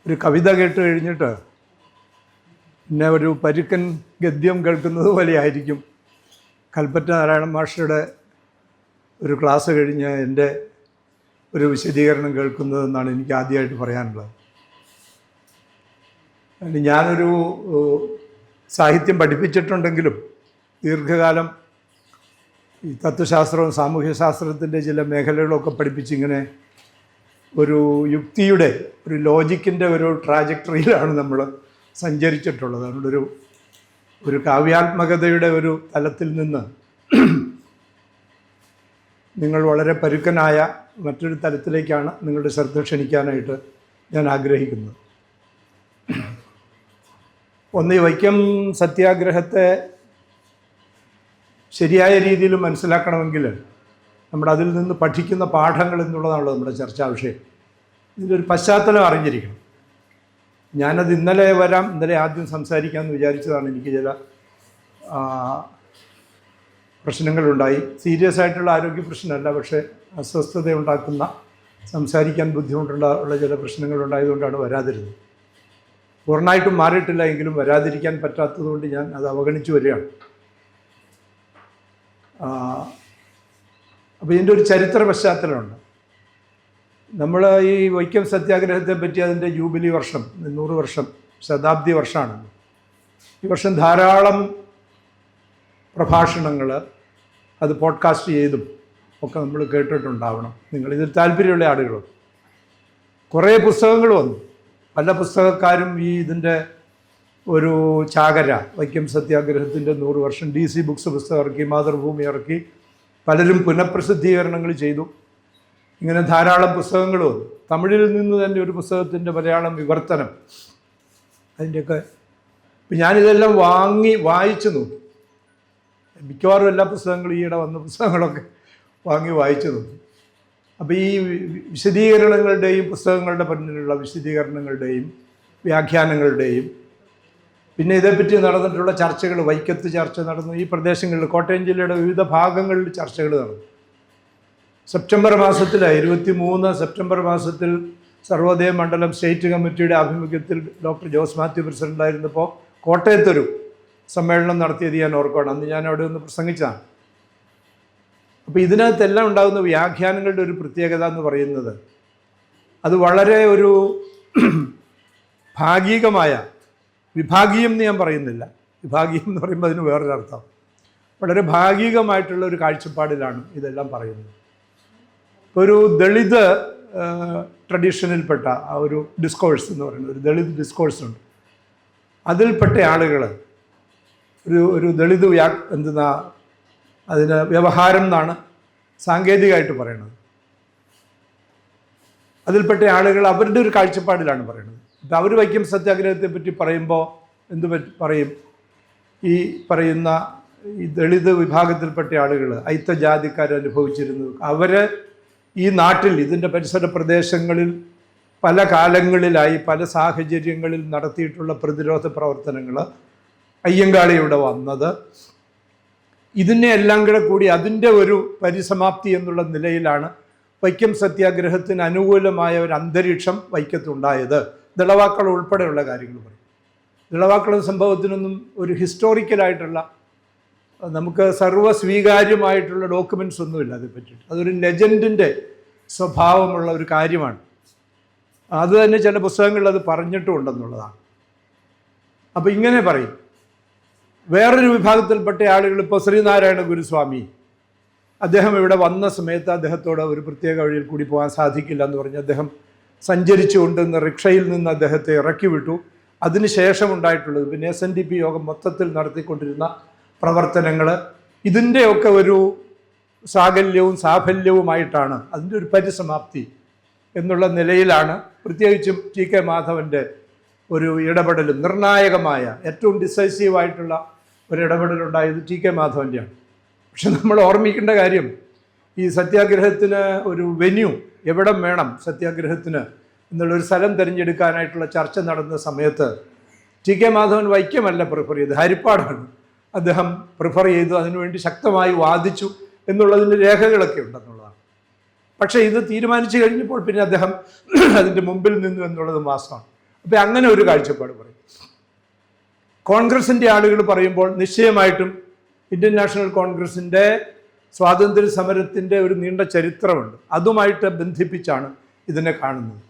ഒരു കവിത കേട്ട് കഴിഞ്ഞിട്ട് പിന്നെ ഒരു പരുക്കൻ ഗദ്യം കേൾക്കുന്നത് പോലെയായിരിക്കും കൽപ്പറ്റ നാരായണൻ മാസ്റ്ററുടെ ഒരു ക്ലാസ് കഴിഞ്ഞ് എൻ്റെ ഒരു വിശദീകരണം കേൾക്കുന്നതെന്നാണ് എനിക്ക് ആദ്യമായിട്ട് പറയാനുള്ളത്. ഞാനൊരു സാഹിത്യം പഠിപ്പിച്ചിട്ടുണ്ടെങ്കിലും ദീർഘകാലം ഈ തത്വശാസ്ത്രവും സാമൂഹ്യശാസ്ത്രത്തിൻ്റെ ചില മേഖലകളൊക്കെ പഠിപ്പിച്ചിങ്ങനെ ഒരു യുക്തിയുടെ ഒരു ലോജിക്കിൻ്റെ ഒരു ട്രാജക്ടറിയിലാണ് നമ്മൾ സഞ്ചരിച്ചിട്ടുള്ളത്. അതുകൊണ്ടൊരു ഒരു കാവ്യാത്മകതയുടെ ഒരു തലത്തിൽ നിന്ന് നിങ്ങൾ വളരെ പരുക്കനായ മറ്റൊരു തലത്തിലേക്കാണ് നിങ്ങളുടെ ശ്രദ്ധ ക്ഷണിക്കാനായിട്ട് ഞാൻ ആഗ്രഹിക്കുന്നത്. ഒന്ന്, ഈ വൈക്കം സത്യാഗ്രഹത്തെ ശരിയായ രീതിയിൽ മനസ്സിലാക്കണമെങ്കിൽ നമ്മൾ അതിൽ നിന്ന് പഠിക്കുന്ന പാഠങ്ങൾ എന്നുള്ളതാണല്ലോ നമ്മുടെ ചർച്ചാ വിഷയം. ഇതിൻ്റെ ഒരു പശ്ചാത്തലം അറിഞ്ഞിരിക്കണം. ഞാനത് ഇന്നലെ ആദ്യം സംസാരിക്കാമെന്ന് വിചാരിച്ചതാണ്. എനിക്ക് ചില പ്രശ്നങ്ങളുണ്ടായി. സീരിയസ് ആയിട്ടുള്ള ആരോഗ്യ പ്രശ്നമല്ല, പക്ഷേ അസ്വസ്ഥത ഉണ്ടാക്കുന്ന, സംസാരിക്കാൻ ബുദ്ധിമുട്ടുള്ള ചില പ്രശ്നങ്ങളുണ്ടായതുകൊണ്ടാണ് വരാതിരുന്നത്. പൂർണ്ണമായിട്ടും മാറിയിട്ടില്ല, എങ്കിലും വരാതിരിക്കാൻ പറ്റാത്തതുകൊണ്ട് ഞാൻ അത് അവഗണിച്ചു വരികയാണ്. അപ്പോൾ ഇതിൻ്റെ ഒരു ചരിത്ര പശ്ചാത്തലമുണ്ട്. നമ്മൾ ഈ വൈക്കം സത്യാഗ്രഹത്തെ പറ്റി അതിൻ്റെ ജൂബിലി വർഷം, 100 വർഷം, ശതാബ്ദി വർഷമാണ്. ഈ വർഷം ധാരാളം പ്രഭാഷണങ്ങൾ, അത് പോഡ്കാസ്റ്റ് ചെയ്തും ഒക്കെ നമ്മൾ കേട്ടിട്ടുണ്ടാവണം. നിങ്ങളിതിൽ താല്പര്യമുള്ള ആളുകളും കുറേ പുസ്തകങ്ങൾ വന്നു. പല പുസ്തകക്കാരും ഇതിൻ്റെ ഒരു ചാകര, വൈക്കം സത്യാഗ്രഹത്തിൻ്റെ 100 വർഷം DC ബുക്സ് പുസ്തകം ഇറക്കി, മാതൃഭൂമി ഇറക്കി, പലരും പുനഃപ്രസിദ്ധീകരണങ്ങൾ ചെയ്തു. ഇങ്ങനെ ധാരാളം പുസ്തകങ്ങൾ വന്നു. തമിഴിൽ നിന്ന് തന്നെ ഒരു പുസ്തകത്തിൻ്റെ മലയാളം വിവർത്തനം, അതിൻ്റെയൊക്കെ ഇപ്പം ഞാനിതെല്ലാം വായിച്ചു നോക്കി. മിക്കവാറും എല്ലാ പുസ്തകങ്ങളും ഈയിടെ വന്ന പുസ്തകങ്ങളൊക്കെ വായിച്ചു നോക്കി. അപ്പോൾ ഈ വിശദീകരണങ്ങളുടെയും പുസ്തകങ്ങളുടെ പിന്നിലുള്ള വിശദീകരണങ്ങളുടെയും വ്യാഖ്യാനങ്ങളുടെയും പിന്നെ ഇതേപ്പറ്റി നടന്നിട്ടുള്ള ചർച്ചകൾ, വൈക്കത്ത് ചർച്ച നടന്നു, ഈ പ്രദേശങ്ങളിൽ കോട്ടയം ജില്ലയുടെ വിവിധ ഭാഗങ്ങളിൽ ചർച്ചകൾ നടന്നു. സെപ്റ്റംബർ മാസത്തിൽ 23 സെപ്റ്റംബർ മാസത്തിൽ സർവോദയ മണ്ഡലം സ്റ്റേറ്റ് കമ്മിറ്റിയുടെ ആഭിമുഖ്യത്തിൽ ഡോക്ടർ ജോസ് മാത്യു പ്രസിഡൻ്റായിരുന്നപ്പോൾ കോട്ടയത്തൊരു സമ്മേളനം നടത്തിയത് ഞാൻ ഓർക്കണം. അന്ന് ഞാൻ അവിടെ ഒന്ന് പ്രസംഗിച്ചതാണ്. അപ്പോൾ ഇതിനകത്തെല്ലാം ഉണ്ടാകുന്ന വ്യാഖ്യാനങ്ങളുടെ ഒരു പ്രത്യേകത എന്ന് പറയുന്നത്, അത് വളരെ ഒരു ഭാഗികമായ, വിഭാഗീയം എന്ന് ഞാൻ പറയുന്നില്ല, വിഭാഗീയം എന്ന് പറയുമ്പോൾ അതിന് വേറൊരർത്ഥം, വളരെ ഭാഗികമായിട്ടുള്ള ഒരു കാഴ്ചപ്പാടിലാണ് ഇതെല്ലാം പറയുന്നത്. ഇപ്പോൾ ഒരു ദളിത് ട്രഡീഷനിൽപ്പെട്ട ആ ഒരു ഡിസ്കോഴ്സ് എന്ന് പറയുന്നത്, ഒരു ദളിത് ഡിസ്കോഴ്സ് ഉണ്ട്. അതിൽപ്പെട്ട ആളുകൾ ഒരു ദളിത് അതിന് വ്യവഹാരം എന്നാണ് സാങ്കേതികമായിട്ട് പറയുന്നത്. അതിൽപ്പെട്ട ആളുകൾ അവരുടെ ഒരു കാഴ്ചപ്പാടിലാണ് പറയുന്നത്. ഇപ്പം അവർ വൈക്കം സത്യാഗ്രഹത്തെ പറ്റി പറയുമ്പോൾ എന്ത് പറയും? ഈ പറയുന്ന ഈ ദളിത് വിഭാഗത്തിൽപ്പെട്ട ആളുകൾ, അയിത്തജാതിക്കാർ അനുഭവിച്ചിരുന്നു, അവർ ഈ നാട്ടിൽ, ഇതിൻ്റെ പരിസര പ്രദേശങ്ങളിൽ പല കാലങ്ങളിലായി പല സാഹചര്യങ്ങളിൽ നടത്തിയിട്ടുള്ള പ്രതിരോധ പ്രവർത്തനങ്ങൾ, അയ്യങ്കാളി ഇവിടെ വന്നത്, ഇതിനെ എല്ലാം കൂടി അതിൻ്റെ ഒരു പരിസമാപ്തി എന്നുള്ള നിലയിലാണ് വൈക്കം സത്യാഗ്രഹത്തിന് അനുകൂലമായ ഒരു അന്തരീക്ഷം വൈക്കത്തുണ്ടായത്. ദളവാക്കൾ ഉൾപ്പെടെയുള്ള കാര്യങ്ങൾ പറയും. ദളവാക്കള സംഭവത്തിനൊന്നും ഒരു ഹിസ്റ്റോറിക്കലായിട്ടുള്ള, നമുക്ക് സർവ്വസ്വീകാര്യമായിട്ടുള്ള ഡോക്യുമെൻറ്റ്സ് ഒന്നുമില്ല അതേപ്പറ്റിയിട്ട്. അതൊരു ലെജൻഡിൻ്റെ സ്വഭാവമുള്ള ഒരു കാര്യമാണ്. അത് തന്നെ ചില പുസ്തകങ്ങളിൽ അത് പറഞ്ഞിട്ടുമുണ്ടെന്നുള്ളതാണ്. അപ്പോൾ ഇങ്ങനെ പറയും. വേറൊരു വിഭാഗത്തിൽപ്പെട്ട ആളുകൾ, ഇപ്പോൾ ശ്രീനാരായണ ഗുരുസ്വാമി, അദ്ദേഹം ഇവിടെ വന്ന സമയത്ത് അദ്ദേഹത്തോട് ഒരു പ്രത്യേക വഴിയിൽ കൂടി പോകാൻ സാധിക്കില്ല എന്ന് പറഞ്ഞ് അദ്ദേഹം സഞ്ചരിച്ചുകൊണ്ടുവന്ന് റിക്ഷയിൽ നിന്ന് അദ്ദേഹത്തെ ഇറക്കി വിട്ടു. അതിനുശേഷം ഉണ്ടായിട്ടുള്ളത് പിന്നെ SNDP യോഗം മൊത്തത്തിൽ നടത്തിക്കൊണ്ടിരുന്ന പ്രവർത്തനങ്ങൾ, ഇതിൻ്റെയൊക്കെ ഒരു സാകല്യവും സാഫല്യവുമായിട്ടാണ് അതിൻ്റെ ഒരു പരിസമാപ്തി എന്നുള്ള നിലയിലാണ് പ്രത്യേകിച്ചും TK മാധവൻ്റെ ഒരു ഇടപെടലും, നിർണായകമായ ഏറ്റവും ഡിസൈസീവായിട്ടുള്ള ഒരു ഇടപെടലുണ്ടായത് TK മാധവൻ്റെയാണ്. പക്ഷെ നമ്മൾ ഓർമ്മിക്കേണ്ട കാര്യം, ഈ സത്യാഗ്രഹത്തിന് ഒരു വെന്യൂ എവിടം വേണം സത്യാഗ്രഹത്തിന് എന്നുള്ളൊരു സ്ഥലം തിരഞ്ഞെടുക്കാനായിട്ടുള്ള ചർച്ച നടന്ന സമയത്ത് TK മാധവൻ വൈക്കമല്ല പ്രിഫർ ചെയ്ത്, ഹരിപ്പാടാണ് അദ്ദേഹം പ്രിഫർ ചെയ്തു. അതിനുവേണ്ടി ശക്തമായി വാദിച്ചു എന്നുള്ളതിൻ്റെ രേഖകളൊക്കെ ഉണ്ടെന്നുള്ളതാണ്. പക്ഷേ ഇത് തീരുമാനിച്ചു കഴിഞ്ഞപ്പോൾ പിന്നെ അദ്ദേഹം അതിൻ്റെ മുമ്പിൽ നിന്നു എന്നുള്ളത് വാസ്തവമാണ്. അപ്പം അങ്ങനെ ഒരു കാഴ്ചപ്പാട് പറയും. കോൺഗ്രസിൻ്റെ ആളുകൾ പറയുമ്പോൾ നിശ്ചയമായിട്ടും ഇന്ത്യൻ നാഷണൽ കോൺഗ്രസിൻ്റെ സ്വാതന്ത്ര്യ സമരത്തിൻ്റെ ഒരു നീണ്ട ചരിത്രമുണ്ട്, അതുമായിട്ട് ബന്ധിപ്പിച്ചാണ് ഇതിനെ കാണുന്നത്.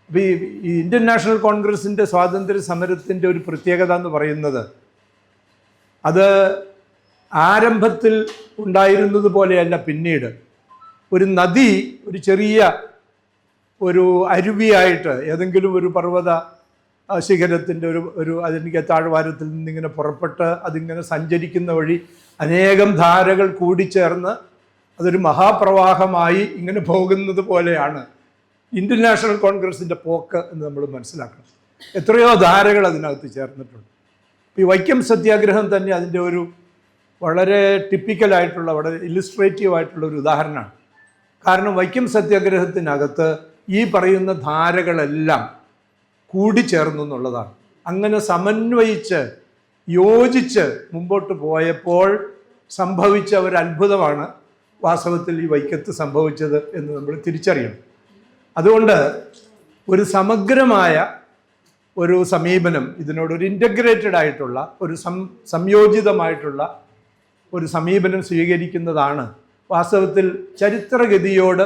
അപ്പോൾ ഈ ഇന്ത്യൻ നാഷണൽ കോൺഗ്രസിൻ്റെ സ്വാതന്ത്ര്യ സമരത്തിൻ്റെ ഒരു പ്രത്യേകത എന്ന് പറയുന്നത് അത് ആരംഭത്തിൽ ഉണ്ടായിരുന്നത് പോലെയല്ല. പിന്നീട് ഒരു നദി ഒരു ചെറിയ ഒരു അരുവിയായിട്ട് ഏതെങ്കിലും ഒരു പർവ്വത ശിഖരത്തിൻ്റെ ഒരു അതിൻ്റെ താഴ്വാരത്തിൽ നിന്നിങ്ങനെ പുറപ്പെട്ട് അതിങ്ങനെ സഞ്ചരിക്കുന്ന വഴി അനേകം ധാരകൾ കൂടിച്ചേർന്ന് അതൊരു മഹാപ്രവാഹമായി ഇങ്ങനെ പോകുന്നത് പോലെയാണ് ഇന്ത്യൻ നാഷണൽ കോൺഗ്രസിൻ്റെ പോക്ക് എന്ന് നമ്മൾ മനസ്സിലാക്കണം. എത്രയോ ധാരകൾ അതിനകത്ത് ചേർന്നിട്ടുണ്ട്. ഈ വൈക്കം സത്യാഗ്രഹം തന്നെ അതിൻ്റെ ഒരു വളരെ ടിപ്പിക്കലായിട്ടുള്ള വളരെ ഇല്ലുസ്ട്രേറ്റീവ് ആയിട്ടുള്ള ഒരു ഉദാഹരണമാണ്. കാരണം വൈക്കം സത്യാഗ്രഹത്തിനകത്ത് ഈ പറയുന്ന ധാരകളെല്ലാം കൂടിച്ചേർന്നു എന്നുള്ളതാണ്. അങ്ങനെ സമന്വയിച്ച് യോജിച്ച് മുമ്പോട്ട് പോയപ്പോൾ സംഭവിച്ച ഒരു അത്ഭുതമാണ് വാസ്തവത്തിൽ ഈ വൈക്കത്ത് സംഭവിച്ചത് എന്ന് നമ്മൾ തിരിച്ചറിയണം. അതുകൊണ്ട് ഒരു സമഗ്രമായ ഒരു സമീപനം, ഇതിനോടൊരു ഇൻ്റഗ്രേറ്റഡ് ആയിട്ടുള്ള ഒരു സംയോജിതമായിട്ടുള്ള ഒരു സമീപനം സ്വീകരിക്കുന്നതാണ് വാസ്തവത്തിൽ ചരിത്രഗതിയോട്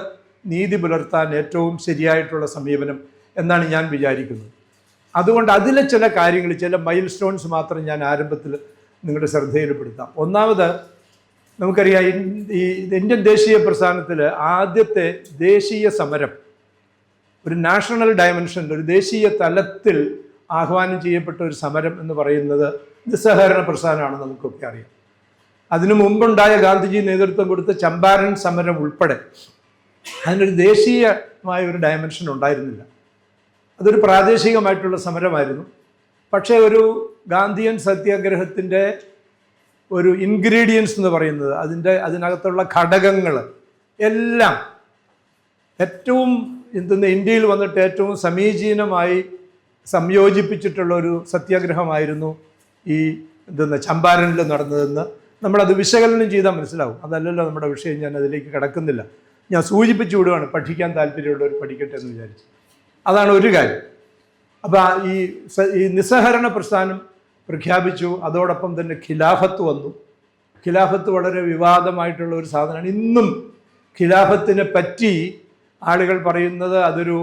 നീതി പുലർത്താൻ ഏറ്റവും ശരിയായിട്ടുള്ള സമീപനം എന്നാണ് ഞാൻ വിചാരിക്കുന്നത്. അതുകൊണ്ട് അതിലെ ചില കാര്യങ്ങൾ, ചില മൈൽ സ്റ്റോൺസ് മാത്രം ഞാൻ ആരംഭത്തിൽ നിങ്ങളുടെ ശ്രദ്ധയിൽപ്പെടുത്താം. ഒന്നാമത് നമുക്കറിയാം, ഈ ഇന്ത്യൻ ദേശീയ പ്രസ്ഥാനത്തിൽ ആദ്യത്തെ ദേശീയ സമരം ഒരു നാഷണൽ ഡയമെൻഷനിൽ, ഒരു ദേശീയ തലത്തിൽ ആഹ്വാനം ചെയ്യപ്പെട്ട ഒരു സമരം എന്ന് പറയുന്നത് നിസ്സഹകരണ പ്രസ്ഥാനമാണെന്ന് നമുക്കൊക്കെ അറിയാം. അതിനു മുമ്പുണ്ടായ ഗാന്ധിജി നേതൃത്വം കൊടുത്ത ചമ്പാരൻ സമരം ഉൾപ്പെടെ അതിനൊരു ദേശീയമായ ഒരു ഡയമെൻഷൻ ഉണ്ടായിരുന്നില്ല. അതൊരു പ്രാദേശികമായിട്ടുള്ള സമരമായിരുന്നു. പക്ഷേ ഒരു ഗാന്ധിയൻ സത്യാഗ്രഹത്തിൻ്റെ ഒരു ഇൻഗ്രീഡിയൻസ് എന്ന് പറയുന്നത്, അതിനകത്തുള്ള ഘടകങ്ങൾ എല്ലാം ഏറ്റവും ഇന്ത്യയിൽ വന്നിട്ട് ഏറ്റവും സമീചീനമായി സംയോജിപ്പിച്ചിട്ടുള്ള ഒരു സത്യാഗ്രഹമായിരുന്നു ഈ ചമ്പാരനിൽ നടന്നതെന്ന് നമ്മളത് വിശകലനം ചെയ്താൽ മനസ്സിലാവും. അതല്ലല്ലോ നമ്മുടെ വിഷയം, ഞാൻ അതിലേക്ക് കിടക്കുന്നില്ല. ഞാൻ സൂചിപ്പിച്ചു വിടുകയാണ്, പഠിക്കാൻ താല്പര്യമുള്ളവർ പഠിക്കട്ടെ എന്ന് വിചാരിച്ചു. അതാണ് ഒരു കാര്യം. അപ്പോൾ ഈ നിസ്സഹകരണ പ്രസ്ഥാനം പ്രഖ്യാപിച്ചു. അതോടൊപ്പം തന്നെ ഖിലാഫത്ത് വന്നു. ഖിലാഫത്ത് വളരെ വിവാദമായിട്ടുള്ള ഒരു സാധനമാണ്. ഇന്നും ഖിലാഫത്തിനെ പറ്റി ആളുകൾ പറയുന്നത് അതൊരു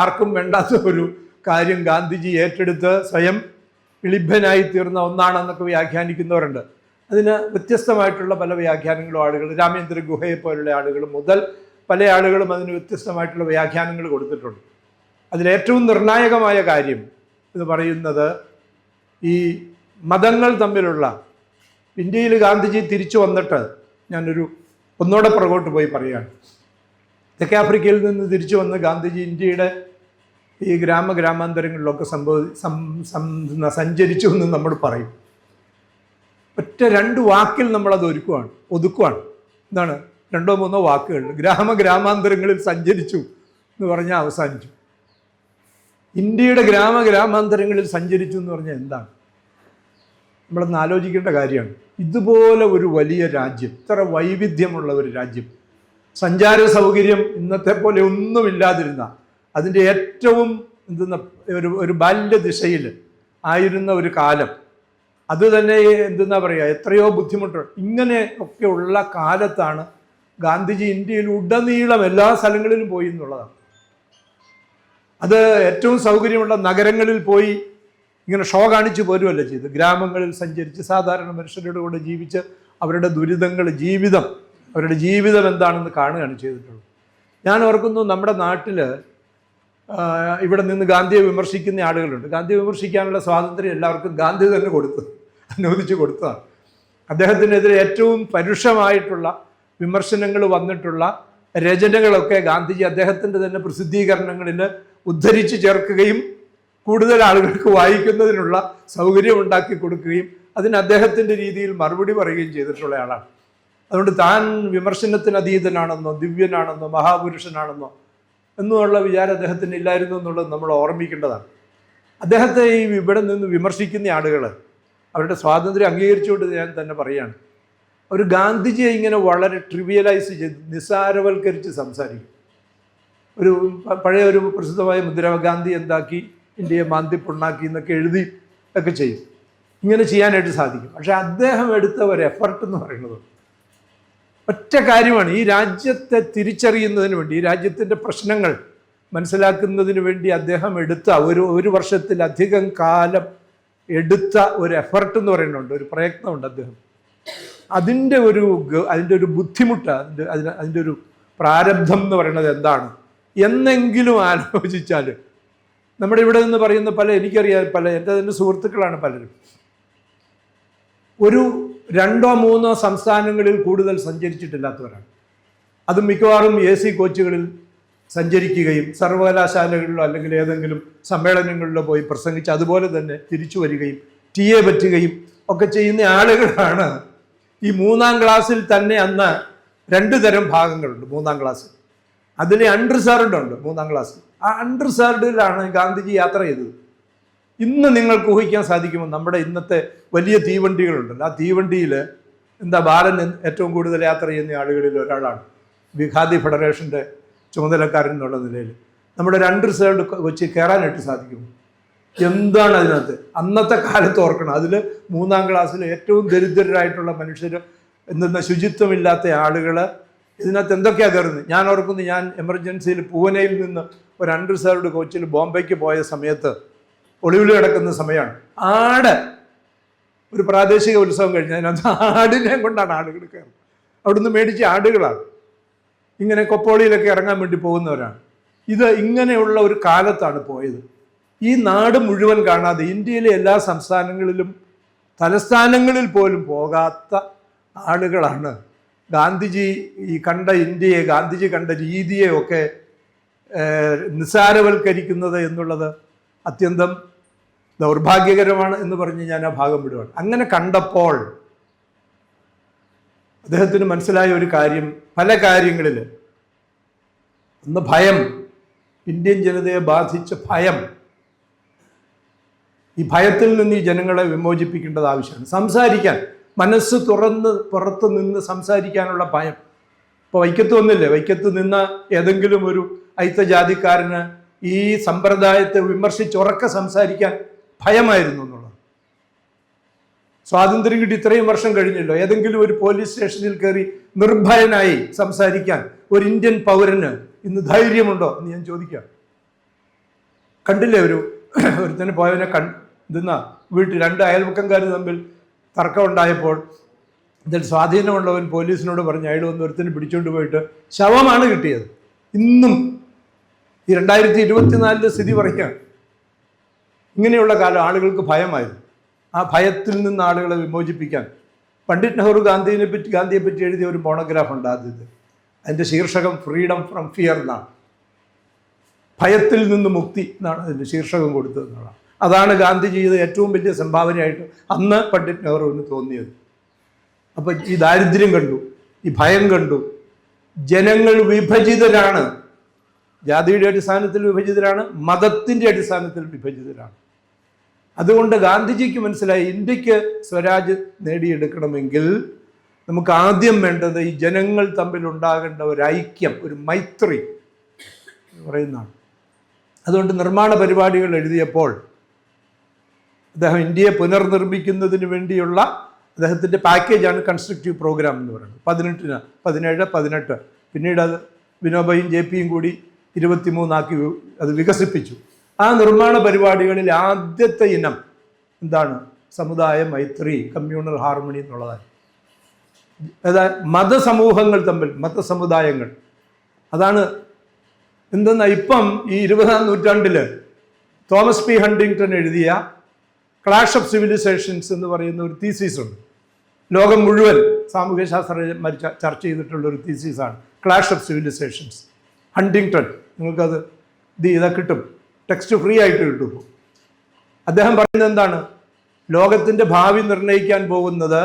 ആർക്കും വേണ്ടാത്ത ഒരു കാര്യം ഗാന്ധിജി ഏറ്റെടുത്ത് സ്വയം വിളിഭനായി തീർന്ന ഒന്നാണെന്നൊക്കെ വ്യാഖ്യാനിക്കുന്നവരുണ്ട്. അതിന് വ്യത്യസ്തമായിട്ടുള്ള പല വ്യാഖ്യാനങ്ങളും ആളുകൾ, രാമേന്ദ്ര ഗുഹയെ പോലുള്ള ആളുകൾ മുതൽ പല ആളുകളും അതിന് വ്യത്യസ്തമായിട്ടുള്ള വ്യാഖ്യാനങ്ങൾ കൊടുത്തിട്ടുണ്ട്. അതിലേറ്റവും നിർണായകമായ കാര്യം എന്ന് പറയുന്നത് ഈ മതങ്ങൾ തമ്മിലുള്ള, ഇന്ത്യയിൽ ഗാന്ധിജി തിരിച്ചു വന്നിട്ട് ഒന്നോടെ പുറകോട്ട് പോയി പറയുകയാണ്. തെക്കേ ആഫ്രിക്കയിൽ നിന്ന് തിരിച്ചു വന്ന് ഗാന്ധിജി ഇന്ത്യയുടെ ഈ ഗ്രാമാന്തരങ്ങളിലൊക്കെ സഞ്ചരിച്ചു എന്ന് നമ്മൾ പറയും. ഒറ്റ 2 വാക്കിൽ നമ്മളത് ഒതുക്കുവാണ്. എന്താണ്? 2-3 വാക്കുകൾ. ഗ്രാമാന്തരങ്ങളിൽ സഞ്ചരിച്ചു എന്ന് പറഞ്ഞാൽ അവസാനിച്ചു. ഇന്ത്യയുടെ ഗ്രാമാന്തരങ്ങളിൽ സഞ്ചരിച്ചു എന്ന് പറഞ്ഞാൽ എന്താണ്? നമ്മളൊന്ന് ആലോചിക്കേണ്ട കാര്യമാണ്. ഇതുപോലെ ഒരു വലിയ രാജ്യം, ഇത്ര വൈവിധ്യമുള്ള ഒരു രാജ്യം, സഞ്ചാര സൗകര്യം ഇന്നത്തെ പോലെ ഒന്നുമില്ലാതിരുന്ന, അതിൻ്റെ ഏറ്റവും ഒരു ബാല്യദിശയിൽ ആയിരുന്ന ഒരു കാലം, അത് തന്നെ എത്രയോ ബുദ്ധിമുട്ടുണ്ട്. ഇങ്ങനെ ഒക്കെ ഉള്ള കാലത്താണ് ഗാന്ധിജി ഇന്ത്യയിൽ ഉടനീളം എല്ലാ സ്ഥലങ്ങളിലും പോയി എന്നുള്ളതാണ്. അത് ഏറ്റവും സൗകര്യമുള്ള നഗരങ്ങളിൽ പോയി ഇങ്ങനെ ഷോ കാണിച്ചു പോരുമല്ല ചെയ്ത്, ഗ്രാമങ്ങളിൽ സഞ്ചരിച്ച് സാധാരണ മനുഷ്യരുടെ കൂടെ ജീവിച്ച് അവരുടെ ദുരിതങ്ങൾ, അവരുടെ ജീവിതം എന്താണെന്ന് കാണുകയാണ് ചെയ്തിട്ടുള്ളത്. ഞാൻ ഓർക്കുന്നു, നമ്മുടെ നാട്ടിൽ ഇവിടെ നിന്ന് ഗാന്ധിയെ വിമർശിക്കുന്ന ആളുകളുണ്ട്. ഗാന്ധിയെ വിമർശിക്കാനുള്ള സ്വാതന്ത്ര്യം എല്ലാവർക്കും ഗാന്ധി തന്നെ അനുവദിച്ചു കൊടുത്തതാണ്. അദ്ദേഹത്തിനെതിരെ ഏറ്റവും പരുഷമായിട്ടുള്ള വിമർശനങ്ങൾ വന്നിട്ടുള്ള രചനകളൊക്കെ ഗാന്ധിജി അദ്ദേഹത്തിൻ്റെ തന്നെ പ്രസിദ്ധീകരണങ്ങളിൽ ഉദ്ധരിച്ച് ചേർക്കുകയും കൂടുതൽ ആളുകൾക്ക് വായിക്കുന്നതിനുള്ള സൗകര്യം ഉണ്ടാക്കി കൊടുക്കുകയും അതിന് അദ്ദേഹത്തിൻ്റെ രീതിയിൽ മറുപടി പറയുകയും ചെയ്തിട്ടുള്ള ആളാണ്. അതുകൊണ്ട് താൻ വിമർശനത്തിന് അതീതനാണെന്നോ ദിവ്യനാണെന്നോ മഹാപുരുഷനാണെന്നോ എന്നുള്ള വിചാരം അദ്ദേഹത്തിന് ഇല്ലായിരുന്നു എന്നുള്ളത് നമ്മൾ ഓർമ്മിക്കേണ്ടതാണ്. അദ്ദേഹത്തെ ഇവിടെ നിന്ന് വിമർശിക്കുന്ന ആളുകൾ അവരുടെ സ്വാതന്ത്ര്യം അംഗീകരിച്ചുകൊണ്ട് ഞാൻ തന്നെ പറയുകയാണ്, അവർ ഗാന്ധിജിയെ ഇങ്ങനെ വളരെ ട്രിവിയലൈസ് ചെയ്ത് നിസ്സാരവൽക്കരിച്ച് സംസാരിക്കും. പഴയ ഒരു പ്രസിദ്ധമായ മുദ്ര, ഗാന്ധി എന്താക്കി ഇന്ത്യയെ മാന്തി പുണ്ണാക്കി എന്നൊക്കെ എഴുതി ഒക്കെ ചെയ്യും. ഇങ്ങനെ ചെയ്യാനായിട്ട് സാധിക്കും. പക്ഷെ അദ്ദേഹം എടുത്ത ഒരു എഫർട്ട് എന്ന് പറയുന്നത് ഒറ്റ കാര്യമാണ്. ഈ രാജ്യത്തെ തിരിച്ചറിയുന്നതിന് വേണ്ടി, ഈ രാജ്യത്തിൻ്റെ പ്രശ്നങ്ങൾ മനസ്സിലാക്കുന്നതിന് വേണ്ടി അദ്ദേഹം എടുത്ത ഒരു വർഷത്തിലധികം കാലം എടുത്ത ഒരു എഫർട്ട് എന്ന് പറയുന്നുണ്ട്, ഒരു പ്രയത്നമുണ്ട് അദ്ദേഹം. അതിൻ്റെ ഒരു ബുദ്ധിമുട്ട്, അതിൻ്റെ ഒരു പ്രാരബ്ധം എന്ന് പറയുന്നത് എന്താണ് എന്നെങ്കിലും ആലോചിച്ചാൽ, നമ്മുടെ ഇവിടെ നിന്ന് പറയുന്ന എനിക്കറിയാം എൻ്റെ തന്നെ സുഹൃത്തുക്കളാണ് പലരും, ഒരു 2 or 3 സംസ്ഥാനങ്ങളിൽ കൂടുതൽ സഞ്ചരിച്ചിട്ടില്ലാത്തവരാണ്. അത് മിക്കവാറും AC കോച്ചുകളിൽ സഞ്ചരിക്കുകയും സർവകലാശാലകളിലോ അല്ലെങ്കിൽ ഏതെങ്കിലും സമ്മേളനങ്ങളിലോ പോയി പ്രസംഗിച്ച് അതുപോലെ തന്നെ തിരിച്ചു വരികയും TA പറ്റുകയും ഒക്കെ ചെയ്യുന്ന ആളുകളാണ്. ഈ 3ാം ക്ലാസ്സിൽ തന്നെ അന്ന് 2 തരം ഭാഗങ്ങളുണ്ട് 3ാം ക്ലാസ്സിൽ. അതിൽ അൺറിസർവ്ഡ് ഉണ്ട് 3ാം ക്ലാസ്സിൽ. ആ അൺറിസർവ്ഡിലാണ് ഗാന്ധിജി യാത്ര ചെയ്തത്. ഇന്ന് നിങ്ങൾക്ക് ഊഹിക്കാൻ സാധിക്കുമോ, നമ്മുടെ ഇന്നത്തെ വലിയ തീവണ്ടികളുണ്ടല്ലോ, ആ തീവണ്ടിയിൽ ബാലൻ ഏറ്റവും കൂടുതൽ യാത്ര ചെയ്യുന്ന ആളുകളിൽ ഒരാളാണ്. ഖാദി ഫെഡറേഷൻ്റെ ചുമതലക്കാരൻ എന്നുള്ള നിലയിൽ നമ്മുടെ ഒരു അൺറിസർവ്ഡ് കൊച്ചി കയറാനായിട്ട് സാധിക്കുമോ? എന്താണ് അതിനകത്ത്? അന്നത്തെ കാലത്ത് ഓർക്കണം, അതിൽ 3ാം ക്ലാസ്സിൽ ഏറ്റവും ദരിദ്രരായിട്ടുള്ള മനുഷ്യർ, എന്തെന്ന ശുചിത്വമില്ലാത്ത ആളുകൾ ഇതിനകത്ത് എന്തൊക്കെയാണ് കയറുന്നത്. ഞാൻ ഓർക്കുന്നു, ഞാൻ എമർജൻസിയിൽ പൂനെയിൽ നിന്ന് ഒരു അൺറിസർവ്ഡ് കോച്ചിൽ ബോംബെക്ക് പോയ സമയത്ത് ഒളിവിൽ കിടക്കുന്ന സമയമാണ്. ഒരു പ്രാദേശിക ഉത്സവം കഴിഞ്ഞ് അതിനകത്ത് ആടിനെ കൊണ്ടാണ് ആളുകൾ കയറുന്നത്. അവിടുന്ന് മേടിച്ച ആടുകളാണ്. ഇങ്ങനെ കൊപ്പോളിയിലൊക്കെ ഇറങ്ങാൻ വേണ്ടി പോകുന്നവരാണ്. ഇത് ഇങ്ങനെയുള്ള ഒരു കാലത്താണ് പോയത്. ഈ നാട് മുഴുവൻ കാണാതെ ഇന്ത്യയിലെ എല്ലാ സംസ്ഥാനങ്ങളിലും തലസ്ഥാനങ്ങളിൽ പോലും പോകാത്ത ആളുകളാണ് ഗാന്ധിജി കണ്ട ഇന്ത്യയെ, ഗാന്ധിജി കണ്ട രീതിയെ ഒക്കെ നിസ്സാരവൽക്കരിക്കുന്നത് എന്നുള്ളത് അത്യന്തം ദൗർഭാഗ്യകരമാണ് എന്ന് പറഞ്ഞ് ഞാൻ ആ ഭാഗം വിടുവാണ്. അങ്ങനെ കണ്ടപ്പോൾ അദ്ദേഹത്തിന് മനസ്സിലായ ഒരു കാര്യം, പല കാര്യങ്ങളിൽ, ഒന്ന് ഭയം, ഇന്ത്യൻ ജനതയെ ബാധിച്ച ഭയം. ഈ ഭയത്തിൽ നിന്ന് ഈ ജനങ്ങളെ വിമോചിപ്പിക്കേണ്ടത് ആവശ്യമാണ്. സംസാരിക്കാൻ, മനസ്സ് തുറന്ന് പുറത്ത് നിന്ന് സംസാരിക്കാനുള്ള ഭയം. ഇപ്പോൾ വൈക്കത്ത് വന്നില്ലേ, വൈക്കത്ത് നിന്ന ഏതെങ്കിലും ഒരു അയിത്തജാതിക്കാരന് ഈ സമ്പ്രദായത്തെ വിമർശിച്ചുറക്കെ സംസാരിക്കാൻ ഭയമായിരുന്നു എന്നുള്ളത്. സ്വാതന്ത്ര്യം കിട്ടി ഇത്രയും വർഷം കഴിഞ്ഞല്ലോ, ഏതെങ്കിലും ഒരു പോലീസ് സ്റ്റേഷനിൽ കയറി നിർഭയനായി സംസാരിക്കാൻ ഒരു ഇന്ത്യൻ പൗരന് ഇന്ന് ധൈര്യമുണ്ടോ എന്ന് ഞാൻ ചോദിക്കാം. കണ്ടില്ലേ, ഒരുത്തന് പോയവനെ വീട്ടിൽ 2 അയൽപക്കംകാർ തമ്മിൽ തർക്കമുണ്ടായപ്പോൾ ഇതിൽ സ്വാധീനമുള്ളവൻ പോലീസിനോട് പറഞ്ഞ് അയാൾ വന്ന് ഒരുത്തന് പിടിച്ചുകൊണ്ട് പോയിട്ട് ശവമാണ് കിട്ടിയത്. ഇന്നും ഈ 2024 സ്ഥിതി പറയുകയാണ്. ഇങ്ങനെയുള്ള കാലം ആളുകൾക്ക് ഭയമായിരുന്നു. ആ ഭയത്തിൽ നിന്ന് ആളുകളെ വിമോചിപ്പിക്കാൻ പണ്ഡിറ്റ് നെഹ്റു ഗാന്ധിയെ പറ്റി എഴുതിയ ഒരു മോണോഗ്രാഫ് ഉണ്ട് ആദ്യത്തെ. അതിൻ്റെ ശീർഷകം ഫ്രീഡം ഫ്രം ഫിയർ എന്നാണ്. ഭയത്തിൽ നിന്ന് മുക്തി എന്നാണ് അതിൻ്റെ ശീർഷകം കൊടുത്തത് എന്നുള്ളതാണ്. അതാണ് ഗാന്ധിജി ചെയ്ത ഏറ്റവും വലിയ സംഭാവനയായിട്ട് അന്ന് പണ്ഡിറ്റ് നെഹ്റുവിന് തോന്നിയത്. അപ്പം ഈ ദാരിദ്ര്യം കണ്ടു, ഈ ഭയം കണ്ടു, ജനങ്ങൾ വിഭജിതരാണ്, ജാതിയുടെ അടിസ്ഥാനത്തിൽ വിഭജിതരാണ്, മതത്തിൻ്റെ അടിസ്ഥാനത്തിൽ വിഭജിതരാണ്. അതുകൊണ്ട് ഗാന്ധിജിക്ക് മനസ്സിലായി, ഇന്ത്യക്ക് സ്വരാജ് നേടിയെടുക്കണമെങ്കിൽ നമുക്ക് ആദ്യം വേണ്ടത് ഈ ജനങ്ങൾ തമ്മിൽ ഉണ്ടാകേണ്ട ഒരു ഐക്യം, ഒരു മൈത്രി പറയുന്നതാണ്. അതുകൊണ്ട് നിർമ്മാണ പരിപാടികൾ എഴുതിയപ്പോൾ അദ്ദേഹം ഇന്ത്യയെ പുനർനിർമ്മിക്കുന്നതിന് വേണ്ടിയുള്ള അദ്ദേഹത്തിൻ്റെ പാക്കേജാണ് കൺസ്ട്രക്റ്റീവ് പ്രോഗ്രാം എന്ന് പറയുന്നത്. 17, 18 പിന്നീട് അത് വിനോബയും JPയും കൂടി 23 അത് വികസിപ്പിച്ചു. ആ നിർമ്മാണ പരിപാടികളിൽ ആദ്യത്തെ ഇനം എന്താണ്? സമുദായ മൈത്രി, കമ്മ്യൂണൽ ഹാർമണി എന്നുള്ളതാണ്. അതായത് മതസമൂഹങ്ങൾ തമ്മിൽ, മതസമുദായങ്ങൾ. അതാണ് എന്തെന്നാ ഇപ്പം ഈ 20ാം നൂറ്റാണ്ടിൽ തോമസ് P. ഹണ്ടിങ്ടൺ എഴുതിയ ക്ലാഷ് ഓഫ് സിവിലൈസേഷൻസ് എന്ന് പറയുന്ന ഒരു തീസീസ് ഉണ്ട്. ലോകം മുഴുവൻ സാമൂഹ്യ ശാസ്ത്രജ്ഞന്മാർ ചർച്ച ചെയ്തിട്ടുള്ള ഒരു തീസീസാണ് ക്ലാഷ് ഓഫ് സിവിലൈസേഷൻസ്. ഹണ്ടിങ്ടൺ, നിങ്ങൾക്കത് ഇതൊക്കെ കിട്ടും, ടെക്സ്റ്റ് ഫ്രീ ആയിട്ട് കിട്ടും. അദ്ദേഹം പറയുന്നത് എന്താണ്? ലോകത്തിൻ്റെ ഭാവി നിർണ്ണയിക്കാൻ പോകുന്നത്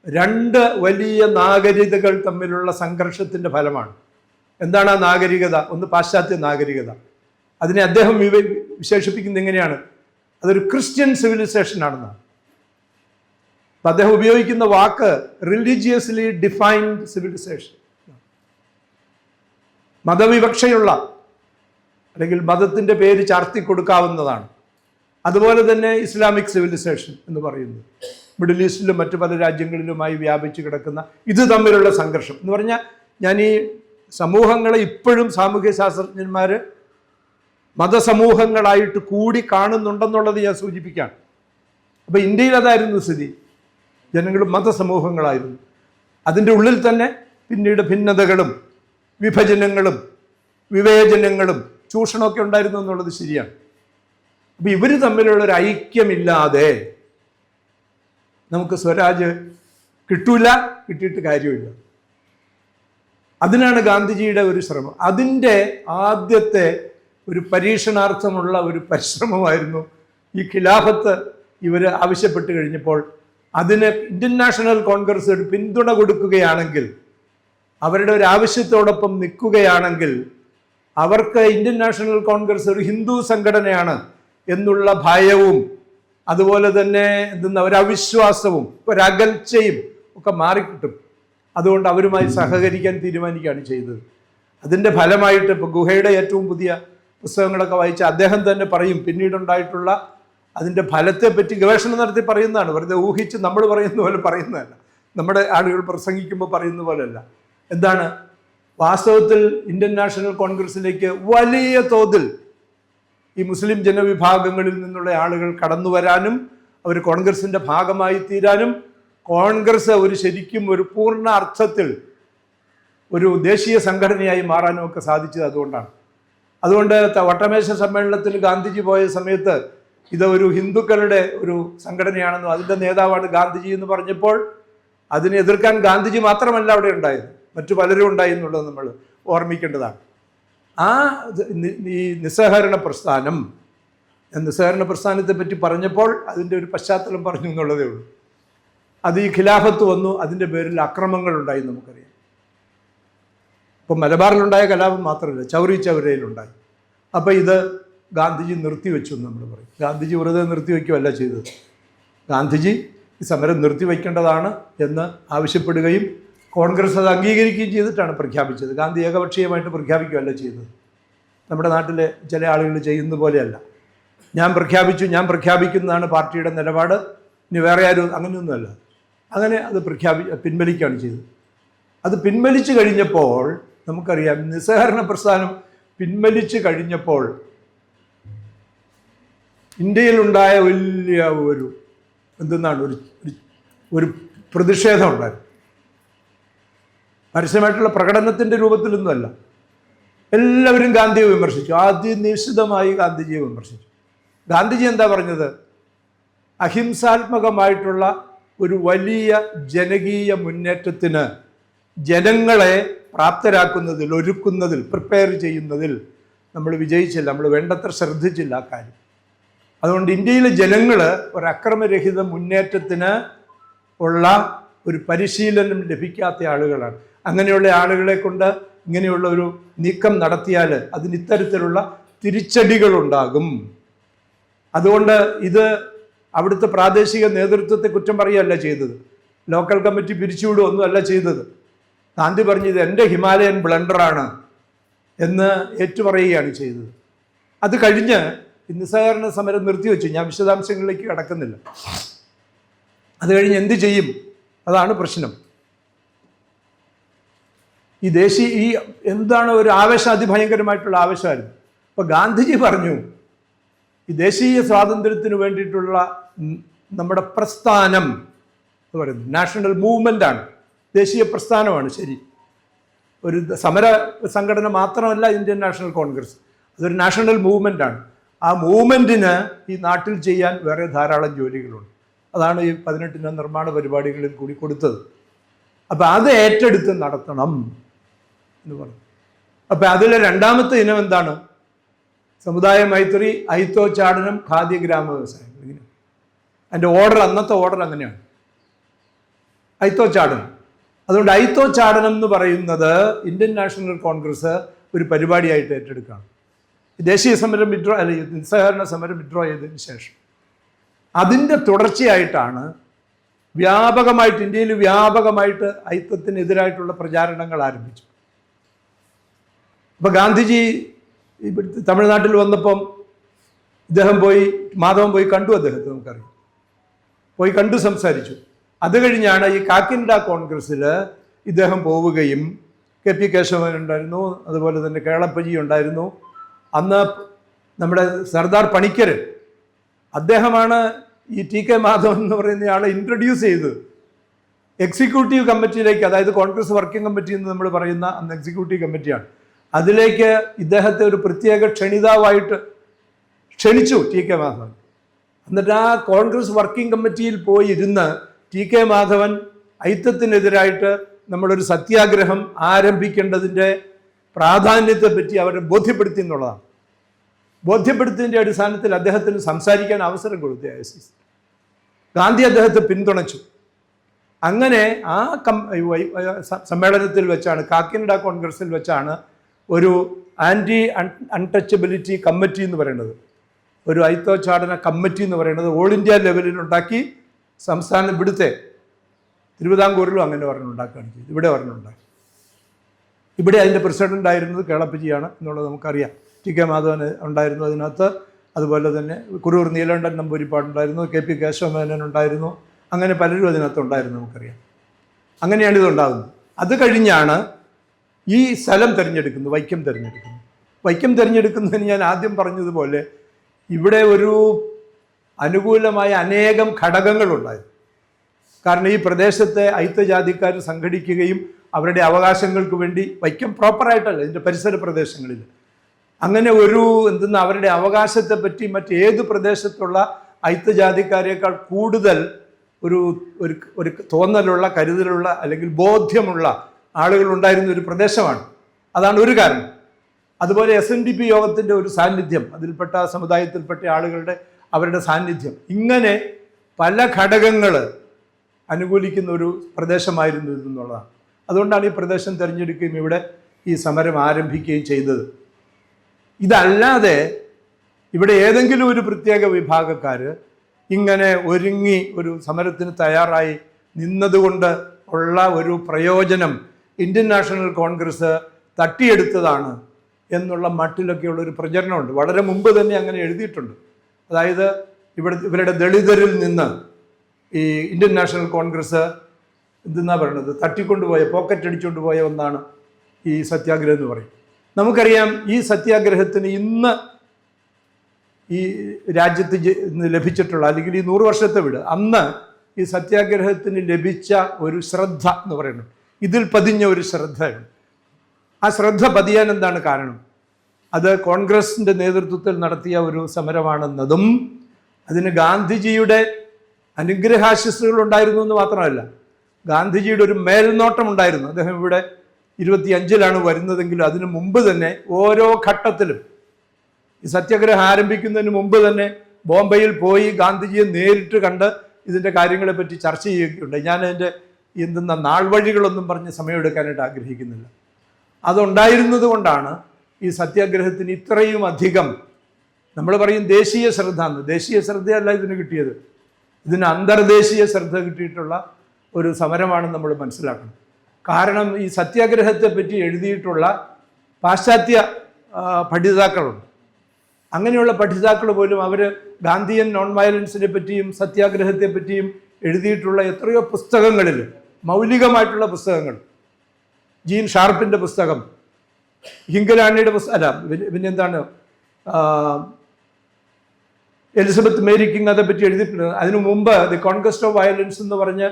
2 വലിയ നാഗരികതകൾ തമ്മിലുള്ള സംഘർഷത്തിൻ്റെ ഫലമാണ്. എന്താണ് ആ നാഗരികത? ഒന്ന് പാശ്ചാത്യ നാഗരികത. അതിനെ അദ്ദേഹം വിശേഷിപ്പിക്കുന്നത് എങ്ങനെയാണ്? അതൊരു ക്രിസ്ത്യൻ സിവിലൈസേഷൻ ആണെന്നാണ്. അപ്പം അദ്ദേഹം ഉപയോഗിക്കുന്ന വാക്ക് റിലീജിയസ്ലി ഡിഫൈൻഡ് സിവിലൈസേഷൻ. മതവിവക്ഷയുള്ള അല്ലെങ്കിൽ മതത്തിൻ്റെ പേര് ചാർത്തി കൊടുക്കാവുന്നതാണ്. അതുപോലെ തന്നെ ഇസ്ലാമിക് സിവിലൈസേഷൻ എന്ന് പറയുന്നത് മിഡിൽ ഈസ്റ്റിലും മറ്റു പല രാജ്യങ്ങളിലുമായി വ്യാപിച്ചു കിടക്കുന്ന ഇത് തമ്മിലുള്ള സംഘർഷം എന്ന് പറഞ്ഞാൽ, ഞാൻ ഈ സമൂഹങ്ങളെ ഇപ്പോഴും സാമൂഹ്യ ശാസ്ത്രജ്ഞന്മാർ മതസമൂഹങ്ങളായിട്ട് കൂടി കാണുന്നുണ്ടെന്നുള്ളത് ഞാൻ സൂചിപ്പിക്കുകയാണ്. അപ്പോൾ ഇന്ത്യയിൽ അതായിരുന്നു സ്ഥിതി. ജനങ്ങൾ മതസമൂഹങ്ങളായിരുന്നു. അതിൻ്റെ ഉള്ളിൽ തന്നെ പിന്നീട് ഭിന്നതകളും വിഭജനങ്ങളും വിവേചനങ്ങളും ചൂഷണമൊക്കെ ഉണ്ടായിരുന്നു എന്നുള്ളത് ശരിയാണ്. അപ്പം ഇവർ തമ്മിലുള്ളൊരു ഐക്യമില്ലാതെ നമുക്ക് സ്വരാജ് കിട്ടൂല, കിട്ടിയിട്ട് കാര്യമില്ല. അതിനാണ് ഗാന്ധിജിയുടെ ഒരു ശ്രമം. അതിൻ്റെ ആദ്യത്തെ ഒരു പരീക്ഷണാർത്ഥമുള്ള ഒരു പരിശ്രമമായിരുന്നു ഈ ഖിലാഫത്ത് ഇവർ ആവശ്യപ്പെട്ട് കഴിഞ്ഞപ്പോൾ അതിന് ഇന്ത്യൻ നാഷണൽ കോൺഗ്രസ് ഒരു പിന്തുണ കൊടുക്കുകയാണെങ്കിൽ, അവരുടെ ഒരു ആവശ്യത്തോടൊപ്പം നിൽക്കുകയാണെങ്കിൽ, അവർക്ക് ഇന്ത്യൻ നാഷണൽ കോൺഗ്രസ് ഒരു ഹിന്ദു സംഘടനയാണ് എന്നുള്ള ഭയവും അതുപോലെ തന്നെ ഒരവിശ്വാസവും ഒരകൽച്ചയും ഒക്കെ മാറിക്കിട്ടും. അതുകൊണ്ട് അവരുമായി സഹകരിക്കാൻ തീരുമാനിക്കുകയാണ് ചെയ്തത്. അതിൻ്റെ ഫലമായിട്ട് ഇപ്പോൾ ഗുഹയുടെ ഏറ്റവും പുതിയ പുസ്തകങ്ങളൊക്കെ വായിച്ച് അദ്ദേഹം തന്നെ പറയും, പിന്നീടുണ്ടായിട്ടുള്ള അതിൻ്റെ ഫലത്തെപ്പറ്റി ഗവേഷണം നടത്തി പറയുന്നതാണ്. വെറുതെ ഊഹിച്ച് നമ്മൾ പറയുന്ന പോലെ പറയുന്നതല്ല, നമ്മുടെ ആളുകൾ പ്രസംഗിക്കുമ്പോൾ പറയുന്ന പോലെയല്ല. എന്താണ് വാസ്തവത്തിൽ ഇന്ത്യൻ നാഷണൽ കോൺഗ്രസിലേക്ക് വലിയ തോതിൽ ഈ മുസ്ലിം ജനവിഭാഗങ്ങളിൽ നിന്നുള്ള ആളുകൾ കടന്നു വരാനും അവർ കോൺഗ്രസിൻ്റെ ഭാഗമായി തീരാനും കോൺഗ്രസ് ശരിക്കും ഒരു പൂർണ്ണ അർത്ഥത്തിൽ ഒരു ദേശീയ സംഘടനയായി മാറാനും ഒക്കെ സാധിച്ചത് അതുകൊണ്ടാണ്. അതുകൊണ്ട് വട്ടമേശ സമ്മേളനത്തിൽ ഗാന്ധിജി പോയ സമയത്ത് ഇത് ഒരു ഹിന്ദുക്കളുടെ ഒരു സംഘടനയാണെന്നും അതിൻ്റെ നേതാവാണ് ഗാന്ധിജി എന്ന് പറഞ്ഞപ്പോൾ അതിനെ എതിർക്കാൻ ഗാന്ധിജി മാത്രമല്ല അവിടെ ഉണ്ടായത്, മറ്റു പലരും ഉണ്ടായി എന്നുള്ളത് നമ്മൾ ഓർമ്മിക്കേണ്ടതാണ്. ആ ഈ നിസ്സഹകരണ പ്രസ്ഥാനം, നിസ്സഹകരണ പ്രസ്ഥാനത്തെ പറ്റി പറഞ്ഞപ്പോൾ അതിൻ്റെ ഒരു പശ്ചാത്തലം പറഞ്ഞു എന്നുള്ളതേ ഉള്ളൂ. അത് ഈ ഖിലാഫത്ത് വന്നു, അതിൻ്റെ പേരിൽ അക്രമങ്ങൾ ഉണ്ടായി നമുക്കറിയാം. ഇപ്പം മലബാറിലുണ്ടായ കലാപം മാത്രമല്ല, ചൗരി ചൗരയിലുണ്ടായി. അപ്പം ഇത് ഗാന്ധിജി നിർത്തിവെച്ചു എന്ന് നമ്മൾ പറയും. ഗാന്ധിജി വെറുതെ നിർത്തിവെക്കുകയല്ല ചെയ്തത്. ഗാന്ധിജി ഈ സമരം നിർത്തിവെക്കേണ്ടതാണ് എന്ന് ആവശ്യപ്പെടുകയും കോൺഗ്രസ് അത് അംഗീകരിക്കുകയും ചെയ്തിട്ടാണ് പ്രഖ്യാപിച്ചത്. ഗാന്ധി ഏകപക്ഷീയമായിട്ട് പ്രഖ്യാപിക്കുകയല്ല ചെയ്തത്. നമ്മുടെ നാട്ടിലെ ചില ആളുകൾ ചെയ്യുന്ന പോലെയല്ല, ഞാൻ പ്രഖ്യാപിക്കുന്നതാണ് പാർട്ടിയുടെ നിലപാട്, ഇനി വേറെ ആരും അങ്ങനെയൊന്നുമല്ല. അങ്ങനെ അത് പിൻവലിക്കുകയാണ് ചെയ്തത്. അത് പിൻവലിച്ചു കഴിഞ്ഞപ്പോൾ നമുക്കറിയാം, നിസ്സഹകരണ പ്രസ്ഥാനം പിൻവലിച്ചു കഴിഞ്ഞപ്പോൾ ഇന്ത്യയിലുണ്ടായ വലിയ ഒരു പ്രതിഷേധം ഉണ്ടായിരുന്നു. പരസ്യമായിട്ടുള്ള പ്രകടനത്തിൻ്റെ രൂപത്തിലൊന്നുമല്ല. എല്ലാവരും ഗാന്ധിയെ വിമർശിച്ചു, അതിനിശ്ചിതമായി ഗാന്ധിജിയെ വിമർശിച്ചു. ഗാന്ധിജി എന്താ പറഞ്ഞത്? അഹിംസാത്മകമായിട്ടുള്ള ഒരു വലിയ ജനകീയ മുന്നേറ്റത്തിന് ജനങ്ങളെ പ്രാപ്തരാക്കുന്നതിൽ, ഒരുക്കുന്നതിൽ, പ്രിപ്പയർ ചെയ്യുന്നതിൽ നമ്മൾ വിജയിച്ചില്ല, നമ്മൾ വേണ്ടത്ര ശ്രദ്ധിച്ചില്ല ആ കാര്യം. അതുകൊണ്ട് ഇന്ത്യയിലെ ജനങ്ങൾ ഒരു അക്രമരഹിത മുന്നേറ്റത്തിന് ഉള്ള ഒരു പരിശീലനം ലഭിക്കാത്ത ആളുകളാണ്. അങ്ങനെയുള്ള ആളുകളെ കൊണ്ട് ഇങ്ങനെയുള്ള ഒരു നീക്കം നടത്തിയാൽ അതിന് ഇത്തരത്തിലുള്ള തിരിച്ചടികളുണ്ടാകും. അതുകൊണ്ട് ഇത് അവിടുത്തെ പ്രാദേശിക നേതൃത്വത്തെ കുറ്റം പറയുകയല്ല ചെയ്തത്, ലോക്കൽ കമ്മിറ്റി പിരിച്ചുവിടുകയൊന്നും അല്ല ചെയ്തത്. ഗാന്ധി പറഞ്ഞത് എൻ്റെ ഹിമാലയൻ ബ്ലണ്ടറാണ് എന്ന് ഏറ്റുപറയുകയാണ് ചെയ്തത്. അത് കഴിഞ്ഞ് നിസ്സഹകരണ സമരം നിർത്തിവെച്ചു. ഞാൻ വിശദാംശങ്ങളിലേക്ക് കടക്കുന്നില്ല. അത് കഴിഞ്ഞ് എന്ത് ചെയ്യും? അതാണ് പ്രശ്നം. ഈ എന്താണ് ഒരു ആവേശം, അതിഭയങ്കരമായിട്ടുള്ള ആവേശമായിരുന്നു. അപ്പോൾ ഗാന്ധിജി പറഞ്ഞു, ഈ ദേശീയ സ്വാതന്ത്ര്യത്തിന് വേണ്ടിയിട്ടുള്ള നമ്മുടെ പ്രസ്ഥാനം എന്ന് പറയുന്നത് നാഷണൽ മൂവ്മെൻ്റാണ്, ദേശീയ പ്രസ്ഥാനമാണ്. ശരി, ഒരു സമര സംഘടന മാത്രമല്ല ഇന്ത്യൻ നാഷണൽ കോൺഗ്രസ്, അതൊരു നാഷണൽ മൂവ്മെൻ്റാണ്. ആ മൂവ്മെൻറ്റിന് ഈ നാട്ടിൽ ചെയ്യാൻ വേറെ ധാരാളം ജോലികളുണ്ട്. അതാണ് ഈ 18 നിർമ്മാണ പരിപാടികളിൽ കൂടി കൊടുത്തത്. അപ്പം അത് ഏറ്റെടുത്ത് നടത്തണം എന്ന് പറഞ്ഞു. അപ്പം അതിലെ രണ്ടാമത്തെ ഇനം എന്താണ്? സമുദായ മൈത്രി, അയിത്തോച്ചാടനം, ഖാദി ഗ്രാമ വ്യവസായം. ഇങ്ങനെ അതിൻ്റെ ഓർഡർ, അന്നത്തെ ഓർഡർ അങ്ങനെയാണ്, അയിത്തോച്ചാടനം. അതുകൊണ്ട് അയിത്തോച്ചാടനം എന്ന് പറയുന്നത് ഇന്ത്യൻ നാഷണൽ കോൺഗ്രസ് ഒരു പരിപാടിയായിട്ട് ഏറ്റെടുക്കുകയാണ്. ദേശീയ സമരം നിസ്സഹകരണ സമരം വിഡ്രോ ചെയ്തതിന് ശേഷം അതിൻ്റെ തുടർച്ചയായിട്ടാണ് വ്യാപകമായിട്ട് ഇന്ത്യയിൽ വ്യാപകമായിട്ട് അയിത്തത്തിനെതിരായിട്ടുള്ള പ്രചാരണങ്ങൾ ആരംഭിച്ചു. അപ്പോൾ ഗാന്ധിജി തമിഴ്നാട്ടിൽ വന്നപ്പം മാധവൻ പോയി കണ്ടു അദ്ദേഹത്തെ, നമുക്കറിയാം, പോയി കണ്ടു സംസാരിച്ചു. അത് കഴിഞ്ഞാണ് ഈ കാക്കിൻഡ കോൺഗ്രസ്സിൽ ഇദ്ദേഹം പോവുകയും KP കേശവൻ ഉണ്ടായിരുന്നു, അതുപോലെ തന്നെ കേളപ്പജി ഉണ്ടായിരുന്നു. അന്ന് നമ്മുടെ സർദാർ പണിക്കർ, അദ്ദേഹമാണ് ഈ TK മാധവൻ എന്ന് പറയുന്ന ആളെ ഇൻട്രൊഡ്യൂസ് ചെയ്തത് എക്സിക്യൂട്ടീവ് കമ്മിറ്റിയിലേക്ക്. അതായത് കോൺഗ്രസ് വർക്കിംഗ് കമ്മിറ്റി എന്ന് നമ്മൾ പറയുന്ന അന്ന് എക്സിക്യൂട്ടീവ് കമ്മിറ്റിയാണ്. അതിലേക്ക് ഇദ്ദേഹത്തെ ഒരു പ്രത്യേക ക്ഷണിതാവായിട്ട് ക്ഷണിച്ചു TK മാധവൻ. എന്നിട്ട് ആ കോൺഗ്രസ് വർക്കിംഗ് കമ്മിറ്റിയിൽ പോയി ഇരുന്ന് TK മാധവൻ അയിത്തത്തിനെതിരായിട്ട് നമ്മളൊരു സത്യാഗ്രഹം ആരംഭിക്കേണ്ടതിൻ്റെ പ്രാധാന്യത്തെപ്പറ്റി അവരെ ബോധ്യപ്പെടുത്തി എന്നുള്ളതാണ്. ബോധ്യപ്പെടുത്തിയതിൻ്റെ അടിസ്ഥാനത്തിൽ അദ്ദേഹത്തിന് സംസാരിക്കാൻ അവസരം കൊടുത്തു ISIS. ഗാന്ധി അദ്ദേഹത്തെ പിന്തുണച്ചു. അങ്ങനെ ആ സമ്മേളനത്തിൽ വെച്ചാണ്, കാക്കിനഡ കോൺഗ്രസിൽ വെച്ചാണ് ഒരു ആൻറ്റി അൺടച്ചബിലിറ്റി കമ്മിറ്റി എന്ന് പറയുന്നത്, ഒരു അയിത്തോച്ചാടന കമ്മിറ്റി എന്ന് പറയുന്നത് ഓൾ ഇന്ത്യ ലെവലിൽ ഉണ്ടാക്കി. സംസ്ഥാനം ഇവിടുത്തെ തിരുവിതാംകൂറിലും അങ്ങനെ ഒരെണ്ണം ഉണ്ടാക്കുകയാണ് ചെയ്തു, ഇവിടെ ഒരെണ്ണം ഉണ്ടാക്കി. ഇവിടെ അതിൻ്റെ പ്രസിഡന്റ് ആയിരുന്നത് കേളപ്പജിയാണ് എന്നുള്ളത് നമുക്കറിയാം. TK മാധവൻ ഉണ്ടായിരുന്നു അതിനകത്ത്, അതുപോലെ തന്നെ കുറൂർ നീലകണ്ഠൻ നമ്പൂരിപ്പാടുണ്ടായിരുന്നു, KP കേശവമേനോൻ ഉണ്ടായിരുന്നു, അങ്ങനെ പലരും അതിനകത്ത് ഉണ്ടായിരുന്നു, നമുക്കറിയാം. അങ്ങനെയാണ് ഇതുണ്ടാകുന്നത്. അത് കഴിഞ്ഞാണ് ഈ സ്ഥലം തിരഞ്ഞെടുക്കുന്നത്, വൈക്കം തിരഞ്ഞെടുക്കുന്നത്. വൈക്കം തിരഞ്ഞെടുക്കുന്നതിന് ഞാൻ ആദ്യം പറഞ്ഞതുപോലെ ഇവിടെ ഒരു അനുകൂലമായ അനേകം ഘടകങ്ങളുണ്ടായിരുന്നു. കാരണം ഈ പ്രദേശത്തെ അയിത്തജാതിക്കാർ സംഘടിക്കുകയും അവരുടെ അവകാശങ്ങൾക്ക് വേണ്ടി, വൈക്കം പ്രോപ്പറായിട്ടല്ല, ഇതിൻ്റെ പരിസര പ്രദേശങ്ങളിൽ അങ്ങനെ അവരുടെ അവകാശത്തെ പറ്റി മറ്റേത് പ്രദേശത്തുള്ള അയിത്തജാതിക്കാരേക്കാൾ കൂടുതൽ ഒരു തോന്നലുള്ള, കരുതലുള്ള, അല്ലെങ്കിൽ ബോധ്യമുള്ള ആളുകൾ ഉണ്ടായിരുന്ന ഒരു പ്രദേശമാണ്. അതാണ് ഒരു കാരണം. അതുപോലെ SNDP യോഗത്തിൻ്റെ ഒരു സാന്നിധ്യം, അതിൽപ്പെട്ട സമുദായത്തിൽപ്പെട്ട അവരുടെ സാന്നിധ്യം, ഇങ്ങനെ പല ഘടകങ്ങൾ അനുകൂലിക്കുന്ന ഒരു പ്രദേശമായിരുന്നു ഇതെന്നുള്ളതാണ്. അതുകൊണ്ടാണ് ഈ പ്രദേശം തിരഞ്ഞെടുക്കുകയും ഇവിടെ ഈ സമരം ആരംഭിക്കുകയും ചെയ്തത്. ഇതല്ലാതെ ഇവിടെ ഏതെങ്കിലും ഒരു പ്രത്യേക വിഭാഗക്കാർ ഇങ്ങനെ ഒരുങ്ങി ഒരു സമരത്തിന് തയ്യാറായി നിന്നതുകൊണ്ട് ഉള്ള ഒരു പ്രയോജനം ഇന്ത്യൻ നാഷണൽ കോൺഗ്രസ് തട്ടിയെടുത്തതാണ് എന്നുള്ള മട്ടിലൊക്കെയുള്ളൊരു പ്രചരണമുണ്ട്. വളരെ മുമ്പ് തന്നെ അങ്ങനെ എഴുതിയിട്ടുണ്ട്. അതായത് ഇവരുടെ ദളിതരിൽ നിന്ന് ഈ ഇന്ത്യൻ നാഷണൽ കോൺഗ്രസ് എന്തെന്നാ പറയുന്നത്, തട്ടിക്കൊണ്ടുപോയ, പോക്കറ്റ് അടിച്ചുകൊണ്ട് പോയ ഒന്നാണ് ഈ സത്യാഗ്രഹം എന്ന് പറയും. നമുക്കറിയാം ഈ സത്യാഗ്രഹത്തിന് ഇന്ന് ഈ രാജ്യത്ത് ലഭിച്ചിട്ടുള്ള, അല്ലെങ്കിൽ ഈ 100 വർഷത്തെ അന്ന് ഈ സത്യാഗ്രഹത്തിന് ലഭിച്ച ഒരു ശ്രദ്ധ എന്ന് പറയുന്നത്, ഇതിൽ പതിഞ്ഞ ഒരു ശ്രദ്ധയാണ്. ആ ശ്രദ്ധ പതിയാൻ എന്താണ് കാരണം? അത് കോൺഗ്രസിൻ്റെ നേതൃത്വത്തിൽ നടത്തിയ ഒരു സമരമാണെന്നതും അതിന് ഗാന്ധിജിയുടെ അനുഗ്രഹാശിസ്സുകൾ ഉണ്ടായിരുന്നു എന്ന് മാത്രമല്ല, ഗാന്ധിജിയുടെ ഒരു മേൽനോട്ടം ഉണ്ടായിരുന്നു. അദ്ദേഹം ഇവിടെ 25-ലാണ് വരുന്നതെങ്കിലും അതിനു മുമ്പ് തന്നെ ഓരോ ഘട്ടത്തിലും, ഈ സത്യാഗ്രഹം ആരംഭിക്കുന്നതിന് മുമ്പ് തന്നെ ബോംബെയിൽ പോയി ഗാന്ധിജിയെ നേരിട്ട് കണ്ട് ഇതിൻ്റെ കാര്യങ്ങളെപ്പറ്റി ചർച്ച ചെയ്യുകയുണ്ട്. ഞാനതിൻ്റെ നാൾ വഴികളൊന്നും പറഞ്ഞ് സമയമെടുക്കാനായിട്ട് ആഗ്രഹിക്കുന്നില്ല. അതുണ്ടായിരുന്നത് കൊണ്ടാണ് ഈ സത്യാഗ്രഹത്തിന് ഇത്രയും അധികം, നമ്മൾ പറയും ദേശീയ ശ്രദ്ധ എന്ന്. ദേശീയ ശ്രദ്ധയല്ല ഇതിന് കിട്ടിയത്, ഇതിന് അന്തർദേശീയ ശ്രദ്ധ കിട്ടിയിട്ടുള്ള ഒരു സമരമാണെന്ന് നമ്മൾ മനസ്സിലാക്കണം. കാരണം ഈ സത്യാഗ്രഹത്തെ പറ്റി എഴുതിയിട്ടുള്ള പാശ്ചാത്യ പഠിതാക്കളുണ്ട്. അങ്ങനെയുള്ള പഠിതാക്കൾ പോലും അവർ ഗാന്ധിയൻ നോൺ വയലൻസിനെ പറ്റിയും സത്യാഗ്രഹത്തെ പറ്റിയും എഴുതിയിട്ടുള്ള എത്രയോ പുസ്തകങ്ങളിൽ, മൗലികമായിട്ടുള്ള പുസ്തകങ്ങൾ, ജീൻ ഷാർപ്പിൻ്റെ പുസ്തകം, ഹിംഗലാണിയുടെ പിന്നെന്താണ് എലിസബത്ത് മേരി കിങ് അതേപ്പറ്റി എഴുതിയിട്ടുണ്ട്. അതിനു മുമ്പ് ദി കോൺക്വസ്റ്റ് ഓഫ് വയലൻസ് എന്ന് പറഞ്ഞ്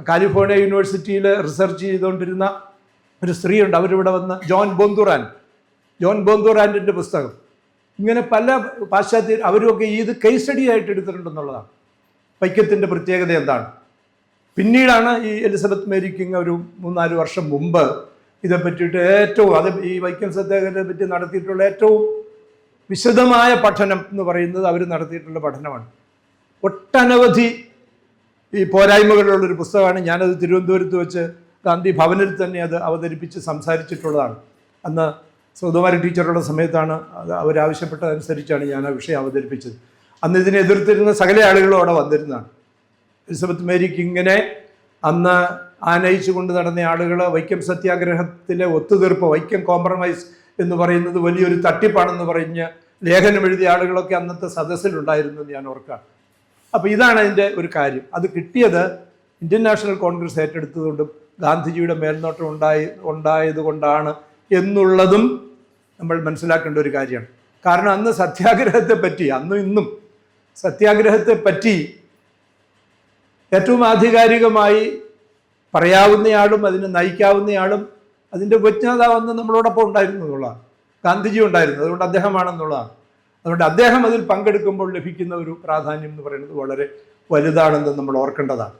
കാലിഫോർണിയ യൂണിവേഴ്സിറ്റിയിൽ റിസർച്ച് ചെയ്തുകൊണ്ടിരുന്ന ഒരു സ്ത്രീയുണ്ട്, അവരിവിടെ വന്ന് ജോൺ ബോന്തൂറാൻ്റെ പുസ്തകം, ഇങ്ങനെ പല പാശ്ചാത്യ അവരുമൊക്കെ ഇത് കേസ് സ്റ്റഡി ആയിട്ട് എടുത്തിട്ടുണ്ടെന്നുള്ളതാണ്. വൈക്കത്തിൻ്റെ പ്രത്യേകത എന്താണ്? പിന്നീടാണ് ഈ എലിസബത്ത് മേരി കിങ് ഒരു 3-4 വർഷം മുമ്പ് ഇതെ പറ്റിയിട്ട് ഈ വൈക്കം സത്യാഗ്രഹത്തെ പറ്റി നടത്തിയിട്ടുള്ള ഏറ്റവും വിശദമായ പഠനം എന്ന് പറയുന്നത് അവർ നടത്തിയിട്ടുള്ള പഠനമാണ്. ഒട്ടനവധി ഈ പോരായ്മകളുള്ളൊരു പുസ്തകമാണ്. ഞാനത് തിരുവനന്തപുരത്ത് വെച്ച് ഗാന്ധി ഭവനിൽ തന്നെ അത് അവതരിപ്പിച്ച് സംസാരിച്ചിട്ടുള്ളതാണ്. അന്ന് സൗദകുമാരി ടീച്ചറുടെ സമയത്താണ് അത് അവരാവശ്യപ്പെട്ടതനുസരിച്ചാണ് ഞാൻ ആ വിഷയം അവതരിപ്പിച്ചത്. അന്ന് ഇതിനെ എതിർത്തിരുന്ന സകല ആളുകളും അവിടെ വന്നിരുന്നതാണ്. എലിസബത്ത് മേരി കിങ്ങിനെ അന്ന് ആനയിച്ചു കൊണ്ട് നടന്ന ആളുകൾ വൈക്കം സത്യാഗ്രഹത്തിലെ ഒത്തുതീർപ്പ്, വൈക്കം കോംപ്രമൈസ് എന്ന് പറയുന്നത് വലിയൊരു തട്ടിപ്പാണെന്ന് പറഞ്ഞ് ലേഖനം എഴുതിയ ആളുകളൊക്കെ അന്നത്തെ സദസ്സിലുണ്ടായിരുന്നു എന്ന് ഞാൻ ഓർക്കാം. അപ്പോൾ ഇതാണ് അതിൻ്റെ ഒരു കാര്യം. അത് കിട്ടിയത് ഇന്ത്യൻ നാഷണൽ കോൺഗ്രസ് ഏറ്റെടുത്തതുകൊണ്ടും ഗാന്ധിജിയുടെ മേൽനോട്ടം ഉണ്ടായത് കൊണ്ടാണ് എന്നുള്ളതും നമ്മൾ മനസ്സിലാക്കേണ്ട ഒരു കാര്യമാണ്. കാരണം അന്ന് സത്യാഗ്രഹത്തെ പറ്റി, അന്നും ഇന്നും സത്യാഗ്രഹത്തെ പറ്റി ഏറ്റവും ആധികാരികമായി പറയാവുന്നയാളും അതിനെ നയിക്കാവുന്നയാളും അതിൻ്റെ ഉപജ്ഞാതാവെന്ന് നമ്മളോടൊപ്പം ഉണ്ടായിരുന്നു എന്നുള്ളതാണ്. ഗാന്ധിജി ഉണ്ടായിരുന്നു, അതുകൊണ്ട് അദ്ദേഹമാണെന്നുള്ളതാണ്. അതുകൊണ്ട് അദ്ദേഹം അതിൽ പങ്കെടുക്കുമ്പോൾ ലഭിക്കുന്ന ഒരു പ്രാധാന്യം എന്ന് പറയുന്നത് വളരെ വലുതാണെന്ന് നമ്മൾ ഓർക്കേണ്ടതാണ്.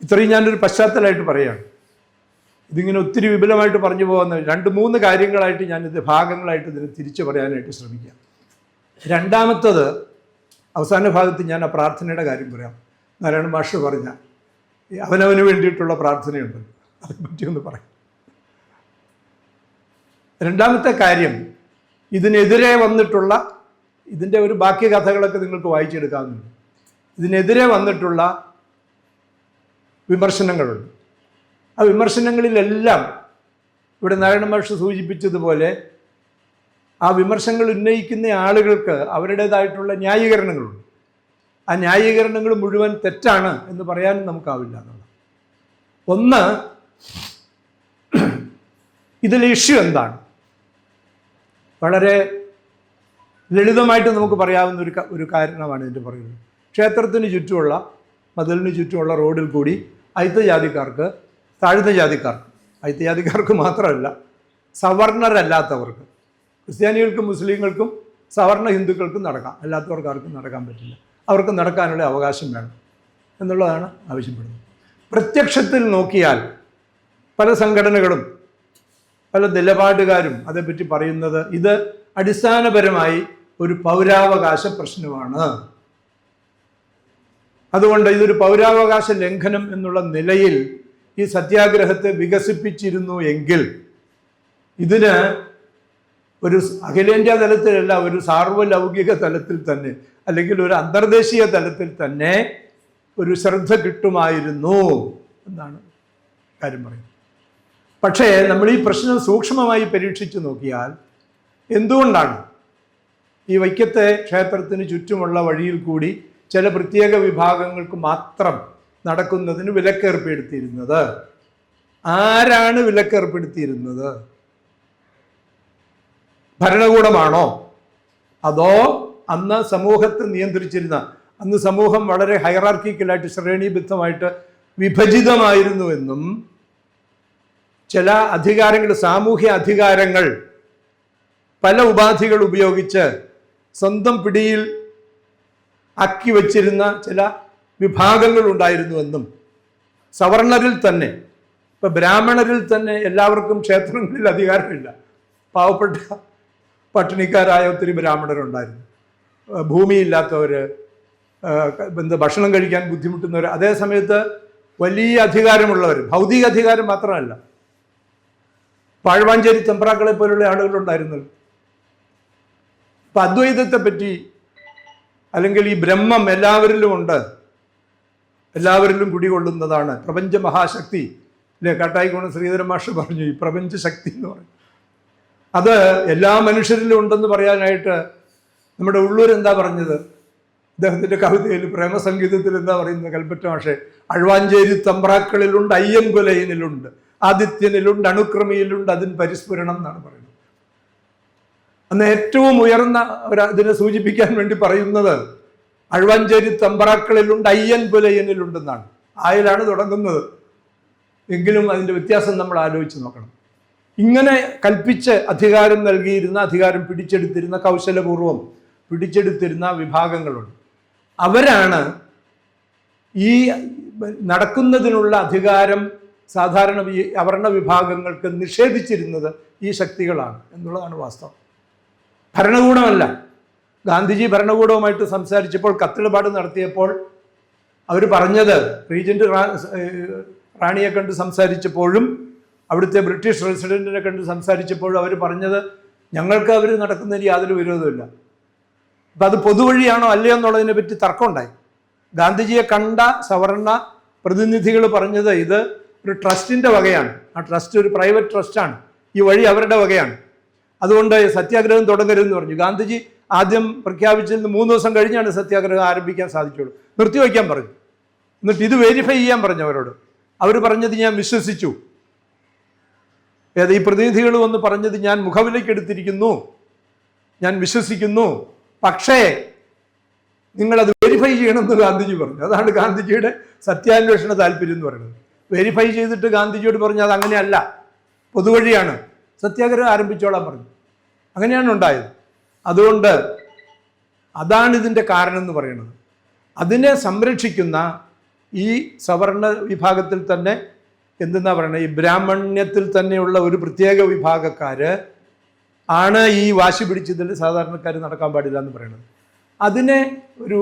ഇത്രയും ഞാനൊരു പശ്ചാത്തലമായിട്ട് പറയുകയാണ്. ഇതിങ്ങനെ ഒത്തിരി വിപുലമായിട്ട് പറഞ്ഞു പോകുന്ന 2-3 കാര്യങ്ങളായിട്ട് ഞാനിത് ഭാഗങ്ങളായിട്ട് ഇതിനെ തിരിച്ചു പറയാനായിട്ട് ശ്രമിക്കാം. രണ്ടാമത്തത്, അവസാന ഭാഗത്ത് ഞാൻ ആ പ്രാർത്ഥനയുടെ കാര്യം പറയാം. നാരായണ മാഷ് പറഞ്ഞ അവനവന് വേണ്ടിയിട്ടുള്ള പ്രാർത്ഥനയുണ്ട്, അതേപ്പറ്റി ഒന്ന് പറയാം. രണ്ടാമത്തെ കാര്യം, ഇതിനെതിരെ വന്നിട്ടുള്ള, ഇതിൻ്റെ ഒരു ബാക്കി കഥകളൊക്കെ നിങ്ങൾക്ക് വായിച്ചെടുക്കാവുന്നതാണ്. ഇതിനെതിരെ വന്നിട്ടുള്ള വിമർശനങ്ങളുണ്ട്. ആ വിമർശനങ്ങളിലെല്ലാം ഇവിടെ നാരായണ മാഷ് സൂചിപ്പിച്ചതുപോലെ ആ വിമർശനങ്ങൾ ഉന്നയിക്കുന്ന ആളുകൾക്ക് അവരുടേതായിട്ടുള്ള ന്യായീകരണങ്ങളുണ്ട്. ആ ന്യായീകരണങ്ങൾ മുഴുവൻ തെറ്റാണ് എന്ന് പറയാനും നമുക്കാവില്ല എന്നുള്ളത്. ഒന്ന്, ഇതിലെ ഇഷ്യൂ എന്താണ്? വളരെ ലളിതമായിട്ട് നമുക്ക് പറയാവുന്ന ഒരു കാരണമാണ് ഇതിൻ്റെ പറയുന്നത്. ക്ഷേത്രത്തിന് ചുറ്റുമുള്ള, മതിലിന് ചുറ്റുമുള്ള റോഡിൽ കൂടി അയിത്തജാതിക്കാർക്ക്, താഴ്ന്ന ജാതിക്കാർക്ക്, അയിത്തജാതിക്കാർക്ക് മാത്രമല്ല സവർണരല്ലാത്തവർക്ക്, ക്രിസ്ത്യാനികൾക്കും മുസ്ലിങ്ങൾക്കും സവർണ ഹിന്ദുക്കൾക്കും നടക്കാം, അല്ലാത്തവർക്ക് ആർക്കും നടക്കാൻ പറ്റില്ല. അവർക്ക് നടക്കാനുള്ള അവകാശം വേണം എന്നുള്ളതാണ് ആവശ്യപ്പെടുന്നത്. പ്രത്യക്ഷത്തിൽ നോക്കിയാൽ പല സംഘടനകളും പല നിലപാടുകാരും അതേപ്പറ്റി പറയുന്നത് ഇത് അടിസ്ഥാനപരമായി ഒരു പൗരാവകാശ പ്രശ്നമാണ്. അതുകൊണ്ട് ഇതൊരു പൗരാവകാശ ലംഘനം എന്നുള്ള നിലയിൽ ഈ സത്യാഗ്രഹത്തെ വികസിപ്പിച്ചിരുന്നു എങ്കിൽ ഇതിന് ഒരു അഖിലേന്ത്യാ തലത്തിലല്ല, ഒരു സാർവലൗകിക തലത്തിൽ തന്നെ, അല്ലെങ്കിൽ ഒരു അന്തർദേശീയ തലത്തിൽ തന്നെ ഒരു ശ്രദ്ധ കിട്ടുമായിരുന്നു എന്നാണ് കാര്യം പറയുന്നത്. പക്ഷേ നമ്മൾ ഈ പ്രശ്നം സൂക്ഷ്മമായി പരീക്ഷിച്ചു നോക്കിയാൽ എന്തുകൊണ്ടാണ് ഈ വൈക്കത്തെ ക്ഷേത്രത്തിന് ചുറ്റുമുള്ള വഴിയിൽ കൂടി ചില പ്രത്യേക വിഭാഗങ്ങൾക്ക് മാത്രം നടക്കുന്നതിന് വിലക്കേർപ്പെടുത്തിയിരുന്നത്? ആരാണ് വിലക്കേർപ്പെടുത്തിയിരുന്നത്? ഭരണകൂടമാണോ? അതോ അന്ന് സമൂഹത്തെ നിയന്ത്രിച്ചിരുന്ന, അന്ന് സമൂഹം വളരെ ഹൈറാർക്കിക്കലായിട്ട് ശ്രേണീബദ്ധമായിട്ട് വിഭജിതമായിരുന്നുവെന്നും ചില അധികാരങ്ങൾ, സാമൂഹ്യ അധികാരങ്ങൾ പല ഉപാധികൾ ഉപയോഗിച്ച് സ്വന്തം പിടിയിൽ ആക്കി വച്ചിരുന്ന ചില വിഭാഗങ്ങൾ ഉണ്ടായിരുന്നുവെന്നും, സവർണരിൽ തന്നെ, ഇപ്പം ബ്രാഹ്മണരിൽ തന്നെ എല്ലാവർക്കും ക്ഷേത്രങ്ങളിൽ അധികാരമില്ല. പാവപ്പെട്ട പട്ടിണിക്കാരായ ഒത്തിരി ബ്രാഹ്മണരുണ്ടായിരുന്നു, ഭൂമിയില്ലാത്തവർ, ഭക്ഷണം കഴിക്കാൻ ബുദ്ധിമുട്ടുന്നവർ. അതേ സമയത്ത് വലിയ അധികാരമുള്ളവർ, ഭൗതിക അധികാരം മാത്രമല്ല, പാഴ്വാഞ്ചേരി തെമ്പ്രാക്കളെ പോലുള്ള ആളുകളുണ്ടായിരുന്നല്ലോ. അപ്പം അദ്വൈതത്തെ പറ്റി, അല്ലെങ്കിൽ ഈ ബ്രഹ്മം എല്ലാവരിലും ഉണ്ട്, എല്ലാവരിലും കുടികൊള്ളുന്നതാണ്, പ്രപഞ്ച മഹാശക്തി അല്ലേ? കാട്ടായിക്കോണം ശ്രീധരൻ മാഷ് പറഞ്ഞു ഈ പ്രപഞ്ചശക്തി എന്ന് പറയും. അത് എല്ലാ മനുഷ്യരിലും ഉണ്ടെന്ന് പറയാനായിട്ട് നമ്മുടെ ഉള്ളൂർ എന്താ പറഞ്ഞത്? അദ്ദേഹത്തിൻ്റെ കവിതയിൽ, പ്രേമസംഗീതത്തിൽ എന്താ പറയുന്നത്? കൽപ്പറ്റ മാഷെ, അഴ്വാഞ്ചേരി തമ്പ്രാക്കളിലുണ്ട്, അയ്യൻകുലയിലുണ്ട്, ആദിത്യനിലുണ്ട്, അണുക്രമിയിലുണ്ട്, അതിന് പരിസ്ഫുരണം എന്നാണ് പറയുന്നത്. അന്ന് ഏറ്റവും ഉയർന്ന ഇതിനെ സൂചിപ്പിക്കാൻ വേണ്ടി പറയുന്നത് അഴ്വാഞ്ചേരി തമ്പ്രാക്കളിലുണ്ട്, അയ്യൻകുലയിലുണ്ടെന്നാണ്. ആയിലാണ് തുടങ്ങുന്നത്, എങ്കിലും അതിൻ്റെ വ്യത്യാസം നമ്മൾ ആലോചിച്ച് നോക്കണം. ഇങ്ങനെ കൽപ്പിച്ച് അധികാരം നൽകിയിരുന്ന, അധികാരം പിടിച്ചെടുത്തിരുന്ന, കൗശലപൂർവം പിടിച്ചെടുത്തിരുന്ന വിഭാഗങ്ങളുണ്ട്. അവരാണ് ഈ നടക്കുന്നതിനുള്ള അധികാരം സാധാരണ അവർണ വിഭാഗങ്ങൾക്ക് നിഷേധിച്ചിരുന്നത് ഈ ശക്തികളാണ് എന്നുള്ളതാണ് വാസ്തവം. ഭരണകൂടമല്ല. ഗാന്ധിജി ഭരണകൂടവുമായിട്ട് സംസാരിച്ചപ്പോൾ, കത്തിടപാട് നടത്തിയപ്പോൾ അവർ പറഞ്ഞത്, റീജന്റ് റാണിയെ കണ്ട് സംസാരിച്ചപ്പോഴും അവിടുത്തെ ബ്രിട്ടീഷ് റെസിഡൻറ്റിനെ കണ്ട് സംസാരിച്ചപ്പോഴും അവർ പറഞ്ഞത്, ഞങ്ങൾക്ക് അവർ നടക്കുന്നതിന് യാതൊരു വിരോധമില്ല. അപ്പം അത് പൊതുവഴിയാണോ അല്ലയോ എന്നുള്ളതിനെ പറ്റി തർക്കമുണ്ടായി. ഗാന്ധിജിയെ കണ്ട സവർണ പ്രതിനിധികൾ പറഞ്ഞത് ഇത് ഒരു ട്രസ്റ്റിൻ്റെ വകയാണ്, ആ ട്രസ്റ്റ് ഒരു പ്രൈവറ്റ് ട്രസ്റ്റാണ്, ഈ വഴി അവരുടെ വകയാണ്, അതുകൊണ്ട് സത്യാഗ്രഹം തുടങ്ങരുതെന്ന് പറഞ്ഞു. ഗാന്ധിജി ആദ്യം പ്രഖ്യാപിച്ചതിന് 3 ദിവസം കഴിഞ്ഞാണ് സത്യാഗ്രഹം ആരംഭിക്കാൻ സാധിച്ചുള്ളൂ. നിർത്തിവയ്ക്കാൻ പറഞ്ഞു. എന്നിട്ട് ഇത് വെരിഫൈ ചെയ്യാൻ പറഞ്ഞു അവരോട്. അവർ പറഞ്ഞത് ഞാൻ വിശ്വസിച്ചു. ഈ പ്രതിനിധികൾ വന്ന് പറഞ്ഞത് ഞാൻ മുഖവിലേക്ക് എടുത്തിരിക്കുന്നു, ഞാൻ വിശ്വസിക്കുന്നു, പക്ഷേ നിങ്ങളത് വെരിഫൈ ചെയ്യണമെന്ന് ഗാന്ധിജി പറഞ്ഞു. അതാണ് ഗാന്ധിജിയുടെ സത്യാന്വേഷണ താല്പര്യം എന്ന് പറയുന്നത്. വെരിഫൈ ചെയ്തിട്ട് ഗാന്ധിജിയോട് പറഞ്ഞു അത് അങ്ങനെയല്ല, പൊതുവഴിയാണ്, സത്യാഗ്രഹം ആരംഭിച്ചോളാൻ പറഞ്ഞു. അങ്ങനെയാണ് ഉണ്ടായത്. അതുകൊണ്ട് അതാണ് ഇതിൻ്റെ കാരണം എന്ന് പറയുന്നത്. അതിനെ സംരക്ഷിക്കുന്ന ഈ സവർണ വിഭാഗത്തിൽ തന്നെ എന്തെന്നാ പറയുന്നത്, ഈ ബ്രാഹ്മണ്യത്തിൽ തന്നെയുള്ള ഒരു പ്രത്യേക വിഭാഗക്കാർ ആണ് ഈ വാശി പിടിച്ചതിൽ സാധാരണക്കാർ നടക്കാൻ പാടില്ല എന്ന് പറയുന്നത്. അതിനെ ഒരു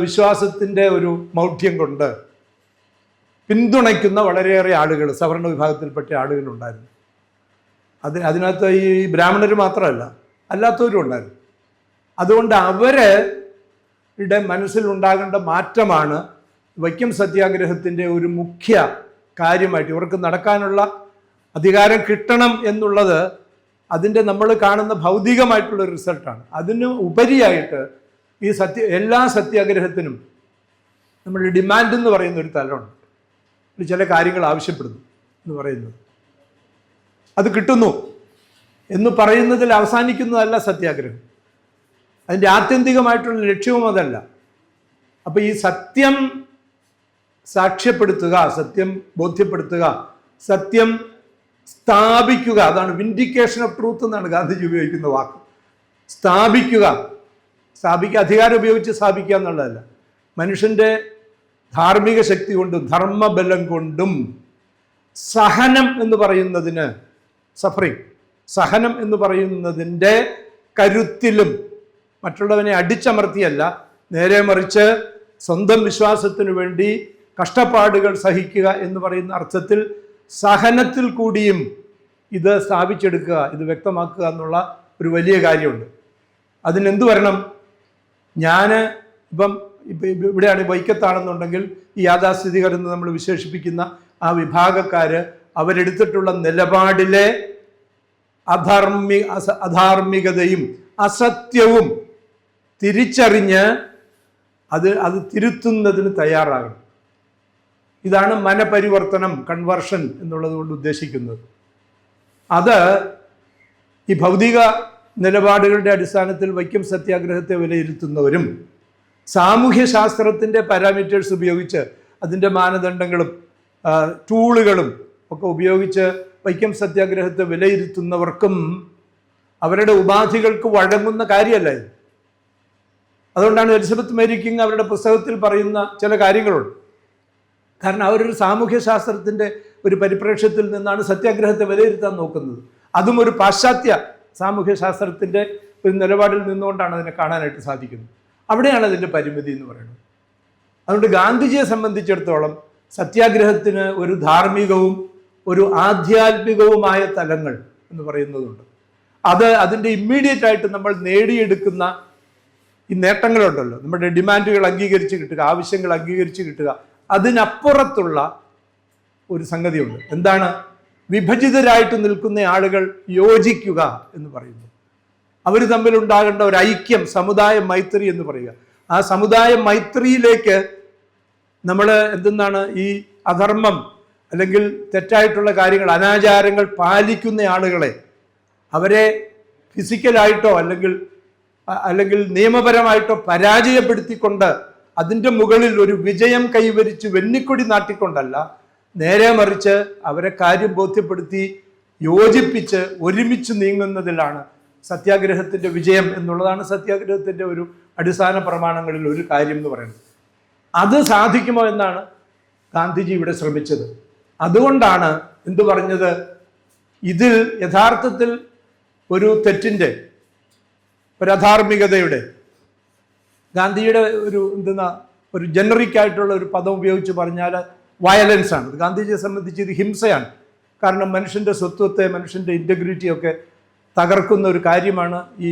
വിശ്വാസത്തിൻ്റെ ഒരു മൗഢ്യം കൊണ്ട് പിന്തുണയ്ക്കുന്ന വളരെയേറെ ആളുകൾ സവർണ വിഭാഗത്തിൽപ്പെട്ട ആളുകളുണ്ടായിരുന്നു. അതിനകത്ത് ഈ ബ്രാഹ്മണർ മാത്രമല്ല, അല്ലാത്തവരും ഉണ്ടായിരുന്നു. അതുകൊണ്ട് അവരുടെ മനസ്സിലുണ്ടാകേണ്ട മാറ്റമാണ് വൈക്കം സത്യാഗ്രഹത്തിൻ്റെ ഒരു മുഖ്യ കാര്യമായിട്ട്. ഇവർക്ക് നടക്കാനുള്ള അധികാരം കിട്ടണം എന്നുള്ളത് അതിൻ്റെ നമ്മൾ കാണുന്ന ഭൗതികമായിട്ടുള്ള റിസൾട്ടാണ്. അതിന് ഉപരിയായിട്ട് ഈ എല്ലാ സത്യാഗ്രഹത്തിനും നമ്മൾ ഡിമാൻഡ് എന്ന് പറയുന്ന ഒരു തലമുണ്ട്. ചില കാര്യങ്ങൾ ആവശ്യപ്പെടുന്നു എന്ന് പറയുന്നത്, അത് കിട്ടുന്നു എന്ന് പറയുന്നതിൽ അവസാനിക്കുന്നതല്ല സത്യാഗ്രഹം. അതിൻ്റെ ആത്യന്തികമായിട്ടുള്ള ലക്ഷ്യവും അതല്ല. അപ്പം ഈ സത്യം സാക്ഷ്യപ്പെടുത്തുക, സത്യം ബോധ്യപ്പെടുത്തുക, സത്യം സ്ഥാപിക്കുക, അതാണ് വിൻഡിക്കേഷൻ ഓഫ് ട്രൂത്ത് എന്നാണ് ഗാന്ധിജി ഉപയോഗിക്കുന്ന വാക്ക്. സ്ഥാപിക്കുക, അധികാരം ഉപയോഗിച്ച് സ്ഥാപിക്കുക എന്നുള്ളതല്ല. മനുഷ്യൻ്റെ ധാർമ്മിക ശക്തി കൊണ്ടും ധർമ്മബലം കൊണ്ടും സഹനം എന്ന് പറയുന്നതിന്, സഹനം എന്ന് പറയുന്നതിൻ്റെ കരുത്തിലും മറ്റുള്ളവനെ അടിച്ചമർത്തിയല്ല, നേരെ മറിച്ച് സ്വന്തം വിശ്വാസത്തിനു വേണ്ടി കഷ്ടപ്പാടുകൾ സഹിക്കുക എന്ന് പറയുന്ന അർത്ഥത്തിൽ സഹനത്തിൽ കൂടിയും ഇത് സ്ഥാപിച്ചെടുക്കുക, ഇത് വ്യക്തമാക്കുക എന്നുള്ള ഒരു വലിയ കാര്യമുണ്ട്. അതിനെന്ത് വരണം? ഇപ്പം ഇവിടെയാണ് വൈക്കത്താണെന്നുണ്ടെങ്കിൽ ഈ യാഥാസ്ഥിതികർ എന്ന് നമ്മൾ വിശേഷിപ്പിക്കുന്ന ആ വിഭാഗക്കാർ അവരെടുത്തിട്ടുള്ള നിലപാടിലെ അധാർമികതയും അസത്യവും തിരിച്ചറിഞ്ഞ് അത് തിരുത്തുന്നതിന് തയ്യാറാകണം. ഇതാണ് മനപരിവർത്തനം, കൺവേർഷൻ എന്നുള്ളത് കൊണ്ട് ഉദ്ദേശിക്കുന്നത്. അത് ഈ ഭൗതിക നിലപാടുകളുടെ അടിസ്ഥാനത്തിൽ വൈക്കം സത്യാഗ്രഹത്തെ വിലയിരുത്തുന്നവരും സാമൂഹ്യ ശാസ്ത്രത്തിൻ്റെ പാരാമീറ്റേഴ്സ് ഉപയോഗിച്ച് അതിൻ്റെ മാനദണ്ഡങ്ങളും ടൂളുകളും ഒക്കെ ഉപയോഗിച്ച് വൈക്കം സത്യാഗ്രഹത്തെ വിലയിരുത്തുന്നവർക്കും അവരുടെ ഉപാധികൾക്ക് വഴങ്ങുന്ന കാര്യമല്ല ഇത്. അതുകൊണ്ടാണ് എലിസബത്ത് മേരി കിങ് അവരുടെ പുസ്തകത്തിൽ പറയുന്ന ചില കാര്യങ്ങളുണ്ട്. കാരണം അവരൊരു സാമൂഹ്യ ശാസ്ത്രത്തിൻ്റെ ഒരു പരിപ്രേക്ഷ്യത്തിൽ നിന്നാണ് സത്യാഗ്രഹത്തെ വിലയിരുത്താൻ നോക്കുന്നത്. അതും ഒരു പാശ്ചാത്യ സാമൂഹ്യ ശാസ്ത്രത്തിൻ്റെ ഒരു നിലപാടിൽ നിന്നുകൊണ്ടാണ് അതിനെ കാണാനായിട്ട് സാധിക്കുന്നത്. അവിടെയാണ് അതിൻ്റെ പരിമിതി എന്ന് പറയുന്നത്. അതുകൊണ്ട് ഗാന്ധിജിയെ സംബന്ധിച്ചിടത്തോളം സത്യാഗ്രഹത്തിന് ഒരു ധാർമ്മികവും ഒരു ആധ്യാത്മികവുമായ തലങ്ങൾ എന്ന് പറയുന്നതുണ്ട്. അതിൻ്റെ ഇമ്മീഡിയറ്റ് ആയിട്ട് നമ്മൾ നേടിയെടുക്കുന്ന ഈ നേട്ടങ്ങളുണ്ടല്ലോ, നമ്മുടെ ഡിമാൻഡുകൾ അംഗീകരിച്ച് കിട്ടുക, ആവശ്യങ്ങൾ അംഗീകരിച്ച് കിട്ടുക, അതിനപ്പുറത്തുള്ള ഒരു സംഗതിയുണ്ട്. എന്താണ്? വിഭജിതരായിട്ട് നിൽക്കുന്ന ആളുകൾ യോജിക്കുക എന്ന് പറയുന്നു. അവർ തമ്മിലുണ്ടാകേണ്ട ഒരു ഐക്യം, സമുദായ മൈത്രി എന്ന് പറയുക. ആ സമുദായ മൈത്രിയിലേക്ക് നമ്മൾ എന്തെന്നാണ് ഈ അധർമ്മം അല്ലെങ്കിൽ തെറ്റായിട്ടുള്ള കാര്യങ്ങൾ, അനാചാരങ്ങൾ പാലിക്കുന്ന ആളുകളെ അവരെ ഫിസിക്കലായിട്ടോ അല്ലെങ്കിൽ നിയമപരമായിട്ടോ പരാജയപ്പെടുത്തിക്കൊണ്ട് അതിൻ്റെ മുകളിൽ ഒരു വിജയം കൈവരിച്ച് വെന്നിക്കൊടി നാട്ടിക്കൊണ്ടല്ല, നേരെ മറിച്ച് അവരെ കാര്യം ബോധ്യപ്പെടുത്തി യോജിപ്പിച്ച് ഒരുമിച്ച് നീങ്ങുന്നതിലാണ് സത്യാഗ്രഹത്തിൻ്റെ വിജയം എന്നുള്ളതാണ് സത്യാഗ്രഹത്തിൻ്റെ ഒരു അടിസ്ഥാന പ്രമാണങ്ങളിൽ ഒരു കാര്യം എന്ന് പറയുന്നത്. അത് സാധിക്കുമോ എന്നാണ് ഗാന്ധിജി ഇവിടെ ശ്രമിച്ചത്. അതുകൊണ്ടാണ് എന്തു പറഞ്ഞത്, ഇതിൽ യഥാർത്ഥത്തിൽ ഒരു തെറ്റിൻ്റെ, ഒരു അധാർമികതയുടെ, ഗാന്ധിജിയുടെ ഒരു ജനറിക് ആയിട്ടുള്ള ഒരു പദം ഉപയോഗിച്ച് പറഞ്ഞാൽ വയലൻസ് ആണ്. ഗാന്ധിജിയെ സംബന്ധിച്ച് ഇത് ഹിംസയാണ്. കാരണം മനുഷ്യൻ്റെ സ്വത്വത്തെ, മനുഷ്യൻ്റെ ഇൻറ്റഗ്രിറ്റിയൊക്കെ തകർക്കുന്ന ഒരു കാര്യമാണ് ഈ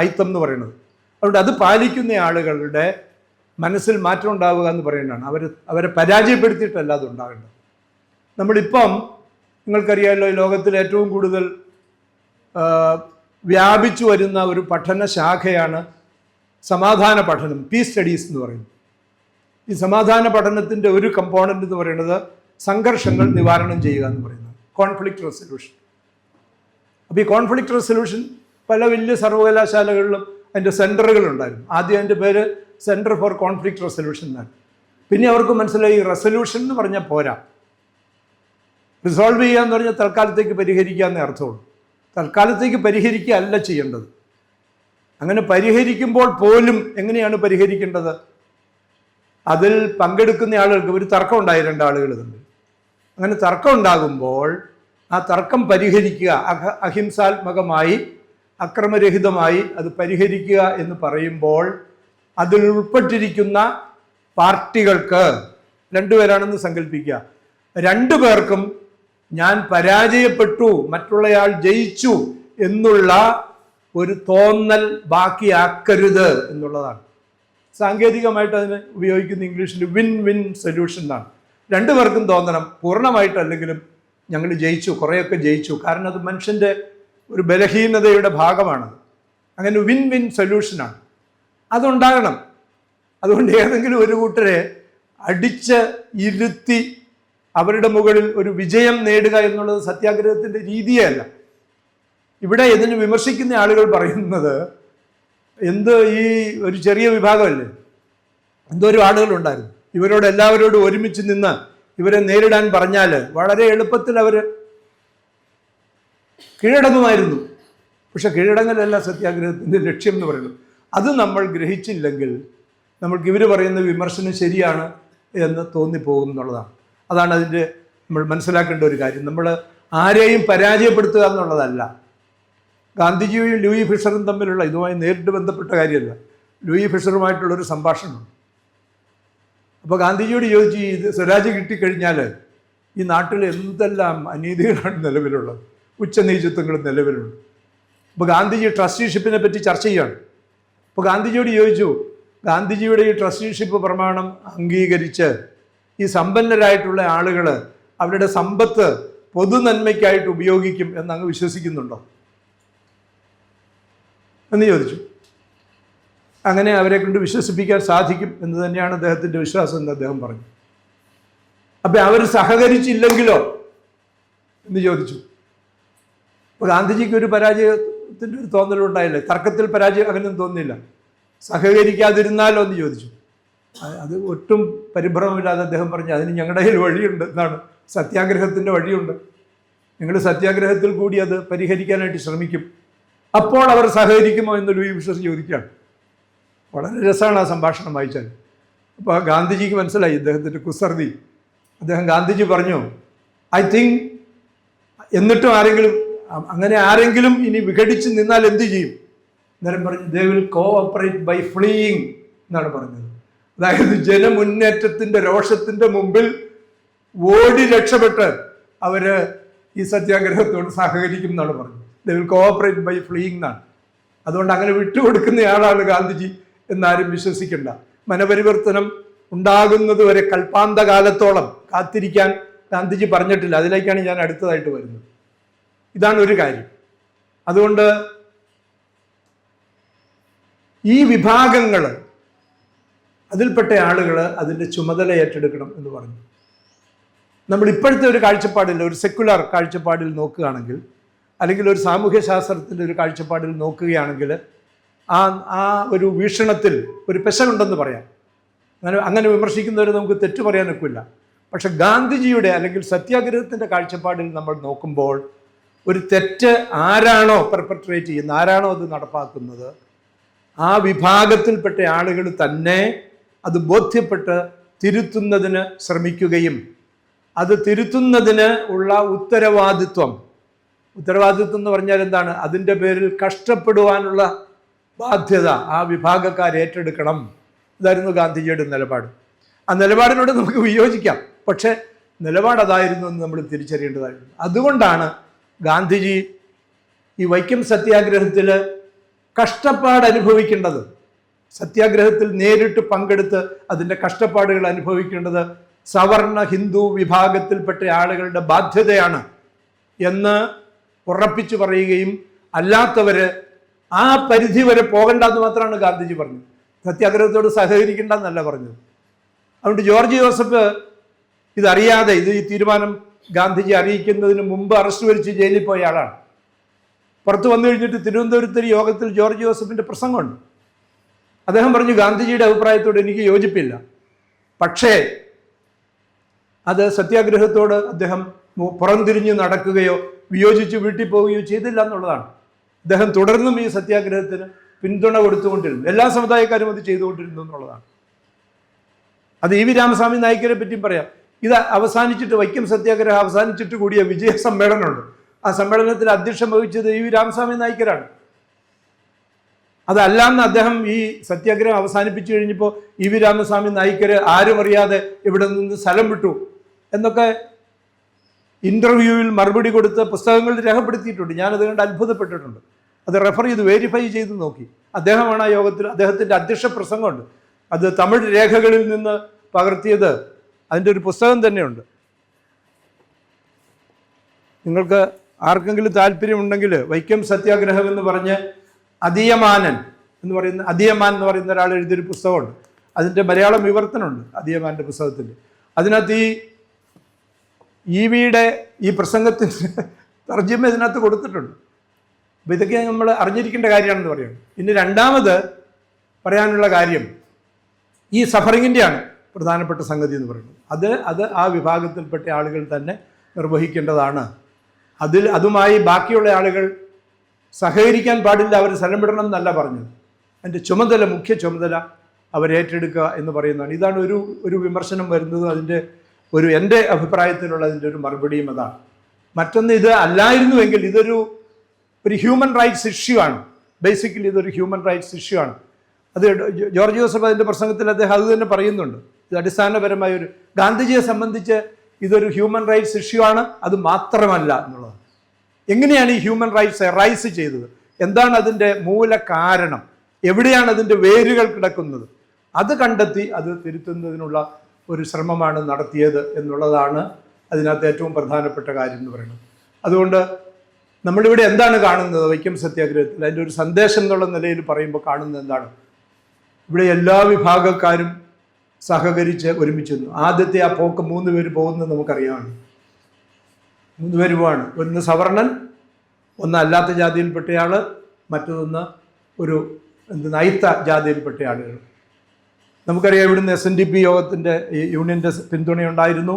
അയിത്തം എന്ന് പറയുന്നത്. അതുകൊണ്ട് അത് പാലിക്കുന്ന ആളുകളുടെ മനസ്സിൽ മാറ്റം ഉണ്ടാവുക എന്ന് പറയുന്നതാണ്. അവരെ പരാജയപ്പെടുത്തിയിട്ടല്ല അത് ഉണ്ടാകേണ്ടത്. നമ്മളിപ്പം നിങ്ങൾക്കറിയാമല്ലോ, ലോകത്തിൽ ഏറ്റവും കൂടുതൽ വ്യാപിച്ചു വരുന്ന ഒരു പഠന ശാഖയാണ് സമാധാന പഠനം, പീസ് സ്റ്റഡീസ് എന്ന് പറയുന്നത്. ഈ സമാധാന പഠനത്തിൻ്റെ ഒരു കമ്പോണൻ്റ് എന്ന് പറയുന്നത് സംഘർഷങ്ങൾ നിവാരണം ചെയ്യുക എന്ന് പറയുന്നത്, കോൺഫ്ലിക്റ്റ് റെസൊല്യൂഷൻ. അപ്പോൾ ഈ കോൺഫ്ലിക്റ്റ് റെസൊല്യൂഷൻ പല വലിയ സർവകലാശാലകളിലും അതിൻ്റെ സെൻറ്ററുകളുണ്ടായിരുന്നു. ആദ്യം അതിൻ്റെ പേര് സെൻറ്റർ ഫോർ കോൺഫ്ലിക്റ്റ് റെസൊല്യൂഷൻ എന്നാണ്. പിന്നെ അവർക്ക് മനസ്സിലായി റെസൊല്യൂഷൻ എന്ന് പറഞ്ഞാൽ പോരാ, റിസോൾവ് ചെയ്യുക എന്ന് പറഞ്ഞാൽ തൽക്കാലത്തേക്ക് പരിഹരിക്കുക എന്നേ അർത്ഥമുള്ളൂ. തൽക്കാലത്തേക്ക് പരിഹരിക്കുക അല്ല ചെയ്യേണ്ടത്. അങ്ങനെ പരിഹരിക്കുമ്പോൾ പോലും എങ്ങനെയാണ് പരിഹരിക്കേണ്ടത്? അതിൽ പങ്കെടുക്കുന്ന ആളുകൾക്ക് ഒരു തർക്കം ഉണ്ടായി, രണ്ടാളുകൾ തമ്മിൽ. അങ്ങനെ തർക്കം ഉണ്ടാകുമ്പോൾ ആ തർക്കം പരിഹരിക്കുക, അഹിംസാത്മകമായി അക്രമരഹിതമായി അത് പരിഹരിക്കുക എന്ന് പറയുമ്പോൾ അതിൽ ഉൾപ്പെട്ടിരിക്കുന്ന പാർട്ടികൾക്ക്, രണ്ടുപേരാണെന്ന് സങ്കല്പിക്കുക, രണ്ടു പേർക്കും ഞാൻ പരാജയപ്പെട്ടു മറ്റുള്ളയാൾ ജയിച്ചു എന്നുള്ള ഒരു തോന്നൽ ബാക്കിയാക്കരുത് എന്നുള്ളതാണ്. സാങ്കേതികമായിട്ട് അതിന് ഉപയോഗിക്കുന്ന ഇംഗ്ലീഷിൽ വിൻ വിൻ സൊല്യൂഷൻ എന്നാണ്. രണ്ടുപേർക്കും തോന്നണം പൂർണ്ണമായിട്ടല്ലെങ്കിലും ഞങ്ങൾ ജയിച്ചു, കുറേയൊക്കെ ജയിച്ചു. കാരണം അത് മനുഷ്യൻ്റെ ഒരു ബലഹീനതയുടെ ഭാഗമാണ്. അങ്ങനെ വിൻ വിൻ സൊല്യൂഷനാണ്, അതുണ്ടാകണം. അതുകൊണ്ട് ഏതെങ്കിലും ഒരു കൂട്ടരെ അടിച്ച് ഇരുത്തി അവരുടെ മുകളിൽ ഒരു വിജയം നേടുക എന്നുള്ളത് സത്യാഗ്രഹത്തിൻ്റെ രീതിയല്ല. ഇവിടെ ഇതിന് വിമർശിക്കുന്ന ആളുകൾ പറയുന്നത് ഈ ഒരു ചെറിയ വിഭാഗമല്ലേ, എന്തോരം ആളുകളുണ്ടായിരുന്നു, ഇവരോട് എല്ലാവരോടും ഒരുമിച്ച് നിന്ന് ഇവരെ നേരിടാൻ പറഞ്ഞാൽ വളരെ എളുപ്പത്തിൽ അവർ കീഴടങ്ങുമായിരുന്നു. പക്ഷെ കീഴടങ്ങലല്ല സത്യാഗ്രഹത്തിൻ്റെ ലക്ഷ്യം എന്ന് പറയുന്നത്. അത് നമ്മൾ ഗ്രഹിച്ചില്ലെങ്കിൽ നമ്മൾക്ക് ഇവർ പറയുന്ന വിമർശനം ശരിയാണ് എന്ന് തോന്നിപ്പോകും എന്നുള്ളതാണ്. അതാണ് അതിൻ്റെ നമ്മൾ മനസ്സിലാക്കേണ്ട ഒരു കാര്യം. നമ്മൾ ആരെയും പരാജയപ്പെടുത്തുക എന്നുള്ളതല്ല. ഗാന്ധിജിയും ലൂയി ഫിഷറും തമ്മിലുള്ള, ഇതുമായി നേരിട്ട് ബന്ധപ്പെട്ട കാര്യമല്ല, ലൂയി ഫിഷറുമായിട്ടുള്ളൊരു സംഭാഷണമാണ്. അപ്പോൾ ഗാന്ധിജിയോട് ചോദിച്ചു, ഇത് സ്വരാജ് കിട്ടിക്കഴിഞ്ഞാൽ ഈ നാട്ടിൽ എന്തെല്ലാം അനീതികളാണ് നിലവിലുള്ളത്, ഉച്ചനീചത്വങ്ങൾ നിലവിലുണ്ട്. അപ്പോൾ ഗാന്ധിജി ട്രസ്റ്റിഷിപ്പിനെ പറ്റി ചർച്ച ചെയ്യുകയാണ്. അപ്പോൾ ഗാന്ധിജിയോട് ചോദിച്ചു, ഗാന്ധിജിയുടെ ഈ ട്രസ്റ്റിഷിപ്പ് പ്രമാണം അംഗീകരിച്ച് ഈ സമ്പന്നരായിട്ടുള്ള ആളുകൾ അവരുടെ സമ്പത്ത് പൊതുനന്മയ്ക്കായിട്ട് ഉപയോഗിക്കും എന്നങ്ങ് വിശ്വസിക്കുന്നുണ്ടോ എന്ന് ചോദിച്ചു. അങ്ങനെ അവരെ കൊണ്ട് വിശ്വസിപ്പിക്കാൻ സാധിക്കും എന്ന് തന്നെയാണ് അദ്ദേഹത്തിൻ്റെ വിശ്വാസം എന്ന് അദ്ദേഹം പറഞ്ഞു. അപ്പം അവർ സഹകരിച്ചില്ലെങ്കിലോ എന്ന് ചോദിച്ചു. അപ്പോൾ ഗാന്ധിജിക്ക് ഒരു പരാജയത്തിൻ്റെ ഒരു തോന്നലുണ്ടായില്ലേ, തർക്കത്തിൽ പരാജയം അങ്ങനെയൊന്നും തോന്നിയില്ല. സഹകരിക്കാതിരുന്നാലോ എന്ന് ചോദിച്ചു. അത് ഒട്ടും പരിഭ്രമമില്ലാതെ അദ്ദേഹം പറഞ്ഞു, അതിന് ഞങ്ങളുടെ കയ്യിൽ വഴിയുണ്ട് എന്നാണ്, സത്യാഗ്രഹത്തിൻ്റെ വഴിയുണ്ട്, നിങ്ങൾ സത്യാഗ്രഹത്തിൽ കൂടി അത് പരിഹരിക്കാനായിട്ട് ശ്രമിക്കും, അപ്പോൾ അവർ സഹകരിക്കുമോ എന്ന് ലൂയി ഫിഷർ ചോദിക്കുകയാണ്. വളരെ രസമാണ് ആ സംഭാഷണം വായിച്ചാൽ. അപ്പോൾ ഗാന്ധിജിക്ക് മനസ്സിലായി ഇദ്ദേഹത്തിൻ്റെ കുസൃതി. അദ്ദേഹം ഗാന്ധിജി പറഞ്ഞു, ഐ തിങ്ക്, എന്നിട്ടും ആരെങ്കിലും ഇനി വിഘടിച്ച് നിന്നാൽ എന്ത് ചെയ്യും? അന്നേരം പറഞ്ഞു, they will cooperate by fleeing എന്നാണ് പറഞ്ഞത്. അതായത് ജനമുന്നേറ്റത്തിൻ്റെ രോഷത്തിൻ്റെ മുമ്പിൽ ഓടി രക്ഷപ്പെട്ട് അവർ ഈ സത്യാഗ്രഹത്തോട് സഹകരിക്കും എന്നാണ് പറഞ്ഞത്. They will cooperate by fleeing എന്നാണ്. അതുകൊണ്ട് അങ്ങനെ വിട്ടുകൊടുക്കുന്നയാളാണ് ഗാന്ധിജി എന്നാരും വിശ്വസിക്കണ്ട. മനപരിവർത്തനം ഉണ്ടാകുന്നത് വരെ കൽപ്പാന്തകാലത്തോളം കാത്തിരിക്കാൻ ഗാന്ധിജി പറഞ്ഞിട്ടില്ല. അതിലേക്കാണ് ഞാൻ അടുത്തതായിട്ട് വരുന്നത്. ഇതാണ് ഒരു കാര്യം. അതുകൊണ്ട് ഈ വിഭാഗങ്ങൾ, അതിൽപ്പെട്ട ആളുകൾ അതിൻ്റെ ചുമതല ഏറ്റെടുക്കണം എന്ന് പറഞ്ഞു. നമ്മൾ ഇപ്പോഴത്തെ ഒരു കാഴ്ചപ്പാടിൽ, ഒരു സെക്കുലർ കാഴ്ചപ്പാടിൽ നോക്കുകയാണെങ്കിൽ, അല്ലെങ്കിൽ ഒരു സാമൂഹ്യ ശാസ്ത്രത്തിൻ്റെ ഒരു കാഴ്ചപ്പാടിൽ നോക്കുകയാണെങ്കിൽ, ആ ഒരു വീക്ഷണത്തിൽ ഒരു പെശകുണ്ടെന്ന് പറയാം. അങ്ങനെ വിമർശിക്കുന്നവർ നമുക്ക് തെറ്റു പറയാനൊക്കില്ല. പക്ഷെ ഗാന്ധിജിയുടെ അല്ലെങ്കിൽ സത്യാഗ്രഹത്തിൻ്റെ കാഴ്ചപ്പാടിൽ നമ്മൾ നോക്കുമ്പോൾ ഒരു തെറ്റ് ആരാണോ പെർപെട്രേറ്റ് ചെയ്യുന്നത്, ആരാണോ അത് നടപ്പാക്കുന്നത്, ആ വിഭാഗത്തിൽപ്പെട്ട ആളുകൾ തന്നെ അത് ബോധ്യപ്പെട്ട് തിരുത്തുന്നതിന് ശ്രമിക്കുകയും അത് തിരുത്തുന്നതിന് ഉള്ള ഉത്തരവാദിത്വം എന്ന് പറഞ്ഞാൽ എന്താണ്? അതിൻ്റെ പേരിൽ കഷ്ടപ്പെടുവാനുള്ള ബാധ്യത ആ വിഭാഗക്കാർ ഏറ്റെടുക്കണം. ഇതായിരുന്നു ഗാന്ധിജിയുടെ നിലപാട്. ആ നിലപാടിനോട് നമുക്ക് വിയോജിക്കാം, പക്ഷെ നിലപാട് അതായിരുന്നു എന്ന് നമ്മൾ തിരിച്ചറിയേണ്ടതായിരുന്നു. അതുകൊണ്ടാണ് ഗാന്ധിജി ഈ വൈക്കം സത്യാഗ്രഹത്തിൽ കഷ്ടപ്പാട് അനുഭവിക്കേണ്ടത്, സത്യാഗ്രഹത്തിൽ നേരിട്ട് പങ്കെടുത്ത് അതിൻ്റെ കഷ്ടപ്പാടുകൾ അനുഭവിക്കേണ്ടത് സവർണ ഹിന്ദു വിഭാഗത്തിൽപ്പെട്ട ആളുകളുടെ ബാധ്യതയാണ് എന്ന് ഉറപ്പിച്ചു പറയുകയും അല്ലാത്തവർ ആ പരിധി വരെ പോകണ്ടെന്ന് മാത്രമാണ് ഗാന്ധിജി പറഞ്ഞത്. സത്യാഗ്രഹത്തോട് സഹകരിക്കേണ്ടെന്നല്ല പറഞ്ഞത്. അതുകൊണ്ട് ജോർജ് ജോസഫ് ഇതറിയാതെ, ഈ തീരുമാനം ഗാന്ധിജി അറിയിക്കുന്നതിന് മുമ്പ് അറസ്റ്റ് വരിച്ച് ജയിലിൽ പോയ ആളാണ്. പുറത്തു വന്നു കഴിഞ്ഞിട്ട് തിരുവനന്തപുരത്ത് ഒരു യോഗത്തിൽ ജോർജ് ജോസഫിൻ്റെ പ്രസംഗമുണ്ട്. അദ്ദേഹം പറഞ്ഞു, ഗാന്ധിജിയുടെ അഭിപ്രായത്തോട് എനിക്ക് യോജിപ്പില്ല, പക്ഷേ അത് സത്യാഗ്രഹത്തോട് അദ്ദേഹം പുറംതിരിഞ്ഞ് നടക്കുകയോ വിയോജിച്ച് വീട്ടിൽ പോവുകയോ ചെയ്തില്ല എന്നുള്ളതാണ്. അദ്ദേഹം തുടർന്നും ഈ സത്യാഗ്രഹത്തിന് പിന്തുണ കൊടുത്തുകൊണ്ടിരുന്നു. എല്ലാ സമുദായക്കാരും അത് ചെയ്തുകൊണ്ടിരുന്നു എന്നുള്ളതാണ്. അത് ഇ വി രാമസ്വാമി നായ്ക്കരെ പറ്റിയും പറയാം. ഇത് അവസാനിച്ചിട്ട്, വൈക്കം സത്യാഗ്രഹം അവസാനിച്ചിട്ട് കൂടിയ വിജയ സമ്മേളനമുണ്ട്. ആ സമ്മേളനത്തിൽ അധ്യക്ഷം വഹിച്ചത് ഇ വി രാമസ്വാമി നായ്ക്കരാണ്. അതല്ലാന്ന് അദ്ദേഹം ഈ സത്യാഗ്രഹം അവസാനിപ്പിച്ചു കഴിഞ്ഞപ്പോൾ ഇ വി രാമസ്വാമി നായ്ക്കര് ആരും അറിയാതെ ഇവിടെ നിന്ന് സ്ഥലം വിട്ടു എന്നൊക്കെ ഇന്റർവ്യൂവിൽ മറുപടി കൊടുത്ത് പുസ്തകങ്ങളിൽ രേഖപ്പെടുത്തിയിട്ടുണ്ട്. ഞാനത് കണ്ട് അത്ഭുതപ്പെട്ടിട്ടുണ്ട്. അത് റെഫർ ചെയ്ത് വെരിഫൈ ചെയ്ത് നോക്കി. അദ്ദേഹമാണ് ആ യോഗത്തിൽ, അദ്ദേഹത്തിൻ്റെ അധ്യക്ഷ പ്രസംഗമുണ്ട്. അത് തമിഴ് രേഖകളിൽ നിന്ന് പകർത്തിയത്. അതിൻ്റെ ഒരു പുസ്തകം തന്നെയുണ്ട്. നിങ്ങൾക്ക് ആർക്കെങ്കിലും താല്പര്യമുണ്ടെങ്കിൽ വൈക്കം സത്യാഗ്രഹം എന്ന് പറഞ്ഞ് അധിയമാൻ എന്ന് പറയുന്ന ഒരാൾ എഴുതിയൊരു പുസ്തകമുണ്ട്. അതിൻ്റെ മലയാളം വിവർത്തനമുണ്ട് അധിയമാൻ്റെ പുസ്തകത്തിൽ. അതിനകത്ത് ഈ വിയുടെ ഈ പ്രസംഗത്തിൻ്റെ തർജ്ജിമ ഇതിനകത്ത് കൊടുത്തിട്ടുണ്ട്. അപ്പോൾ ഇതൊക്കെ നമ്മൾ അറിഞ്ഞിരിക്കേണ്ട കാര്യമാണെന്ന് പറയുന്നത്. ഇനി രണ്ടാമത് പറയാനുള്ള കാര്യം ഈ സഫറിങ്ങിൻ്റെയാണ് പ്രധാനപ്പെട്ട സംഗതി എന്ന് പറയുന്നത്. അത് ആ വിഭാഗത്തിൽപ്പെട്ട ആളുകൾ തന്നെ നിർവഹിക്കേണ്ടതാണ്. അതുമായി ബാക്കിയുള്ള ആളുകൾ സഹകരിക്കാൻ പാടില്ല, അവർ സ്ഥലം വിടണം എന്നല്ല പറഞ്ഞത്. അതിൻ്റെ ചുമതല, മുഖ്യ ചുമതല അവരേറ്റെടുക്കുക എന്ന് പറയുന്നതാണ്. ഇതാണ് ഒരു വിമർശനം വരുന്നത്. അതിൻ്റെ എൻ്റെ അഭിപ്രായത്തിലുള്ള അതിൻ്റെ ഒരു മറുപടിയും അതാണ്. മറ്റൊന്ന്, ഇത് അല്ലായിരുന്നുവെങ്കിൽ ഇതൊരു ഹ്യൂമൻ റൈറ്റ്സ് ഇഷ്യൂ ആണ്. ബേസിക്കലി ഇതൊരു ഹ്യൂമൻ റൈറ്റ്സ് ഇഷ്യൂ ആണ്. അത് ജോർജ് ജോസഫ് അതിൻ്റെ പ്രസംഗത്തിൽ അദ്ദേഹം അത് തന്നെ പറയുന്നുണ്ട്. ഇത് അടിസ്ഥാനപരമായ ഗാന്ധിജിയെ സംബന്ധിച്ച് ഇതൊരു ഹ്യൂമൻ റൈറ്റ്സ് ഇഷ്യൂ ആണ്. അത് മാത്രമല്ല എന്നുള്ളതാണ്. എങ്ങനെയാണ് ഈ ഹ്യൂമൻ റൈറ്റ്സ് റൈസ് ചെയ്തത്? എന്താണ് അതിൻ്റെ മൂല കാരണം? എവിടെയാണ് അതിൻ്റെ വേരുകൾ കിടക്കുന്നത്? അത് കണ്ടെത്തി അത് തിരുത്തുന്നതിനുള്ള ഒരു ശ്രമമാണ് നടത്തിയത് എന്നുള്ളതാണ് അതിനകത്ത് ഏറ്റവും പ്രധാനപ്പെട്ട കാര്യം എന്ന് പറയുന്നത്. അതുകൊണ്ട് നമ്മളിവിടെ എന്താണ് കാണുന്നത്? വൈക്കം സത്യാഗ്രഹത്തിൽ അതിൻ്റെ ഒരു സന്ദേശം എന്നുള്ള നിലയിൽ പറയുമ്പോൾ കാണുന്നത് എന്താണ്? ഇവിടെ എല്ലാ വിഭാഗക്കാരും സഹകരിച്ച് ഒരുമിച്ച് നിന്നു. ആദ്യത്തെ ആ പോക്ക് 3 പേര് പോകുന്നത് നമുക്കറിയാമാണ്. 3 പേര് പോവാണ്. ഒന്ന് സവർണൻ, ഒന്ന് അല്ലാത്ത ജാതിയിൽപ്പെട്ടയാൾ, മറ്റൊന്ന് ഒരു നൈത്ത ജാതിയിൽപ്പെട്ട ആളുകൾ. നമുക്കറിയാം ഇവിടുന്ന് SNDP യോഗത്തിൻ്റെ യൂണിയൻ്റെ പിന്തുണയുണ്ടായിരുന്നു,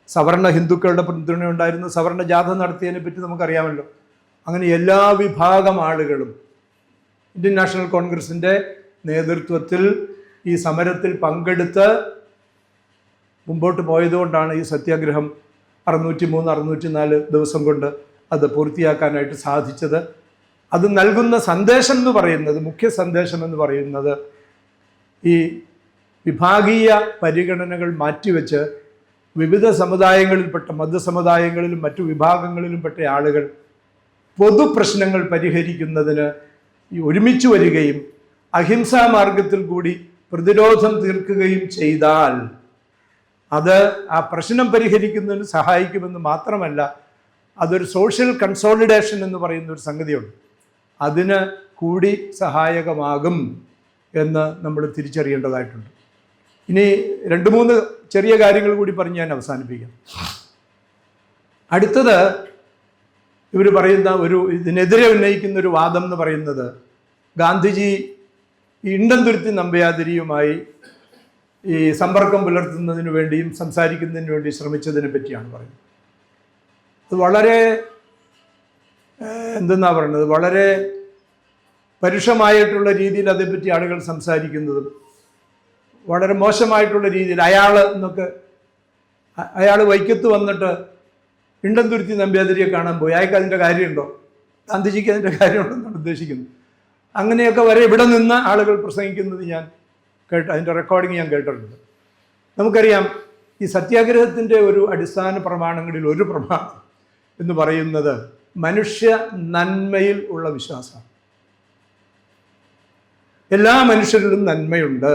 സവർണ ഹിന്ദുക്കളുടെ പിന്തുണയുണ്ടായിരുന്നു, സവർണ ജാഥ നടത്തിയതിനെ പറ്റി നമുക്കറിയാമല്ലോ. അങ്ങനെ എല്ലാ വിഭാഗം ആളുകളും ഇന്ത്യൻ നാഷണൽ കോൺഗ്രസിൻ്റെ നേതൃത്വത്തിൽ ഈ സമരത്തിൽ പങ്കെടുത്ത് മുമ്പോട്ട് പോയതുകൊണ്ടാണ് ഈ സത്യാഗ്രഹം 603-604 ദിവസം കൊണ്ട് അത് പൂർത്തിയാക്കാനായിട്ട് സാധിച്ചത്. അത് നൽകുന്ന സന്ദേശം എന്ന് പറയുന്നത്, മുഖ്യ സന്ദേശം എന്ന് പറയുന്നത്, ഈ വിഭാഗീയ പരിഗണനകൾ മാറ്റിവെച്ച് വിവിധ സമുദായങ്ങളിൽപ്പെട്ട, മതസമുദായങ്ങളിലും മറ്റു വിഭാഗങ്ങളിലും പെട്ട ആളുകൾ പൊതുപ്രശ്നങ്ങൾ പരിഹരിക്കുന്നതിന് ഒരുമിച്ച് വരികയും അഹിംസാ മാർഗത്തിൽ കൂടി പ്രതിരോധം തീർക്കുകയും ചെയ്താൽ അത് ആ പ്രശ്നം പരിഹരിക്കുന്നതിന് സഹായിക്കുമെന്ന് മാത്രമല്ല, അതൊരു സോഷ്യൽ കൺസോളിഡേഷൻ എന്ന് പറയുന്ന ഒരു സംഗതിയുണ്ട്. അതിന് കൂടി സഹായകമാകും എന്ന് നമ്മൾ തിരിച്ചറിയേണ്ടതായിട്ടുണ്ട്. ഇനി 2-3 ചെറിയ കാര്യങ്ങൾ കൂടി പറഞ്ഞ് ഞാൻ അവസാനിപ്പിക്കാം. അടുത്തത് ഇവർ പറയുന്ന ഇതിനെതിരെ ഉന്നയിക്കുന്ന ഒരു വാദം എന്ന് പറയുന്നത്, ഗാന്ധിജി ഇണ്ടംതുരുത്തി നമ്പയാതിരിയുമായി ഈ സമ്പർക്കം പുലർത്തുന്നതിന് വേണ്ടിയും സംസാരിക്കുന്നതിന് വേണ്ടി ശ്രമിച്ചതിനെ പറ്റിയാണ് പറയുന്നത്. അത് വളരെ പറയുന്നത്, വളരെ പരുഷമായിട്ടുള്ള രീതിയിൽ അതേപ്പറ്റി ആളുകൾ സംസാരിക്കുന്നതും, വളരെ മോശമായിട്ടുള്ള രീതിയിൽ അയാൾ വൈക്കത്ത് വന്നിട്ട് ഇണ്ടംതുരുത്തി നമ്പ്യാതിരിയെ കാണാൻ പോയി, അയാൾക്ക് അതിൻ്റെ കാര്യമുണ്ടോ? ഗാന്ധിജിക്ക് അതിൻ്റെ കാര്യമുണ്ടെന്നാണ് ഉദ്ദേശിക്കുന്നത്. അങ്ങനെയൊക്കെ വരെ ഇവിടെ നിന്ന് ആളുകൾ പ്രസംഗിക്കുന്നത് ഞാൻ അതിൻ്റെ റെക്കോർഡിങ് ഞാൻ കേട്ടിട്ടുണ്ട്. നമുക്കറിയാം ഈ സത്യാഗ്രഹത്തിൻ്റെ ഒരു അടിസ്ഥാന പ്രമാണങ്ങളിൽ ഒരു പ്രമാണം എന്ന് പറയുന്നത് മനുഷ്യ നന്മയിൽ ഉള്ള വിശ്വാസമാണ്. എല്ലാ മനുഷ്യരിലും നന്മയുണ്ട്.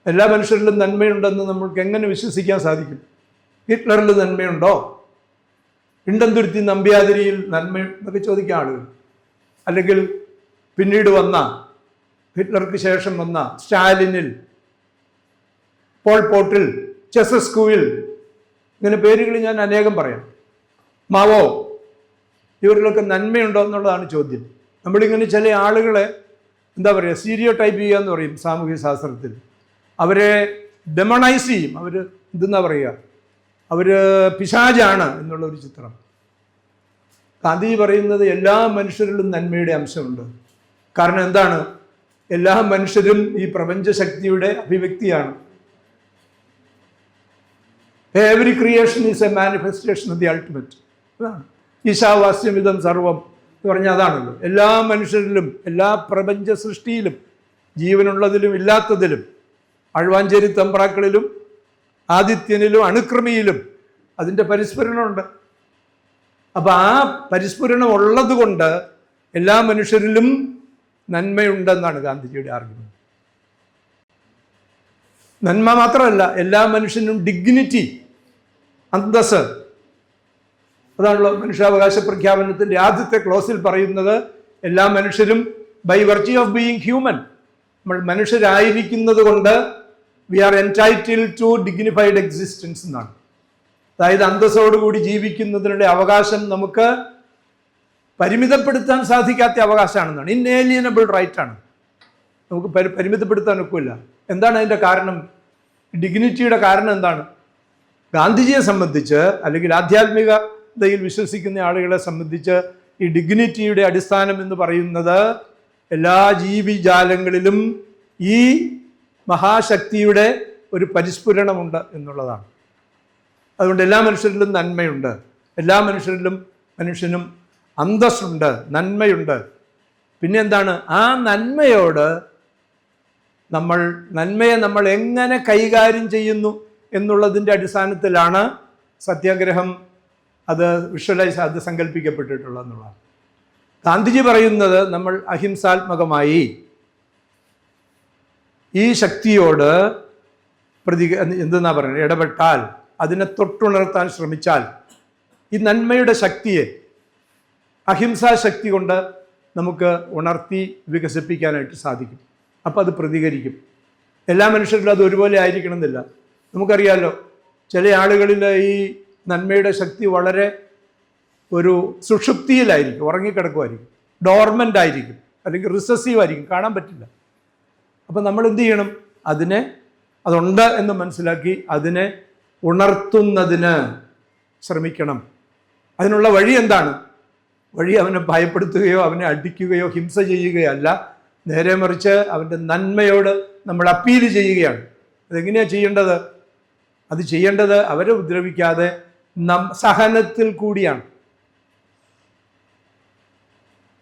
എല്ലാ മനുഷ്യരിലും നന്മയുണ്ടെന്ന് നമ്മൾക്ക് എങ്ങനെ വിശ്വസിക്കാൻ സാധിക്കും? ഹിറ്റ്ലറിൽ നന്മയുണ്ടോ? ഇണ്ടന്തുരുത്തി നമ്പ്യാതിരിയിൽ നന്മ എന്നൊക്കെ ചോദിക്കുക ആളുകൾ. അല്ലെങ്കിൽ പിന്നീട് വന്ന ഹിറ്റ്ലർക്ക് ശേഷം വന്ന സ്റ്റാലിനിൽ, പോൾ പോട്ടിൽ, ചെസസ്കുവിൽ, ഇങ്ങനെ പേരുകൾ ഞാൻ അനേകം പറയാം, മാവോ, ഇവരിലൊക്കെ നന്മയുണ്ടോ എന്നുള്ളതാണ് ചോദ്യം. നമ്മളിങ്ങനെ ചില ആളുകളെ എന്താ പറയുക, സ്റ്റീരിയോ ടൈപ്പ് ചെയ്യുക എന്ന് പറയും സാമൂഹ്യ ശാസ്ത്രത്തിൽ. അവരെ ഡെമണൈസ് ചെയ്യും. അവർ എന്തെന്നാ പറയുക, അവർ പിശാചാണ് എന്നുള്ളൊരു ചിത്രം. ഗാന്ധി പറയുന്നത് എല്ലാ മനുഷ്യരിലും നന്മയുടെ അംശമുണ്ട്. കാരണം എന്താണ്, എല്ലാ മനുഷ്യരും ഈ പ്രപഞ്ചശക്തിയുടെ അഭിവ്യക്തിയാണ്. Every creation is a manifestation of the ultimate. അതാണ് ഈശാവാസ്യമിതം സർവം എന്ന് പറഞ്ഞാൽ അതാണല്ലോ. എല്ലാ മനുഷ്യരിലും, എല്ലാ പ്രപഞ്ച സൃഷ്ടിയിലും, ജീവനുള്ളതിലും ഇല്ലാത്തതിലും, അഴുവാഞ്ചേരി തമ്പ്രാക്കളിലും ആദിത്യനിലും അണുക്രമിയിലും അതിൻ്റെ പരിസ്ഫുരണമുണ്ട്. അപ്പം ആ പരിസ്ഫുരണം ഉള്ളത് കൊണ്ട് എല്ലാ മനുഷ്യരിലും നന്മയുണ്ടെന്നാണ് ഗാന്ധിജിയുടെ ആർഗ്യുമെന്റ്. നന്മ മാത്രമല്ല, എല്ലാ മനുഷ്യനും ഡിഗ്നിറ്റി, അന്തസ്സ്. അതാണല്ലോ മനുഷ്യാവകാശ പ്രഖ്യാപനത്തിൻ്റെ ആദ്യത്തെ ക്ലോസിൽ പറയുന്നത്, എല്ലാ മനുഷ്യരും by virtue of being human, നമ്മൾ മനുഷ്യരായിരിക്കുന്നത് കൊണ്ട് we are entitled to dignified existence എന്നാണ്. അതായത് അന്തസ്സോടുകൂടി ജീവിക്കുന്നതിനുള്ള അവകാശം നമുക്ക് പരിമിതപ്പെടുത്താൻ സാധിക്കാത്ത അവകാശമാണെന്നാണ്. ഇൻഏലിയനബിൾ റൈറ്റ് ആണ്, നമുക്ക് പരിമിതപ്പെടുത്താൻ ഒക്കില്ല. എന്താണ് അതിൻ്റെ കാരണം? ഡിഗ്നിറ്റിയുടെ കാരണം എന്താണ്? ഗാന്ധിജിയെ സംബന്ധിച്ച്, അല്ലെങ്കിൽ ആധ്യാത്മികതയിൽ വിശ്വസിക്കുന്ന ആളുകളെ സംബന്ധിച്ച്, ഈ ഡിഗ്നിറ്റിയുടെ അടിസ്ഥാനം എന്ന് പറയുന്നത് എല്ലാ ജീവിജാലങ്ങളിലും ഈ മഹാശക്തിയുടെ ഒരു പരിസ്ഫുരണമുണ്ട് എന്നുള്ളതാണ്. അതുകൊണ്ട് എല്ലാ മനുഷ്യരിലും നന്മയുണ്ട്, എല്ലാ മനുഷ്യനും അന്തസ്സുണ്ട്, നന്മയുണ്ട്. പിന്നെ എന്താണ്, ആ നന്മയെ നമ്മൾ എങ്ങനെ കൈകാര്യം ചെയ്യുന്നു എന്നുള്ളതിൻ്റെ അടിസ്ഥാനത്തിലാണ് സത്യാഗ്രഹം അത് അത് സങ്കല്പിക്കപ്പെട്ടിട്ടുള്ളതെന്നുള്ളതാണ്. ഗാന്ധിജി പറയുന്നത്, നമ്മൾ അഹിംസാത്മകമായി ഈ ശക്തിയോട് എന്തെന്നാ പറയുന്നത്, ഇടപെട്ടാൽ, അതിനെ തൊട്ടുണർത്താൻ ശ്രമിച്ചാൽ, ഈ നന്മയുടെ ശക്തിയെ അഹിംസാ ശക്തി കൊണ്ട് നമുക്ക് ഉണർത്തി വികസിപ്പിക്കാനായിട്ട് സാധിക്കും. അപ്പോൾ അത് പ്രതികരിക്കും. എല്ലാ മനുഷ്യരിലും അത് ഒരുപോലെ ആയിരിക്കണം എന്നില്ല. നമുക്കറിയാമല്ലോ, ചില ആളുകളിൽ ഈ നന്മയുടെ ശക്തി വളരെ ഒരു സുഷുപ്തിയിലായിരിക്കും, ഉറങ്ങിക്കിടക്കുമായിരിക്കും, ഡോർമെൻ്റ് ആയിരിക്കും, അല്ലെങ്കിൽ റിസസീവ് ആയിരിക്കും, കാണാൻ പറ്റില്ല. അപ്പം നമ്മൾ എന്ത് ചെയ്യണം? അതുണ്ട് എന്ന് മനസ്സിലാക്കി അതിനെ ഉണർത്തുന്നതിന് ശ്രമിക്കണം. അതിനുള്ള വഴി എന്താണ്? വഴി അവനെ ഭയപ്പെടുത്തുകയോ അവനെ അടിക്കുകയോ ഹിംസ ചെയ്യുകയോ അല്ല, നേരെ മറിച്ച് അവൻ്റെ നന്മയോട് നമ്മൾ അപ്പീൽ ചെയ്യുകയാണ്. അതെങ്ങനെയാണ് ചെയ്യേണ്ടത്? അത് ചെയ്യേണ്ടത് അവരെ ഉപദ്രവിക്കാതെ സഹനത്തിൽ കൂടിയാണ്.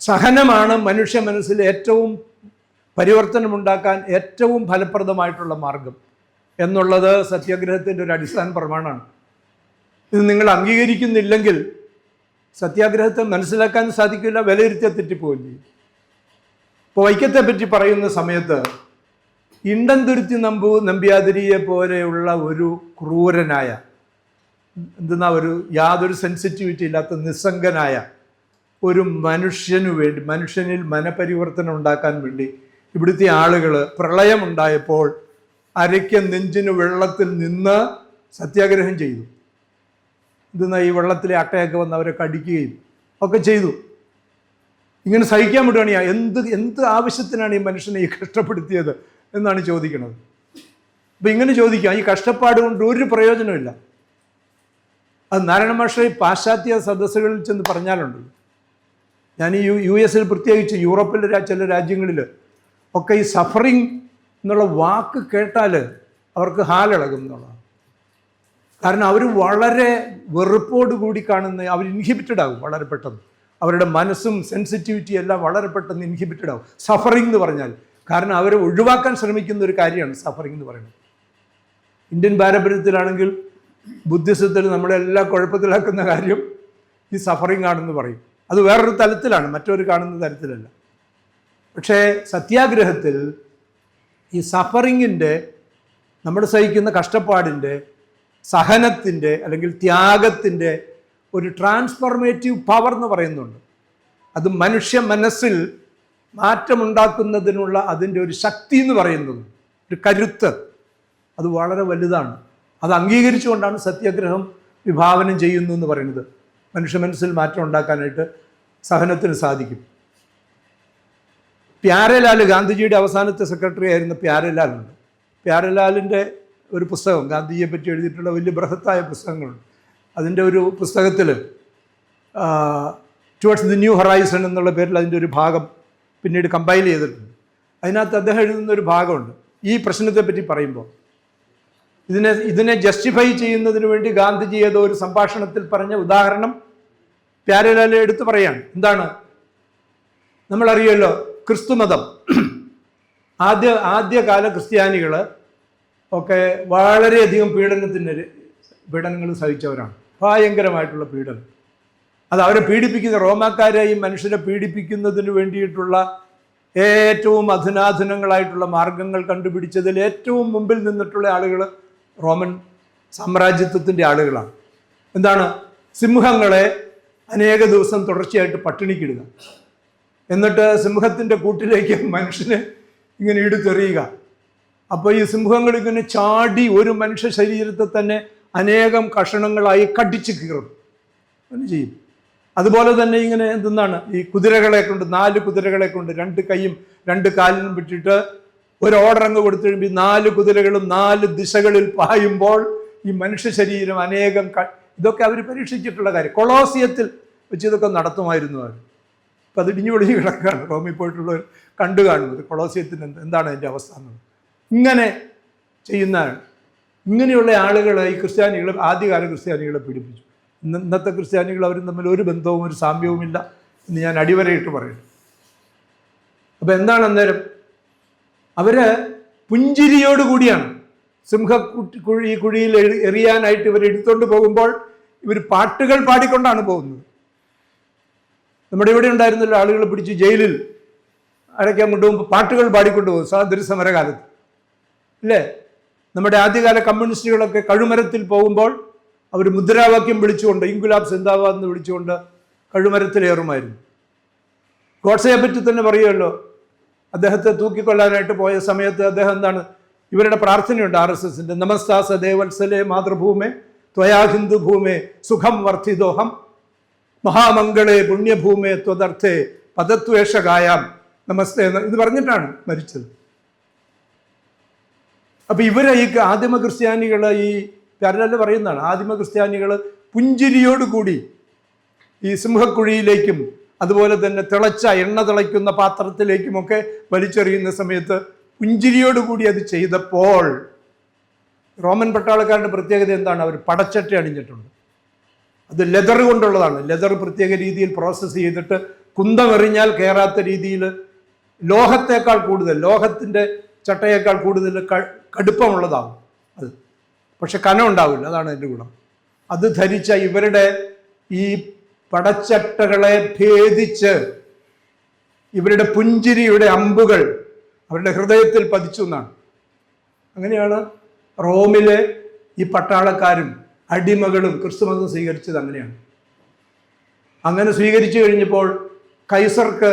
സഹനമാണ് മനുഷ്യ മനസ്സിൽ ഏറ്റവും പരിവർത്തനമുണ്ടാക്കാൻ ഏറ്റവും ഫലപ്രദമായിട്ടുള്ള മാർഗം എന്നുള്ളത് സത്യാഗ്രഹത്തിൻ്റെ ഒരു അടിസ്ഥാന പ്രമാണമാണ്. ഇത് നിങ്ങൾ അംഗീകരിക്കുന്നില്ലെങ്കിൽ സത്യാഗ്രഹത്തെ മനസ്സിലാക്കാൻ സാധിക്കില്ല, വിലയിരുത്തിയാൽ തെറ്റിപ്പോവുകയും ചെയ്യും. ഇപ്പോൾ വൈക്കത്തെ പറ്റി പറയുന്ന സമയത്ത് ഇണ്ടന്തുരുത്തി നമ്പ്യാതിരിയെ പോലെയുള്ള ഒരു ക്രൂരനായ, യാതൊരു സെൻസിറ്റിവിറ്റി ഇല്ലാത്ത നിസ്സംഗനായ ഒരു മനുഷ്യനിൽ മനപരിവർത്തനം ഉണ്ടാക്കാൻ വേണ്ടി ഇവിടുത്തെ ആളുകൾ പ്രളയമുണ്ടായപ്പോൾ അരയ്ക്ക് നെഞ്ചിന് വെള്ളത്തിൽ നിന്ന് സത്യാഗ്രഹം ചെയ്തു. ഈ വെള്ളത്തിലെ അട്ടയൊക്കെ വന്ന് അവരെ കടിക്കുകയും ഒക്കെ ചെയ്തു. ഇങ്ങനെ സഹിക്കാൻ വിടുകയാണ്. എന്ത് ആവശ്യത്തിനാണ് ഈ മനുഷ്യനെ ഈ കഷ്ടപ്പെടുത്തിയത് എന്നാണ് ചോദിക്കുന്നത്. അപ്പം ഇങ്ങനെ ചോദിക്കാം, ഈ കഷ്ടപ്പാട് കൊണ്ട് ഒരു പ്രയോജനമില്ല. അത് നാരായണ മാഷ് പാശ്ചാത്യ സദസ്സുകളിൽ ചെന്ന് പറഞ്ഞാലുണ്ട്. ഞാൻ ഈ US പ്രത്യേകിച്ച് യൂറോപ്പിലെ ചില രാജ്യങ്ങളിൽ ഒക്കെ ഈ സഫറിങ് എന്നുള്ള വാക്ക് കേട്ടാൽ അവർക്ക് ഹാലിളകും എന്നുള്ളതാണ്. കാരണം അവർ വളരെ വെറുപ്പോട് കൂടി കാണുന്ന, അവർ ഇൻഹിബിറ്റഡ് ആകും വളരെ പെട്ടെന്ന്. അവരുടെ മനസ്സും സെൻസിറ്റിവിറ്റി എല്ലാം വളരെ പെട്ടെന്ന് ഇൻഹിബിറ്റഡ് ആകും സഫറിങ് എന്ന് പറഞ്ഞാൽ. കാരണം അവരെ ഒഴിവാക്കാൻ ശ്രമിക്കുന്ന ഒരു കാര്യമാണ് സഫറിങ് എന്ന് പറയുന്നത്. ഇന്ത്യൻ പാരമ്പര്യത്തിലാണെങ്കിൽ ബുദ്ധിസത്തിൽ നമ്മളെല്ലാം കുഴപ്പത്തിലാക്കുന്ന കാര്യം ഈ സഫറിങ് ആണെന്ന് പറയും. അത് വേറൊരു തലത്തിലാണ്, മറ്റൊരു കാണുന്ന തരത്തിലല്ല. പക്ഷേ സത്യാഗ്രഹത്തിൽ ഈ സഫറിങ്ങിൻ്റെ, നമ്മൾ സഹിക്കുന്ന കഷ്ടപ്പാടിൻ്റെ, സഹനത്തിൻ്റെ അല്ലെങ്കിൽ ത്യാഗത്തിൻ്റെ ഒരു ട്രാൻസ്ഫോർമേറ്റീവ് പവർ എന്ന് പറയുന്നുണ്ട്. അത് മനുഷ്യ മനസ്സിൽ മാറ്റമുണ്ടാക്കുന്നതിനുള്ള അതിൻ്റെ ഒരു ശക്തി എന്ന് പറയുന്നത്, ഒരു കരുത്ത്, അത് വളരെ വലുതാണ്. അത് അംഗീകരിച്ചുകൊണ്ടാണ് സത്യാഗ്രഹം വിഭാവനം ചെയ്യുന്നു എന്ന് പറയുന്നത്. മനുഷ്യ മനസ്സിൽ മാറ്റം ഉണ്ടാക്കാനായിട്ട് സഹനത്തിന് സാധിക്കും. പ്യാരലാൽ, ഗാന്ധിജിയുടെ അവസാനത്തെ സെക്രട്ടറി ആയിരുന്ന പ്യാരലാലുണ്ട്. പ്യാരലാലിൻ്റെ ഒരു പുസ്തകം, ഗാന്ധിജിയെ പറ്റി എഴുതിയിട്ടുള്ള വലിയ ബൃഹത്തായ പുസ്തകങ്ങളുണ്ട്. അതിൻ്റെ ഒരു പുസ്തകത്തിൽ ടുവേർഡ്സ് ദി ന്യൂ ഹൊറൈസൺ എന്നുള്ള പേരിൽ അതിൻ്റെ ഒരു ഭാഗം പിന്നീട് കമ്പൈൽ ചെയ്തിട്ടുണ്ട്. അതിനകത്ത് അദ്ദേഹം എഴുതുന്നൊരു ഭാഗമുണ്ട് ഈ പ്രശ്നത്തെപ്പറ്റി പറയുമ്പോൾ. ഇതിനെ ജസ്റ്റിഫൈ ചെയ്യുന്നതിന് വേണ്ടി ഗാന്ധിജി ഏതോ ഒരു സംഭാഷണത്തിൽ പറഞ്ഞ ഉദാഹരണം പ്യാരലാൽ എടുത്തു പറയാണ്. എന്താണ്? നമ്മളറിയുമല്ലോ, ക്രിസ്തുമതം, ആദ്യകാല ക്രിസ്ത്യാനികൾ ഒക്കെ വളരെയധികം പീഡനങ്ങൾ സഹിച്ചവരാണ്. ഭയങ്കരമായിട്ടുള്ള പീഡനം. അത് അവരെ പീഡിപ്പിക്കുന്ന, റോമാക്കാരെയും മനുഷ്യരെ പീഡിപ്പിക്കുന്നതിന് വേണ്ടിയിട്ടുള്ള ഏറ്റവും അധുനാധുനങ്ങളായിട്ടുള്ള മാർഗങ്ങൾ കണ്ടുപിടിച്ചതിൽ ഏറ്റവും മുമ്പിൽ നിന്നിട്ടുള്ള ആളുകൾ റോമൻ സാമ്രാജ്യത്വത്തിൻ്റെ ആളുകളാണ്. എന്താണ്? സിംഹങ്ങളെ അനേക ദിവസം തുടർച്ചയായിട്ട് പട്ടിണിക്കിടുക, എന്നിട്ട് സിംഹത്തിൻ്റെ കൂട്ടിലേക്ക് മനുഷ്യനെ ഇങ്ങനെ എടുത്തെറിയുക. അപ്പോൾ ഈ സിംഹങ്ങൾ ഇങ്ങനെ ചാടി ഒരു മനുഷ്യ ശരീരത്തെ തന്നെ അനേകം കഷണങ്ങളായി കടിച്ചു കീറും, അങ്ങനെ ചെയ്യും. അതുപോലെ തന്നെ ഇങ്ങനെ എന്താണ്, ഈ കുതിരകളെ കൊണ്ട്, 4 കുതിരകളെ കൊണ്ട് 2 കൈയും 2 കാലിനും വിട്ടിട്ട് ഒരു ഓർഡർ അങ്ങ് കൊടുത്തു കഴിയുമ്പോൾ 4 കുതിരകളും 4 ദിശകളിൽ പായുമ്പോൾ ഈ മനുഷ്യ ശരീരം അനേകം ഇതൊക്കെ അവർ പരീക്ഷിച്ചിട്ടുള്ള കാര്യം. കൊളോസിയത്തിൽ വെച്ച് ഇതൊക്കെ നടത്തുമായിരുന്നു അവർ. അപ്പം അത് ഇടിഞ്ഞു പൊളിഞ്ഞ് കിടക്കുകയാണ്. റോമിൽ പോയിട്ടുള്ളവർ കണ്ടു കാണുന്നത് കൊളോസിയത്തിന് എന്താണ് അതിൻ്റെ അവസ്ഥ എന്നത്. ഇങ്ങനെ ചെയ്യുന്നതാണ്. ഇങ്ങനെയുള്ള ആളുകൾ ഈ ക്രിസ്ത്യാനികൾ, ആദ്യകാല ക്രിസ്ത്യാനികളെ പീഡിപ്പിച്ചു. ഇന്നത്തെ ക്രിസ്ത്യാനികൾ അവരും തമ്മിൽ ഒരു ബന്ധവും ഒരു സാമ്യവുമില്ല എന്ന് ഞാൻ അടിവരയിട്ട് പറയുന്നു. അപ്പം എന്താണ് അന്നേരം? അവർ പുഞ്ചിരിയോടുകൂടിയാണ് കുഴിയിൽ എറിയാനായിട്ട് ഇവർ എടുത്തുകൊണ്ട് പോകുമ്പോൾ ഇവർ പാട്ടുകൾ പാടിക്കൊണ്ടാണ് പോകുന്നത്. നമ്മുടെ ഇവിടെ ഉണ്ടായിരുന്നല്ലോ, ആളുകളെ പിടിച്ച് ജയിലിൽ അടയ്ക്കാൻ കൊണ്ടുപോകുമ്പോൾ പാട്ടുകൾ പാടിക്കൊണ്ട് പോകും സ്വാതന്ത്ര്യ സമരകാലത്ത്, ഇല്ലേ? നമ്മുടെ ആദ്യകാല കമ്മ്യൂണിസ്റ്റുകളൊക്കെ കഴുമരത്തിൽ പോകുമ്പോൾ അവർ മുദ്രാവാക്യം വിളിച്ചുകൊണ്ട്, ഇൻകുലാബ് സിന്ദാബാദ് എന്ന് വിളിച്ചുകൊണ്ട് കഴുമരത്തിലേറുമായിരുന്നു. ഗോഡ്സെയെ പറ്റി തന്നെ പറയുമല്ലോ, അദ്ദേഹത്തെ തൂക്കിക്കൊല്ലാനായിട്ട് പോയ സമയത്ത് അദ്ദേഹം എന്താണ്, ഇവരുടെ പ്രാർത്ഥനയുണ്ട് RSSന്റെ, നമസ്താസ ദേവത്സലേ മാതൃഭൂമേ ത്വയാ ഹിന്ദു ഭൂമേ സുഖം വർദ്ധിതോഹം മഹാമംഗളെ പുണ്യഭൂമേ ത്വദർത്ഥേ പദത്വേഷകായാം നമസ്തേ ഇത് പറഞ്ഞിട്ടാണ് മരിച്ചത്. അപ്പൊ ഇവരെ ഈ ആദിമ ക്രിസ്ത്യാനികൾ, ഈ പ്യാരലാൽ പറയുന്നതാണ്, ആദിമ ക്രിസ്ത്യാനികൾ പുഞ്ചിരിയോടുകൂടി ഈ സിംഹക്കുഴിയിലേക്കും അതുപോലെ തന്നെ തിളച്ച എണ്ണ തിളയ്ക്കുന്ന പാത്രത്തിലേക്കുമൊക്കെ വലിച്ചെറിയുന്ന സമയത്ത് പുഞ്ചിരിയോടുകൂടി അത് ചെയ്തപ്പോൾ റോമൻ പട്ടാളക്കാരുടെ പ്രത്യേകത എന്താണ്? അവർ പടച്ചട്ട അണിഞ്ഞിട്ടുണ്ട്. അത് ലെതർ കൊണ്ടുള്ളതാണ്. ലെതർ പ്രത്യേക രീതിയിൽ പ്രോസസ്സ് ചെയ്തിട്ട് കുന്തമെറിഞ്ഞാൽ കയറാത്ത രീതിയിൽ ലോഹത്തേക്കാൾ കൂടുതൽ, ലോഹത്തിൻ്റെ ചട്ടയേക്കാൾ കൂടുതൽ കടുപ്പമുള്ളതാകും അത്. പക്ഷെ കനം ഉണ്ടാവില്ല, അതാണ് അതിൻ്റെ ഗുണം. അത് ധരിച്ച ഇവരുടെ ഈ പടച്ചട്ടകളെ ഭേദിച്ച് ഇവരുടെ പുഞ്ചിരിയുടെ അമ്പുകൾ അവരുടെ ഹൃദയത്തിൽ പതിച്ചു എന്നാണ്. അങ്ങനെയാണ് റോമിലെ ഈ പട്ടാളക്കാരും അടിമകളും ക്രിസ്തുമതം സ്വീകരിച്ചത്. അങ്ങനെയാണ്. അങ്ങനെ സ്വീകരിച്ചു കഴിഞ്ഞപ്പോൾ കൈസർക്ക്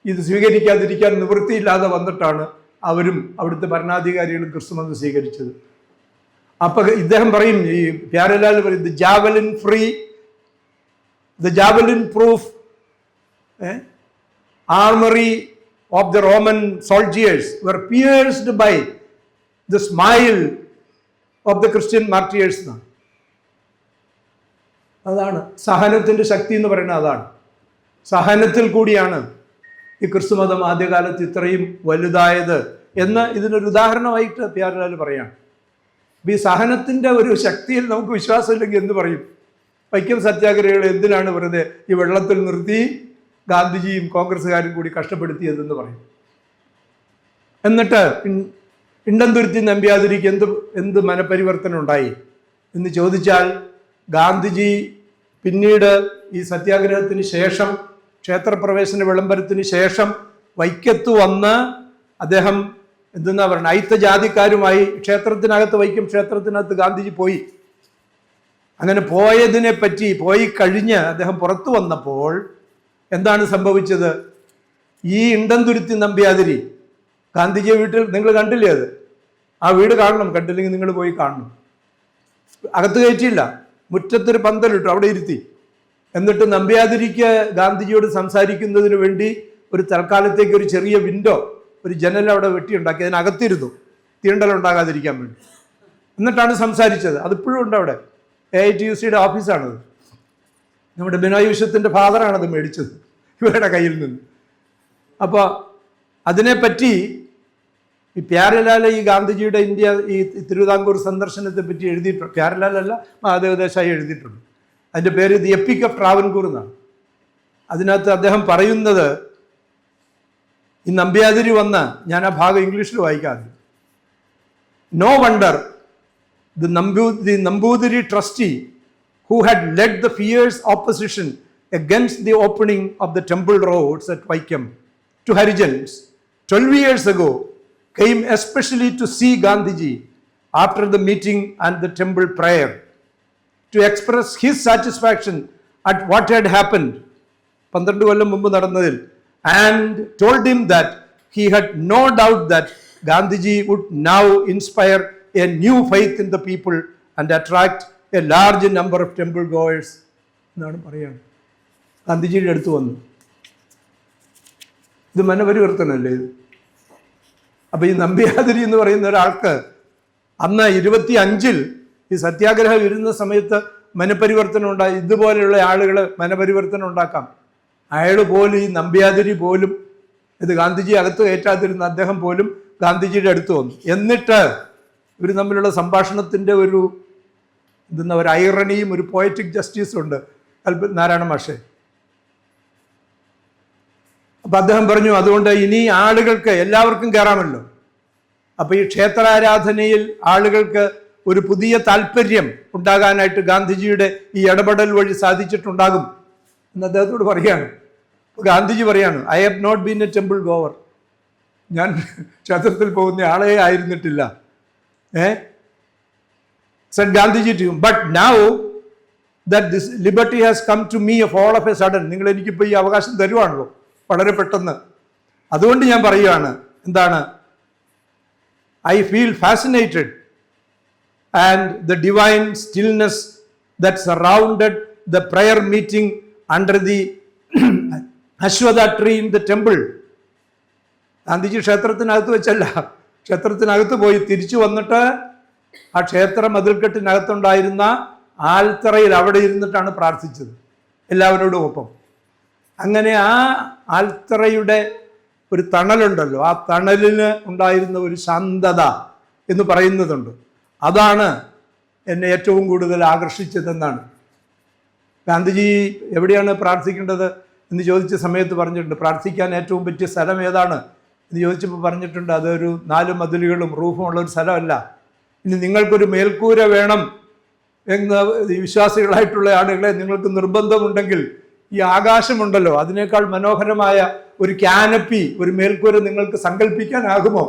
ഇത് സ്വീകരിക്കാതിരിക്കാൻ നിവൃത്തിയില്ലാതെ വന്നിട്ടാണ് അവരും അവിടുത്തെ ഭരണാധികാരികളും ക്രിസ്തുമതം സ്വീകരിച്ചത്. അപ്പൊ ഇദ്ദേഹം പറയും, ഈ പ്യാരലാൽ പറയും, the javelin free, the javelin proof armory of the Roman soldiers were pierced by the smile of the Christian martyrs. അതാണ് സഹനത്തിൻ്റെ ശക്തി എന്ന് പറയുന്നത്. അതാണ് സഹനത്തിൽ കൂടിയാണ് ഈ ക്രിസ്തുമതം ആദ്യകാലത്ത് ഇത്രയും വലുതായത് എന്ന് ഇതിനൊരു ഉദാഹരണമായിട്ട് പ്യാരലാൽ പറയാണ്. ഈ സഹനത്തിൻ്റെ ഒരു ശക്തിയിൽ നമുക്ക് വിശ്വാസമില്ലെങ്കിൽ എന്ത് പറയും? വൈക്കം സത്യാഗ്രഹികൾ എന്തിനാണ് വെറുതെ ഈ വെള്ളത്തിൽ നിർത്തി ഗാന്ധിജിയും കോൺഗ്രസ്സുകാരും കൂടി കഷ്ടപ്പെടുത്തിയതെന്ന് പറയും. എന്നിട്ട് ഇണ്ടംതുരുത്തി നമ്പ്യാതിരിക്ക് എന്ത് മനപരിവർത്തനം ഉണ്ടായി എന്ന് ചോദിച്ചാൽ, ഗാന്ധിജി പിന്നീട് ഈ സത്യാഗ്രഹത്തിന് ശേഷം, ക്ഷേത്രപ്രവേശന വിളംബരത്തിന് ശേഷം വൈക്കത്ത് വന്ന് അദ്ദേഹം എന്തെന്നാ പറയുന്നത്, അയിത്ത ജാതിക്കാരുമായി ക്ഷേത്രത്തിനകത്ത്, വൈക്കം ക്ഷേത്രത്തിനകത്ത് ഗാന്ധിജി പോയി. അങ്ങനെ പോയതിനെ പറ്റി പോയി കഴിഞ്ഞ് അദ്ദേഹം പുറത്തു വന്നപ്പോൾ എന്താണ് സംഭവിച്ചത്? ഈ ഇണ്ടംതുരുത്തി നമ്പ്യാതിരി ഗാന്ധിജിയെ വീട്ടിൽ നിങ്ങൾ കണ്ടില്ലേ? അത് ആ വീട് കാണണം, കണ്ടില്ലെങ്കിൽ നിങ്ങൾ പോയി കാണണം. അകത്ത് കയറ്റിയില്ല, മുറ്റത്തൊരു പന്തലിട്ടു, അവിടെ ഇരുത്തി. എന്നിട്ട് നമ്പ്യാതിരിക്ക് ഗാന്ധിജിയോട് സംസാരിക്കുന്നതിന് വേണ്ടി ഒരു തൽക്കാലത്തേക്ക് ഒരു ചെറിയ വിൻഡോ, ഒരു ജനൽ അവിടെ വെട്ടിയുണ്ടാക്കി, അതിനകത്തിരുന്നു, തീണ്ടലുണ്ടാകാതിരിക്കാൻ വേണ്ടി. എന്നിട്ടാണ് സംസാരിച്ചത്. അതിപ്പോഴും ഉണ്ട് അവിടെ. AITUCയുടെ ഓഫീസാണത്. നമ്മുടെ ബിനോയ് വിശ്വത്തിൻ്റെ ഫാദറാണത് മേടിച്ചത് ഇവരുടെ കയ്യിൽ നിന്ന്. അപ്പോൾ അതിനെപ്പറ്റി ഈ പ്യാരലാൽ ഈ ഗാന്ധിജിയുടെ ഇന്ത്യ ഈ തിരുവിതാംകൂർ സന്ദർശനത്തെ പറ്റി എഴുതിയിട്ടുണ്ട്. പ്യാരലാലല്ല, മഹാദേവ ദേശായി എഴുതിയിട്ടുണ്ട്. അതിൻ്റെ പേര് ദി എപ്പിക് ഓഫ് ട്രാവൻകൂർ എന്നാണ്. അതിനകത്ത് അദ്ദേഹം പറയുന്നത്, ഈ നമ്പ്യാതിരി വന്ന്, ഞാൻ ആ ഭാഗം ഇംഗ്ലീഷിൽ വായിക്കാതെ, no wonder the Nambudiri trustee who had led the fierce opposition against the opening of the temple roads at Vaikam to Harijans 12 years ago came especially to see Gandhiji after the meeting and the temple prayer to express his satisfaction at what had happened 12 കൊല്ലം മുമ്പ് നടന്നതിൽ, and told him that he had no doubt that Gandhiji would now inspire a new faith in the people and attract a large number of temple goers എന്നാണ് പറയുന്നത്. ഗാന്ധിജിയുടെ അടുത്ത് വന്നു. ഇത് മനപരിവർത്തനമല്ലേ ഇത്? അപ്പം ഈ നമ്പ്യാതിരി എന്ന് പറയുന്ന ഒരാൾക്ക് അന്ന് 25 ഈ സത്യാഗ്രഹം ഇരുന്ന സമയത്ത് മനപരിവർത്തനം ഉണ്ടായി. ഇതുപോലെയുള്ള ആളുകൾ മനപരിവർത്തനം ഉണ്ടാക്കാം. അയാൾ പോലും, ഈ നമ്പ്യാതിരി പോലും, ഇത് ഗാന്ധിജി അകത്ത് കയറ്റാതിരുന്ന അദ്ദേഹം പോലും ഗാന്ധിജിയുടെ അടുത്ത് വന്നു. എന്നിട്ട് ഇവർ തമ്മിലുള്ള സംഭാഷണത്തിൻ്റെ ഒരു ഒരു ഐറണിയും ഒരു പോയറ്റിക് ജസ്റ്റിസും ഉണ്ട് നാരായണ മാഷെ. അപ്പം അദ്ദേഹം പറഞ്ഞു, അതുകൊണ്ട് ഇനി ആളുകൾക്ക് എല്ലാവർക്കും കയറാമല്ലോ. അപ്പം ഈ ക്ഷേത്രാരാധനയിൽ ആളുകൾക്ക് ഒരു പുതിയ താല്പര്യം ഉണ്ടാകാനായിട്ട് ഗാന്ധിജിയുടെ ഈ ഇടപെടൽ വഴി സാധിച്ചിട്ടുണ്ടാകും എന്ന് അദ്ദേഹത്തോട് പറയാണ്. ഗാന്ധിജി പറയാണ്, I have not been a temple goer, ഞാൻ ക്ഷേത്രത്തിൽ പോകുന്ന ആളെ ആയിരുന്നിട്ടില്ല. Said Gandhiji to him, but now that this liberty has come to me of all of a sudden, നിങ്ങൾ എനിക്കിപ്പോൾ ഈ അവകാശം തരുവാണല്ലോ വളരെ പെട്ടെന്ന്, അതുകൊണ്ട് ഞാൻ പറയുകയാണ്, എന്താണ്, I feel fascinated and the divine stillness that surrounded the prayer meeting under the Ashwatha tree in the temple. Gandhiji ക്ഷേത്രത്തിനകത്ത് വെച്ചല്ല, ക്ഷേത്രത്തിനകത്ത് പോയി തിരിച്ചു വന്നിട്ട് ആ ക്ഷേത്ര മതിൽക്കെട്ടിനകത്തുണ്ടായിരുന്ന ആൽത്തറയിൽ അവിടെ ഇരുന്നിട്ടാണ് പ്രാർത്ഥിച്ചത് എല്ലാവരോടും ഒപ്പം. അങ്ങനെ ആ ആൽത്തറയുടെ ഒരു തണലുണ്ടല്ലോ, ആ തണലിന് ഉണ്ടായിരുന്ന ഒരു ശാന്തത എന്ന് പറയുന്നതുണ്ട്. അതാണ് എന്നെ ഏറ്റവും കൂടുതൽ ആകർഷിച്ചതെന്നാണ്. ഗാന്ധിജി എവിടെയാണ് പ്രാർത്ഥിക്കേണ്ടത് എന്ന് ചോദിച്ച സമയത്ത് പറഞ്ഞിട്ടുണ്ട്, പ്രാർത്ഥിക്കാൻ ഏറ്റവും പറ്റിയ സ്ഥലം ഏതാണ് എന്ന് ചോദിച്ചപ്പോൾ പറഞ്ഞിട്ടുണ്ട്, അതൊരു 4 മതിലുകളും റൂഫും ഉള്ള ഒരു സ്ഥലമല്ല. ഇനി നിങ്ങൾക്കൊരു മേൽക്കൂര വേണം എന്ന് വിശ്വാസികളായിട്ടുള്ള ആളുകളെ നിങ്ങൾക്ക് നിർബന്ധമുണ്ടെങ്കിൽ ഈ ആകാശമുണ്ടല്ലോ, അതിനേക്കാൾ മനോഹരമായ ഒരു ക്യാനപ്പി, ഒരു മേൽക്കൂര നിങ്ങൾക്ക് സങ്കല്പിക്കാനാകുമോ?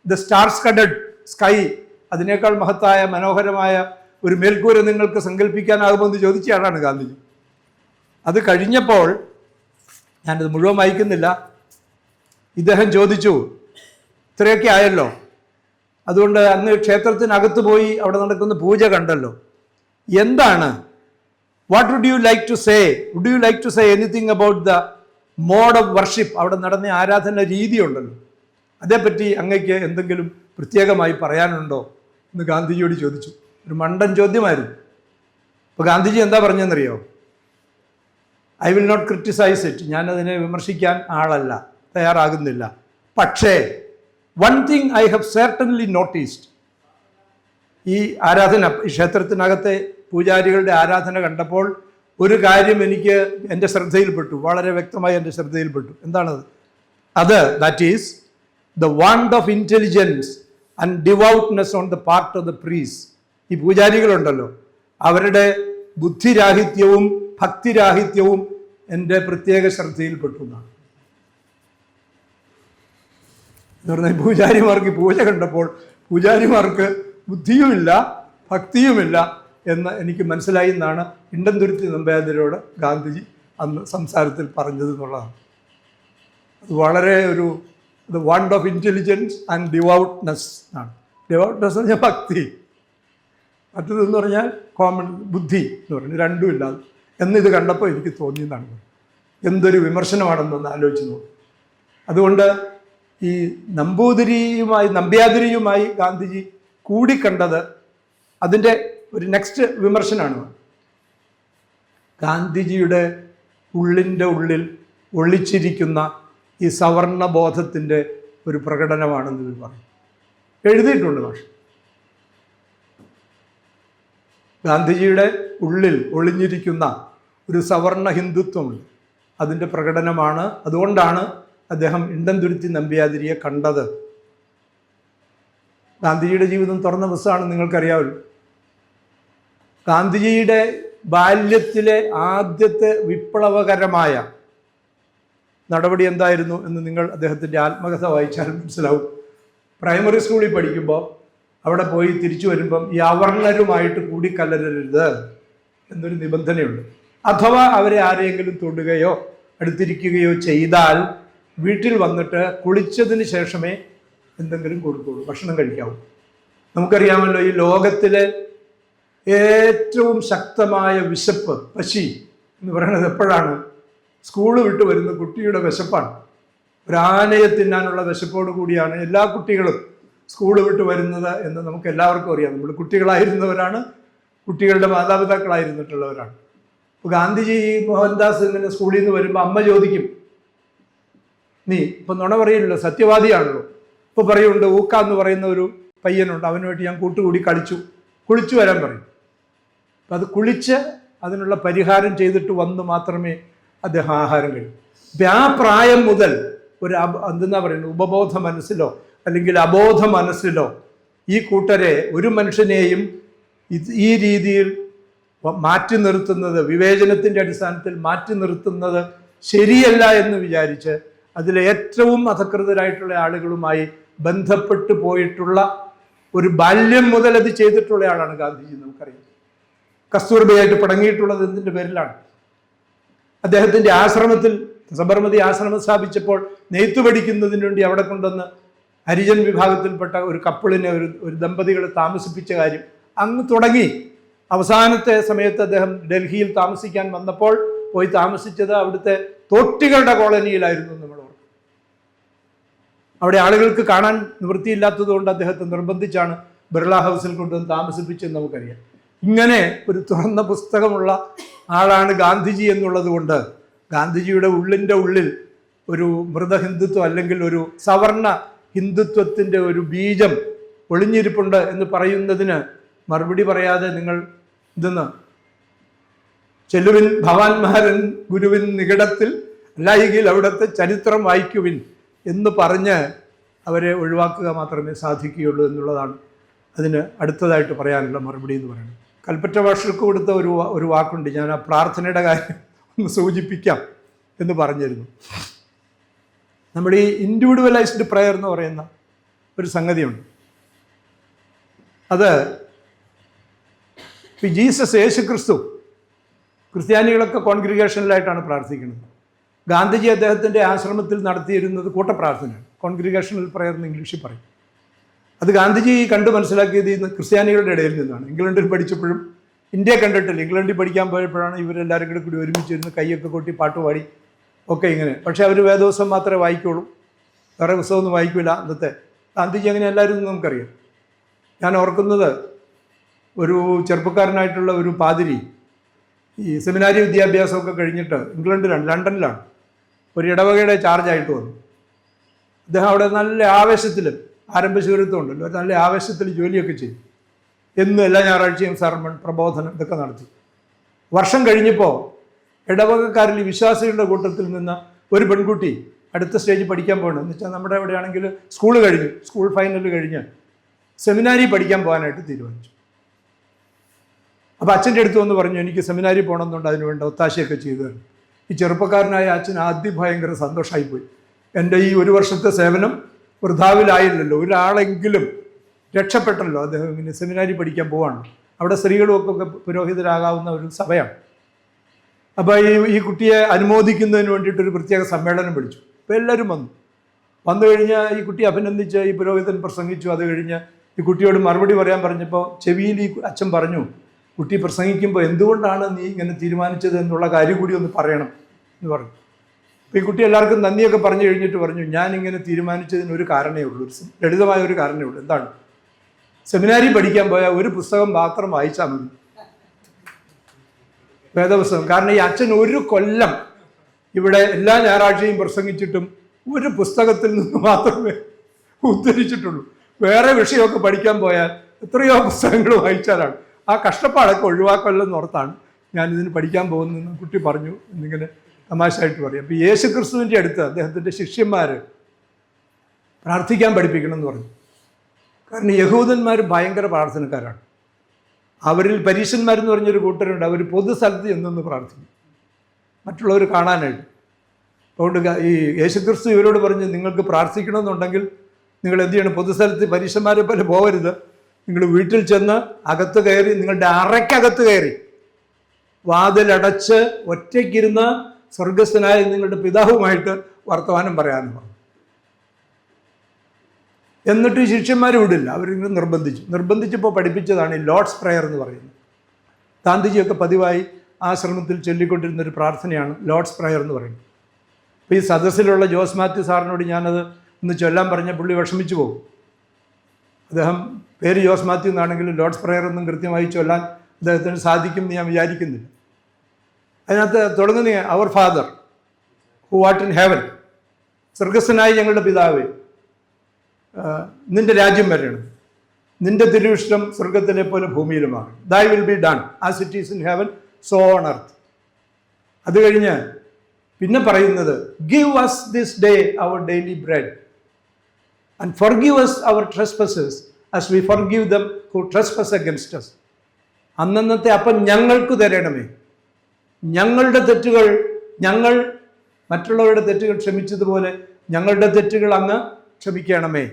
ദ സ്റ്റാർ സ്കഡഡ് സ്കൈ, അതിനേക്കാൾ മഹത്തായ മനോഹരമായ ഒരു മേൽക്കൂര നിങ്ങൾക്ക് സങ്കല്പിക്കാനാകുമോ എന്ന് ചോദിച്ച ആളാണ് ഗാന്ധിജി. അത് കഴിഞ്ഞപ്പോൾ, ഞാനത് മുഴുവൻ വായിക്കുന്നില്ല, ഇദ്ദേഹം ചോദിച്ചു, ഇത്രയൊക്കെ ആയല്ലോ, അതുകൊണ്ട് അന്ന് ക്ഷേത്രത്തിനകത്ത് പോയി അവിടെ നടക്കുന്ന പൂജ കണ്ടല്ലോ, എന്താണ്, what would you like to say, would you like to say anything about the mode of worship, അവിടെ നടന്ന ആരാധന രീതി ഉണ്ടല്ലോ, അതേപ്പറ്റി അങ്ങയ്ക്ക് എന്തെങ്കിലും പ്രത്യേകമായി പറയാനുണ്ടോ എന്ന് ഗാന്ധിജിയോട് ചോദിച്ചു. ഒരു മണ്ടൻ ചോദ്യമായിരുന്നു. അപ്പോൾ ഗാന്ധിജി എന്താ പറഞ്ഞതെന്നറിയോ? I will not criticise it, ഞാനതിനെ വിമർശിക്കാൻ ആളല്ല, തയ്യാറാകുന്നില്ല. പക്ഷേ one thing I have certainly noticed, ഈ ആരാധന, ഈ ക്ഷേത്രത്തിനകത്തെ പൂജാരികളുടെ ആരാധന കണ്ടപ്പോൾ ഒരു കാര്യം എനിക്ക് എൻ്റെ ശ്രദ്ധയിൽപ്പെട്ടു, വളരെ വ്യക്തമായി എൻ്റെ ശ്രദ്ധയിൽപ്പെട്ടു. എന്താണത്? അത് that is the want of intelligence and devoutness on the part of the priests. ഈ പൂജാരികളുണ്ടല്ലോ, അവരുടെ ബുദ്ധിരാഹിത്യവും ഭക്തിരാഹിത്യവും എൻ്റെ പ്രത്യേക ശ്രദ്ധയിൽപ്പെട്ടു എന്നാണ്. എന്ന് പറഞ്ഞാൽ പൂജാരിമാർക്ക് പൂജ കണ്ടപ്പോൾ പൂജാരിമാർക്ക് ബുദ്ധിയുമില്ല, ഭക്തിയുമില്ല, എന്ന് എനിക്ക് മനസ്സിലായി എന്നാണ് ഇണ്ടംതുരുത്തി നമ്പ്യാതിരിയോട് ഗാന്ധിജി അന്ന് സംസാരത്തിൽ പറഞ്ഞത് എന്നുള്ളതാണ്. അത് വളരെ ഒരു വാണ്ട് ഓഫ് ഇൻ്റലിജൻസ് ആൻഡ് ഡിവൗട്ട്നെസ് ആണ്. ഡിവൗട്ട്നെസ് എന്ന് പറഞ്ഞാൽ ഭക്തി, മറ്റതെന്ന് പറഞ്ഞാൽ കോമൺ ബുദ്ധി എന്ന് പറഞ്ഞു, രണ്ടും ഇല്ലാതെ എന്നിത് കണ്ടപ്പോൾ എനിക്ക് തോന്നിയതാണ്. എന്തൊരു വിമർശനമാണെന്നൊന്ന് ആലോചിച്ച് നോക്കും. അതുകൊണ്ട് ഈ നമ്പ്യാതിരിയുമായി ഗാന്ധിജി കൂടിക്കണ്ടത് അതിൻ്റെ ഒരു നെക്സ്റ്റ് വിമർശനമാണ്. ഗാന്ധിജിയുടെ ഉള്ളിൻ്റെ ഉള്ളിൽ ഒളിച്ചിരിക്കുന്ന ഈ സവർണബോധത്തിൻ്റെ ഒരു പ്രകടനമാണെന്ന് ഇവർ പറയും. എഴുതിയിട്ടുണ്ട് പക്ഷെ ഗാന്ധിജിയുടെ ഉള്ളിൽ ഒളിഞ്ഞിരിക്കുന്ന ഒരു സവർണ ഹിന്ദുത്വമുണ്ട്, അതിൻ്റെ പ്രകടനമാണ്. അതുകൊണ്ടാണ് അദ്ദേഹം ഇണ്ടംതുരുത്തി നമ്പ്യാതിരിയെ കണ്ടത്. ഗാന്ധിജിയുടെ ജീവിതം തുറന്ന പുസ്തകമാണ്, നിങ്ങൾക്കറിയാമല്ലോ. ഗാന്ധിജിയുടെ ബാല്യത്തിലെ ആദ്യത്തെ വിപ്ലവകരമായ നടപടി എന്തായിരുന്നു എന്ന് നിങ്ങൾ അദ്ദേഹത്തിൻ്റെ ആത്മകഥ വായിച്ചാൽ മനസ്സിലാവും. പ്രൈമറി സ്കൂളിൽ പഠിക്കുമ്പോൾ അവിടെ പോയി തിരിച്ചു വരുമ്പം ഈ അവർണരുമായിട്ട് കൂടിക്കലരരുത് എന്നൊരു നിബന്ധനയുണ്ട്. അഥവാ അവരെ ആരെങ്കിലും തൊടുകയോ അടുത്തിരിക്കുകയോ ചെയ്താൽ വീട്ടിൽ വന്നിട്ട് കുളിച്ചതിന് ശേഷമേ എന്തെങ്കിലും കൊടുക്കുള്ളൂ, ഭക്ഷണം കഴിക്കാവൂ. നമുക്കറിയാമല്ലോ, ഈ ലോകത്തിലെ ഏറ്റവും ശക്തമായ വിശപ്പ്, പശി എന്ന് പറയുന്നത് എപ്പോഴാണ്? സ്കൂൾ വിട്ട് വരുന്ന കുട്ടിയുടെ വിശപ്പാണ്. ഒരാനയെ തിന്നാനുള്ള വിശപ്പോട് കൂടിയാണ് എല്ലാ കുട്ടികളും സ്കൂൾ വിട്ട് വരുന്നത് എന്ന് നമുക്ക് എല്ലാവർക്കും അറിയാം. നമ്മൾ കുട്ടികളായിരുന്നവരാണ്, കുട്ടികളുടെ മാതാപിതാക്കളായിരുന്നിട്ടുള്ളവരാണ്. ഇപ്പോൾ ഗാന്ധിജി മോഹൻദാസ് ഇങ്ങനെ സ്കൂളിൽ നിന്ന് വരുമ്പോൾ അമ്മ ചോദിക്കും, നീ ഇപ്പം നുണ പറയില്ലല്ലോ, സത്യവാദിയാണല്ലോ. ഇപ്പോൾ പറയുന്നുണ്ട്, ഊക്ക എന്ന് പറയുന്ന ഒരു പയ്യനുണ്ട്, അവനുമായിട്ട് ഞാൻ കൂട്ടുകൂടി കുളിച്ചു വരാൻ പറയും. അപ്പം അത് കുളിച്ച് അതിനുള്ള പരിഹാരം ചെയ്തിട്ട് വന്ന് മാത്രമേ അദ്ദേഹം ആഹാരം കഴിക്കൂ. അപ്പം ആ പ്രായം മുതൽ ഒരു എന്തെന്നാ പറയുന്നത്, ഉപബോധ മനസ്സിലോ അല്ലെങ്കിൽ അബോധ മനസ്സിലോ ഈ കൂട്ടരെ, ഒരു മനുഷ്യനെയും ഈ രീതിയിൽ മാറ്റി നിർത്തുന്നത്, വിവേചനത്തിൻ്റെ അടിസ്ഥാനത്തിൽ മാറ്റി നിർത്തുന്നത് ശരിയല്ല എന്ന് വിചാരിച്ച് അതിലെ ഏറ്റവും അധകൃതരായിട്ടുള്ള ആളുകളുമായി ബന്ധപ്പെട്ടു പോയിട്ടുള്ള ഒരു ബാല്യം മുതൽ അത് ചെയ്തിട്ടുള്ള ആളാണ് ഗാന്ധിജി. നമുക്കറിയാം, കസ്തൂർബയായിട്ട് പടങ്ങിയിട്ടുള്ളത് എന്തിൻ്റെ പേരിലാണ്? അദ്ദേഹത്തിൻ്റെ ആശ്രമത്തിൽ, സബർമതി ആശ്രമം സ്ഥാപിച്ചപ്പോൾ നെയ്ത്ത് പഠിക്കുന്നതിന് വേണ്ടി അവിടെ കൊണ്ടുവന്ന് ഹരിജൻ വിഭാഗത്തിൽപ്പെട്ട ഒരു കപ്പിളിനെ, ഒരു ദമ്പതികളെ താമസിപ്പിച്ച കാര്യം അങ്ങ് തുടങ്ങി. അവസാനത്തെ സമയത്ത് അദ്ദേഹം ഡൽഹിയിൽ താമസിക്കാൻ വന്നപ്പോൾ പോയി താമസിച്ചത് അവിടുത്തെ തോട്ടികളുടെ കോളനിയിലായിരുന്നു. നമ്മൾ അവിടെ ആളുകൾക്ക് കാണാൻ നിവൃത്തിയില്ലാത്തത് കൊണ്ട് അദ്ദേഹത്തെ നിർബന്ധിച്ചാണ് ബിർള ഹൗസിൽ കൊണ്ടുവന്ന് താമസിപ്പിച്ചെന്ന് നമുക്കറിയാം. ഇങ്ങനെ ഒരു തുറന്ന പുസ്തകമുള്ള ആളാണ് ഗാന്ധിജി എന്നുള്ളത് കൊണ്ട് ഗാന്ധിജിയുടെ ഉള്ളിൻ്റെ ഉള്ളിൽ ഒരു മൃതഹിന്ദുത്വം അല്ലെങ്കിൽ ഒരു സവർണ ഹിന്ദുത്വത്തിൻ്റെ ഒരു ബീജം ഒളിഞ്ഞിരിപ്പുണ്ട് എന്ന് പറയുന്നതിന് മറുപടി പറയാതെ നിങ്ങൾ ഇതെന്ന് ചെല്ലുവിൻ ഭവാൻമാരൻ ഗുരുവിൻ നികടത്തിൽ അല്ലായെങ്കിൽ അവിടുത്തെ ചരിത്രം വായിക്കുവിൻ എന്ന് പറഞ്ഞ് അവരെ ഒഴിവാക്കുക മാത്രമേ സാധിക്കുകയുള്ളൂ എന്നുള്ളതാണ് അതിന് അടുത്തതായിട്ട് പറയാനുള്ള മറുപടി എന്ന് പറയുന്നത്. കൽപ്പറ്റ ഭാഷയ്ക്ക് കൊടുത്ത ഒരു വാക്കുണ്ട്, ഞാൻ ആ പ്രാർത്ഥനയുടെ കാര്യം ഒന്ന് സൂചിപ്പിക്കാം എന്ന് പറഞ്ഞിരുന്നു. നമ്മുടെ ഈ ഇൻഡിവിജ്വലൈസ്ഡ് പ്രയർ എന്ന് പറയുന്ന ഒരു സംഗതിയുണ്ട്. അത് ജീസസ്, യേശു ക്രിസ്തു, ക്രിസ്ത്യാനികളൊക്കെ കോൺഗ്രിഗേഷനിലായിട്ടാണ് പ്രാർത്ഥിക്കുന്നത്. ഗാന്ധിജി അദ്ദേഹത്തിൻ്റെ ആശ്രമത്തിൽ നടത്തിയിരുന്നത് കൂട്ടപ്രാർത്ഥനയാണ്, കോൺഗ്രിഗേഷണൽ പ്രയർ എന്ന് ഇംഗ്ലീഷിൽ പറയും. അത് ഗാന്ധിജി കണ്ടു മനസ്സിലാക്കിയത് ഇന്ന് ക്രിസ്ത്യാനികളുടെ ഇടയിൽ നിന്നാണ്. ഇംഗ്ലണ്ടിൽ പഠിച്ചപ്പോഴും ഇന്ത്യ കണ്ടിട്ടില്ല, ഇംഗ്ലണ്ടിൽ പഠിക്കാൻ പോയപ്പോഴാണ് ഇവരെല്ലാവരും കൂടി ഒരുമിച്ചിരുന്ന് കൈയൊക്കെ കൊട്ടി പാട്ടുപാടി ഒക്കെ ഇങ്ങനെ. പക്ഷേ അവർ വേദോത്സവം മാത്രമേ വായിക്കുള്ളൂ, വേറെ പുസ്തകമൊന്നും വായിക്കില്ല അന്നത്തെ. ഗാന്ധിജി അങ്ങനെ എല്ലാവരും നമുക്കറിയാം. ഞാൻ ഓർക്കുന്നത്, ഒരു ചെറുപ്പക്കാരനായിട്ടുള്ള ഒരു പാതിരി ഈ സെമിനാരി വിദ്യാഭ്യാസമൊക്കെ കഴിഞ്ഞിട്ട് ഇംഗ്ലണ്ടിലാണ്, ലണ്ടനിലാണ്, ഒരു ഇടവകയുടെ ചാർജായിട്ട് വന്നു. അദ്ദേഹം അവിടെ നല്ല ആവേശത്തിൽ, ആരംഭശൂരത്വം ഉണ്ടല്ലോ, നല്ല ആവേശത്തിൽ ജോലിയൊക്കെ ചെയ്തു. എന്നും എല്ലാ ഞായറാഴ്ചയും സർമൺ, പ്രബോധനം ഇതൊക്കെ നടത്തി. വർഷം കഴിഞ്ഞപ്പോൾ ഇടവകക്കാരിൽ വിശ്വാസികളുടെ കൂട്ടത്തിൽ നിന്ന് ഒരു പെൺകുട്ടി അടുത്ത സ്റ്റേജ് പഠിക്കാൻ പോകണം. എന്ന് വെച്ചാൽ നമ്മുടെ എവിടെയാണെങ്കിൽ സ്കൂൾ കഴിഞ്ഞു, സ്കൂൾ ഫൈനൽ കഴിഞ്ഞ് സെമിനാരി പഠിക്കാൻ പോകാനായിട്ട് തീരുമാനിച്ചു. അപ്പോൾ അച്ഛൻ്റെ അടുത്ത് വന്ന് പറഞ്ഞു, എനിക്ക് സെമിനാരി പോകണമെന്നുണ്ട്, അതിന് വേണ്ട ഒത്താശയൊക്കെ ചെയ്തു തരും. ഈ ചെറുപ്പക്കാരനായ അച്ഛൻ ആദ്യം ഭയങ്കര സന്തോഷമായിപ്പോയി. എൻ്റെ ഈ ഒരു വർഷത്തെ സേവനം വൃഥാവിലായില്ലല്ലോ, ഒരാളെങ്കിലും രക്ഷപ്പെട്ടല്ലോ, അദ്ദേഹം ഇങ്ങനെ സെമിനാരി പഠിക്കാൻ പോവാണ്. അവിടെ സ്ത്രീകളുമൊക്കെ പുരോഹിതരാകാവുന്ന ഒരു സഭയാണ്. അപ്പോൾ ഈ കുട്ടിയെ അനുമോദിക്കുന്നതിന് വേണ്ടിയിട്ടൊരു പ്രത്യേക സമ്മേളനം വിളിച്ചു. അപ്പോൾ എല്ലാവരും വന്നു കഴിഞ്ഞ് ഈ കുട്ടിയെ അഭിനന്ദിച്ച് ഈ പുരോഹിതൻ പ്രസംഗിച്ചു. അത് കഴിഞ്ഞ് ഈ കുട്ടിയോട് മറുപടി പറയാൻ പറഞ്ഞപ്പോൾ ചെവിയിൽ ഈ അച്ഛൻ പറഞ്ഞു, കുട്ടി പ്രസംഗിക്കുമ്പോൾ എന്തുകൊണ്ടാണ് നീ ഇങ്ങനെ തീരുമാനിച്ചത് എന്നുള്ള കാര്യം കൂടി ഒന്ന് പറയണം എന്ന് പറഞ്ഞു. അപ്പോൾ ഈ കുട്ടി എല്ലാവർക്കും നന്ദിയൊക്കെ പറഞ്ഞു കഴിഞ്ഞിട്ട് പറഞ്ഞു, ഞാനിങ്ങനെ തീരുമാനിച്ചതിന് ഒരു കാരണമേ ഉള്ളൂ, ഒരു ലളിതമായ ഒരു കാരണമേ ഉള്ളൂ. എന്താണ്? സെമിനാരി പഠിക്കാൻ പോയാൽ ഒരു പുസ്തകം മാത്രം വായിച്ചാൽ മതി, വേദപുസ്തകം. കാരണം ഈ അച്ഛൻ ഒരു കൊല്ലം ഇവിടെ എല്ലാ ഞായറാഴ്ചയും പ്രസംഗിച്ചിട്ടും ഒരു പുസ്തകത്തിൽ നിന്ന് മാത്രമേ ഉദ്ധരിച്ചിട്ടുള്ളൂ. വേറെ വിഷയമൊക്കെ പഠിക്കാൻ പോയാൽ എത്രയോ പുസ്തകങ്ങൾ വായിച്ചാലാണ്. ആ കഷ്ടപ്പാടൊക്കെ ഒഴിവാക്കല്ലെന്ന് ഓർത്താണ് ഞാനിതിന് പഠിക്കാൻ പോകുന്നതെന്ന് കുട്ടി പറഞ്ഞു എന്നിങ്ങനെ തമാശയായിട്ട് പറയും. അപ്പോൾ യേശു ക്രിസ്തുവിൻ്റെ അടുത്ത് അദ്ദേഹത്തിൻ്റെ ശിഷ്യന്മാർ പ്രാർത്ഥിക്കാൻ പഠിപ്പിക്കണം എന്ന് പറഞ്ഞു. കാരണം യഹൂദന്മാർ ഭയങ്കര പ്രാർത്ഥനക്കാരാണ്. അവരിൽ പരീശന്മാരെന്ന് പറഞ്ഞൊരു കൂട്ടരുണ്ട്. അവർ പൊതുസ്ഥലത്ത് ചെന്നൊന്ന് പ്രാർത്ഥിക്കും, മറ്റുള്ളവർ കാണാനായിട്ട്. അതുകൊണ്ട് ഈ യേശുക്രിസ്തു ഇവരോട് പറഞ്ഞ്, നിങ്ങൾക്ക് പ്രാർത്ഥിക്കണമെന്നുണ്ടെങ്കിൽ നിങ്ങൾ എന്ത് ചെയ്യണം? പൊതുസ്ഥലത്ത് പരീശന്മാരെ പോലെ പോകരുത്. നിങ്ങൾ വീട്ടിൽ ചെന്ന് അകത്ത് കയറി, നിങ്ങളുടെ അറയ്ക്കകത്ത് കയറി വാതിലടച്ച് ഒറ്റയ്ക്കിരുന്ന് സ്വർഗസ്ഥനായ നിങ്ങളുടെ പിതാവുമായിട്ട് വർത്തമാനം പറയാമെന്ന് പറഞ്ഞു. എന്നിട്ട് ഈ ശിഷ്യന്മാർ വിടില്ല, അവരിങ്ങനെ നിർബന്ധിച്ചപ്പോൾ പഠിപ്പിച്ചതാണ് ഈ ലോർഡ്സ് പ്രയർ എന്ന് പറയുന്നത്. ഗാന്ധിജിയൊക്കെ പതിവായി ആശ്രമത്തിൽ ചൊല്ലിക്കൊണ്ടിരുന്നൊരു പ്രാർത്ഥനയാണ് ലോർഡ്സ് പ്രയർ എന്ന് പറയുന്നത്. അപ്പോൾ ഈ സദസ്സിലുള്ള ജോസ് മാത്യു സാറിനോട് ഞാനത് ഒന്ന് ചൊല്ലാൻ പറഞ്ഞ പുള്ളി വിഷമിച്ചു പോകും. അദ്ദേഹം പേര് ജോസ് മാത്യു എന്നാണെങ്കിലും ലോർഡ്സ് പ്രയർ ഒന്നും കൃത്യമായി ചൊല്ലാൻ അദ്ദേഹത്തിന് സാധിക്കും എന്ന് ഞാൻ വിചാരിക്കുന്നില്ല. അതിനകത്ത് തുടങ്ങുന്ന അവർ father who art in heaven, സ്വർഗസ്ഥനായ ഞങ്ങളുടെ പിതാവേ, നിന്റെ രാജ്യം വരണം, നിന്റെ തിരുവിഷ്ടം സ്വർഗത്തിലെ പോലെ ഭൂമിയിലുമാണ്. Thy will be done as it is in heaven so on earth. അത് കഴിഞ്ഞ് പിന്നെ പറയുന്നത്, give us this day our daily bread and forgive us our trespasses as we forgive them who trespass against us. അന്നന്നത്തെ അപ്പം ഞങ്ങൾക്ക് തരണമേ, ഞങ്ങളുടെ തെറ്റുകൾ ഞങ്ങൾ മറ്റുള്ളവരുടെ തെറ്റുകൾ ക്ഷമിച്ചതുപോലെ ഞങ്ങളുടെ തെറ്റുകൾ അങ്ങ് ക്ഷമിക്കണമേ.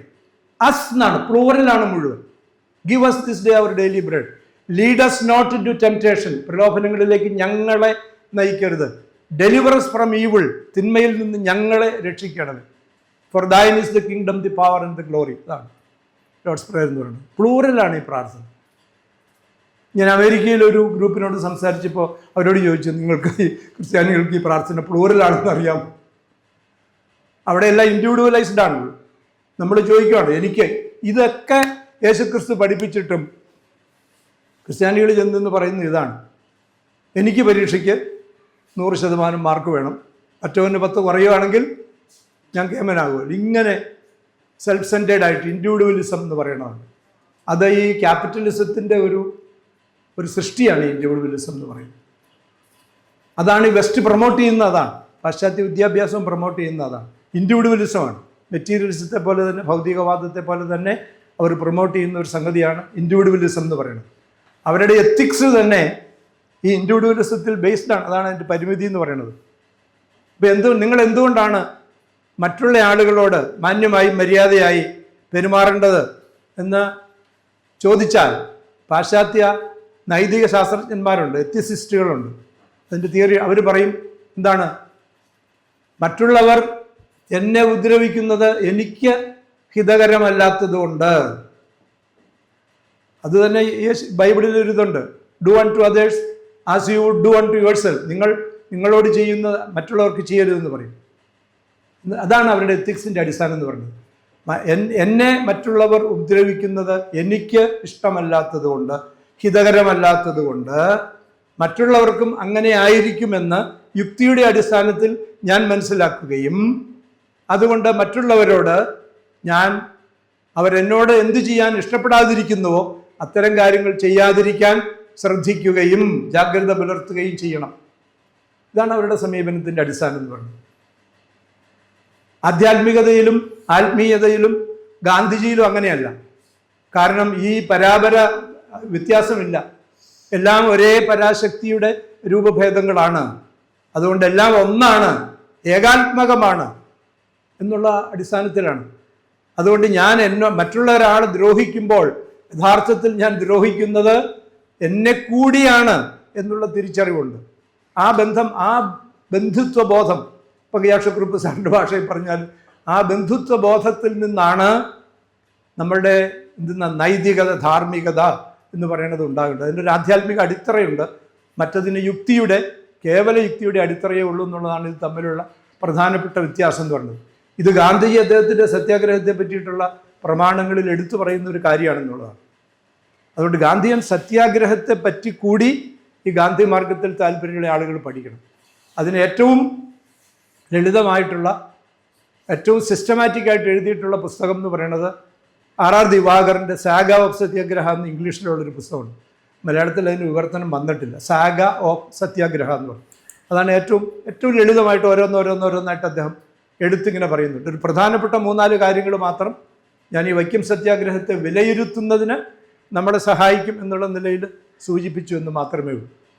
അസ് എന്നാണ്, പ്ലൂറലാണ് മുഴുവൻ. Give us this day our daily bread. Lead us not into temptation, പ്രലോഭനങ്ങളിലേക്ക് ഞങ്ങളെ നയിക്കരുത്. ഡെലിവർ us ഫ്രം ഈവിൾ, തിന്മയിൽ നിന്ന് ഞങ്ങളെ രക്ഷിക്കണമേ. For thine is the kingdom, the power and the glory. അതാണ് ലോർഡ്സ് പ്രയർ എന്ന് പറയുന്നത്. പ്ലൂറലാണ് ഈ പ്രാർത്ഥന. ഞാൻ അമേരിക്കയിൽ ഒരു ഗ്രൂപ്പിനോട് സംസാരിച്ചപ്പോൾ അവരോട് ചോദിച്ചു, നിങ്ങൾക്ക് ഈ ക്രിസ്ത്യാനികൾക്ക് ഈ പ്രാർത്ഥന പ്ലൂറലാണെന്ന് അറിയാമോ? അവിടെ എല്ലാം ഇൻഡിവിജ്വലൈസ്ഡ് ആണല്ലോ. നമ്മൾ ചോദിക്കുകയാണ്, എനിക്ക് ഇതൊക്കെ യേശുക്രിസ്തു പഠിപ്പിച്ചിട്ടും ക്രിസ്ത്യാനികൾ ചെന്നെന്ന് പറയുന്നത് ഇതാണ്, എനിക്ക് പരീക്ഷയ്ക്ക് 100% മാർക്ക് വേണം, മറ്റവന് 10 കുറയുകയാണെങ്കിൽ ഞാൻ കേമനാകുമല്ലോ. ഇങ്ങനെ സെൽഫ് സെൻറ്റേഡ് ആയിട്ട് ഇൻഡിവിജ്വലിസം എന്ന് പറയണതാണ്. അത് ഈ ക്യാപിറ്റലിസത്തിൻ്റെ ഒരു സൃഷ്ടിയാണ് ഇൻഡിവിജ്വലിസം എന്ന് പറയുന്നത്. അതാണ് ഈ വെസ്റ്റ് പ്രൊമോട്ട് ചെയ്യുന്ന, അതാണ് പാശ്ചാത്യ വിദ്യാഭ്യാസം പ്രൊമോട്ട് ചെയ്യുന്ന, അതാണ് ഇൻഡിവിജ്വലിസമാണ്. മെറ്റീരിയലിസത്തെ പോലെ തന്നെ ഭൗതികവാദത്തെ പോലെ തന്നെ അവർ പ്രൊമോട്ട് ചെയ്യുന്ന ഒരു സംഗതിയാണ് ഇൻഡിവിജ്വലിസം എന്ന് പറയുന്നത്. അവരുടെ എത്തിക്സ് തന്നെ ഈ ഇൻഡിവിജ്വലിസത്തിൽ ബേസ്ഡ് ആണ്. അതാണ് അതിൻ്റെ പരിമിതി എന്ന് പറയുന്നത്. ഇപ്പോൾ നിങ്ങൾ എന്തുകൊണ്ടാണ് മറ്റുള്ള ആളുകളോട് മാന്യമായി മര്യാദയായി പെരുമാറേണ്ടത് എന്ന് ചോദിച്ചാൽ, പാശ്ചാത്യ നൈതിക ശാസ്ത്രജ്ഞന്മാരുണ്ട്, എത്തിസിസ്റ്റുകളുണ്ട്. അതിൻ്റെ തിയറി അവർ പറയും എന്താണ്, മറ്റുള്ളവർ എന്നെ ഉപദ്രവിക്കുന്നത് എനിക്ക് ഹിതകരമല്ലാത്തതുകൊണ്ട്. അത് തന്നെ ബൈബിളിൽ ഒരു ഇതുണ്ട്, do unto others as you would do unto yourself. നിങ്ങളോട് ചെയ്യുന്ന മറ്റുള്ളവർക്ക് ചെയ്യരുതെന്ന് പറയും. അതാണ് അവരുടെ എത്തിക്സിൻ്റെ അടിസ്ഥാനം എന്ന് പറയുന്നത്. എന്നെ മറ്റുള്ളവർ ഉപദ്രവിക്കുന്നത് എനിക്ക് ഇഷ്ടമല്ലാത്തത് കൊണ്ട്, ഹിതകരമല്ലാത്തത് കൊണ്ട് മറ്റുള്ളവർക്കും അങ്ങനെ ആയിരിക്കുമെന്ന് യുക്തിയുടെ അടിസ്ഥാനത്തിൽ ഞാൻ മനസ്സിലാക്കുകയും അതുകൊണ്ട് മറ്റുള്ളവരോട് അവരെന്നോട് എന്തു ചെയ്യാൻ ഇഷ്ടപ്പെടാതിരിക്കുന്നുവോ അത്തരം കാര്യങ്ങൾ ചെയ്യാതിരിക്കാൻ ശ്രദ്ധിക്കുകയും ജാഗ്രത പുലർത്തുകയും ചെയ്യണം. ഇതാണ് അവരുടെ സമീപനത്തിൻ്റെ അടിസ്ഥാനം എന്ന് പറയുന്നത്. ആധ്യാത്മികതയിലും ആത്മീയതയിലും ഗാന്ധിജിയിലും അങ്ങനെയല്ല. കാരണം ഈ പരാപര വ്യത്യാസമില്ല, എല്ലാം ഒരേ പരാശക്തിയുടെ രൂപഭേദങ്ങളാണ്. അതുകൊണ്ട് എല്ലാം ഒന്നാണ്, ഏകാത്മകമാണ് എന്നുള്ള അടിസ്ഥാനത്തിലാണ്. അതുകൊണ്ട് മറ്റുള്ള ഒരാൾ ദ്രോഹിക്കുമ്പോൾ യഥാർത്ഥത്തിൽ ഞാൻ ദ്രോഹിക്കുന്നത് എന്നെ കൂടിയാണ് എന്നുള്ള തിരിച്ചറിവുണ്ട്. ആ ബന്ധം, ആ ബന്ധുത്വ ബോധം, ഇപ്പോൾ ഗിയാഷക്കുറുപ്പ് സാറിൻ്റെ ഭാഷയിൽ പറഞ്ഞാൽ ആ ബന്ധുത്വ ബോധത്തിൽ നിന്നാണ് നമ്മളുടെ നൈതികത, ധാർമ്മികത എന്ന് പറയുന്നത് ഉണ്ടാകുന്നത്. അതിൻ്റെ ഒരു ആധ്യാത്മിക അടിത്തറയുണ്ട്. മറ്റതിന് യുക്തിയുടെ, കേവല യുക്തിയുടെ അടിത്തറയേ ഉള്ളൂ എന്നുള്ളതാണ് ഇത് തമ്മിലുള്ള പ്രധാനപ്പെട്ട വ്യത്യാസം എന്ന് പറയുന്നത്. ഇത് ഗാന്ധിജി അദ്ദേഹത്തിൻ്റെ സത്യാഗ്രഹത്തെ പറ്റിയിട്ടുള്ള പ്രമാണങ്ങളിൽ എടുത്തു പറയുന്ന ഒരു കാര്യമാണെന്നുള്ളതാണ്. അതുകൊണ്ട് ഗാന്ധിയൻ സത്യാഗ്രഹത്തെ പറ്റി കൂടി ഈ ഗാന്ധി മാർഗത്തിൽ താല്പര്യമുള്ള ആളുകൾ പഠിക്കണം. അതിന് ഏറ്റവും ലളിതമായിട്ടുള്ള, ഏറ്റവും സിസ്റ്റമാറ്റിക്കായിട്ട് എഴുതിയിട്ടുള്ള പുസ്തകം എന്ന് പറയുന്നത് R.R. ദിവാകറിൻ്റെ സാഗ ഓഫ് സത്യാഗ്രഹ എന്ന് ഇംഗ്ലീഷിലുള്ളൊരു പുസ്തകമുണ്ട്. മലയാളത്തിൽ അതിന് വിവർത്തനം വന്നിട്ടില്ല. സാഗ ഓഫ് സത്യാഗ്രഹ എന്ന് പറയും. അതാണ് ഏറ്റവും ലളിതമായിട്ട് ഓരോന്നോരോന്നായിട്ട് അദ്ദേഹം എടുത്തിങ്ങനെ പറയുന്നുണ്ട്. ഒരു പ്രധാനപ്പെട്ട 3-4 കാര്യങ്ങൾ മാത്രം ഞാൻ ഈ വൈക്കം സത്യാഗ്രഹത്തെ വിലയിരുത്തുന്നതിന് നമ്മളെ സഹായിക്കും എന്നുള്ള നിലയിൽ സൂചിപ്പിച്ചു എന്ന് മാത്രമേ ഉള്ളൂ.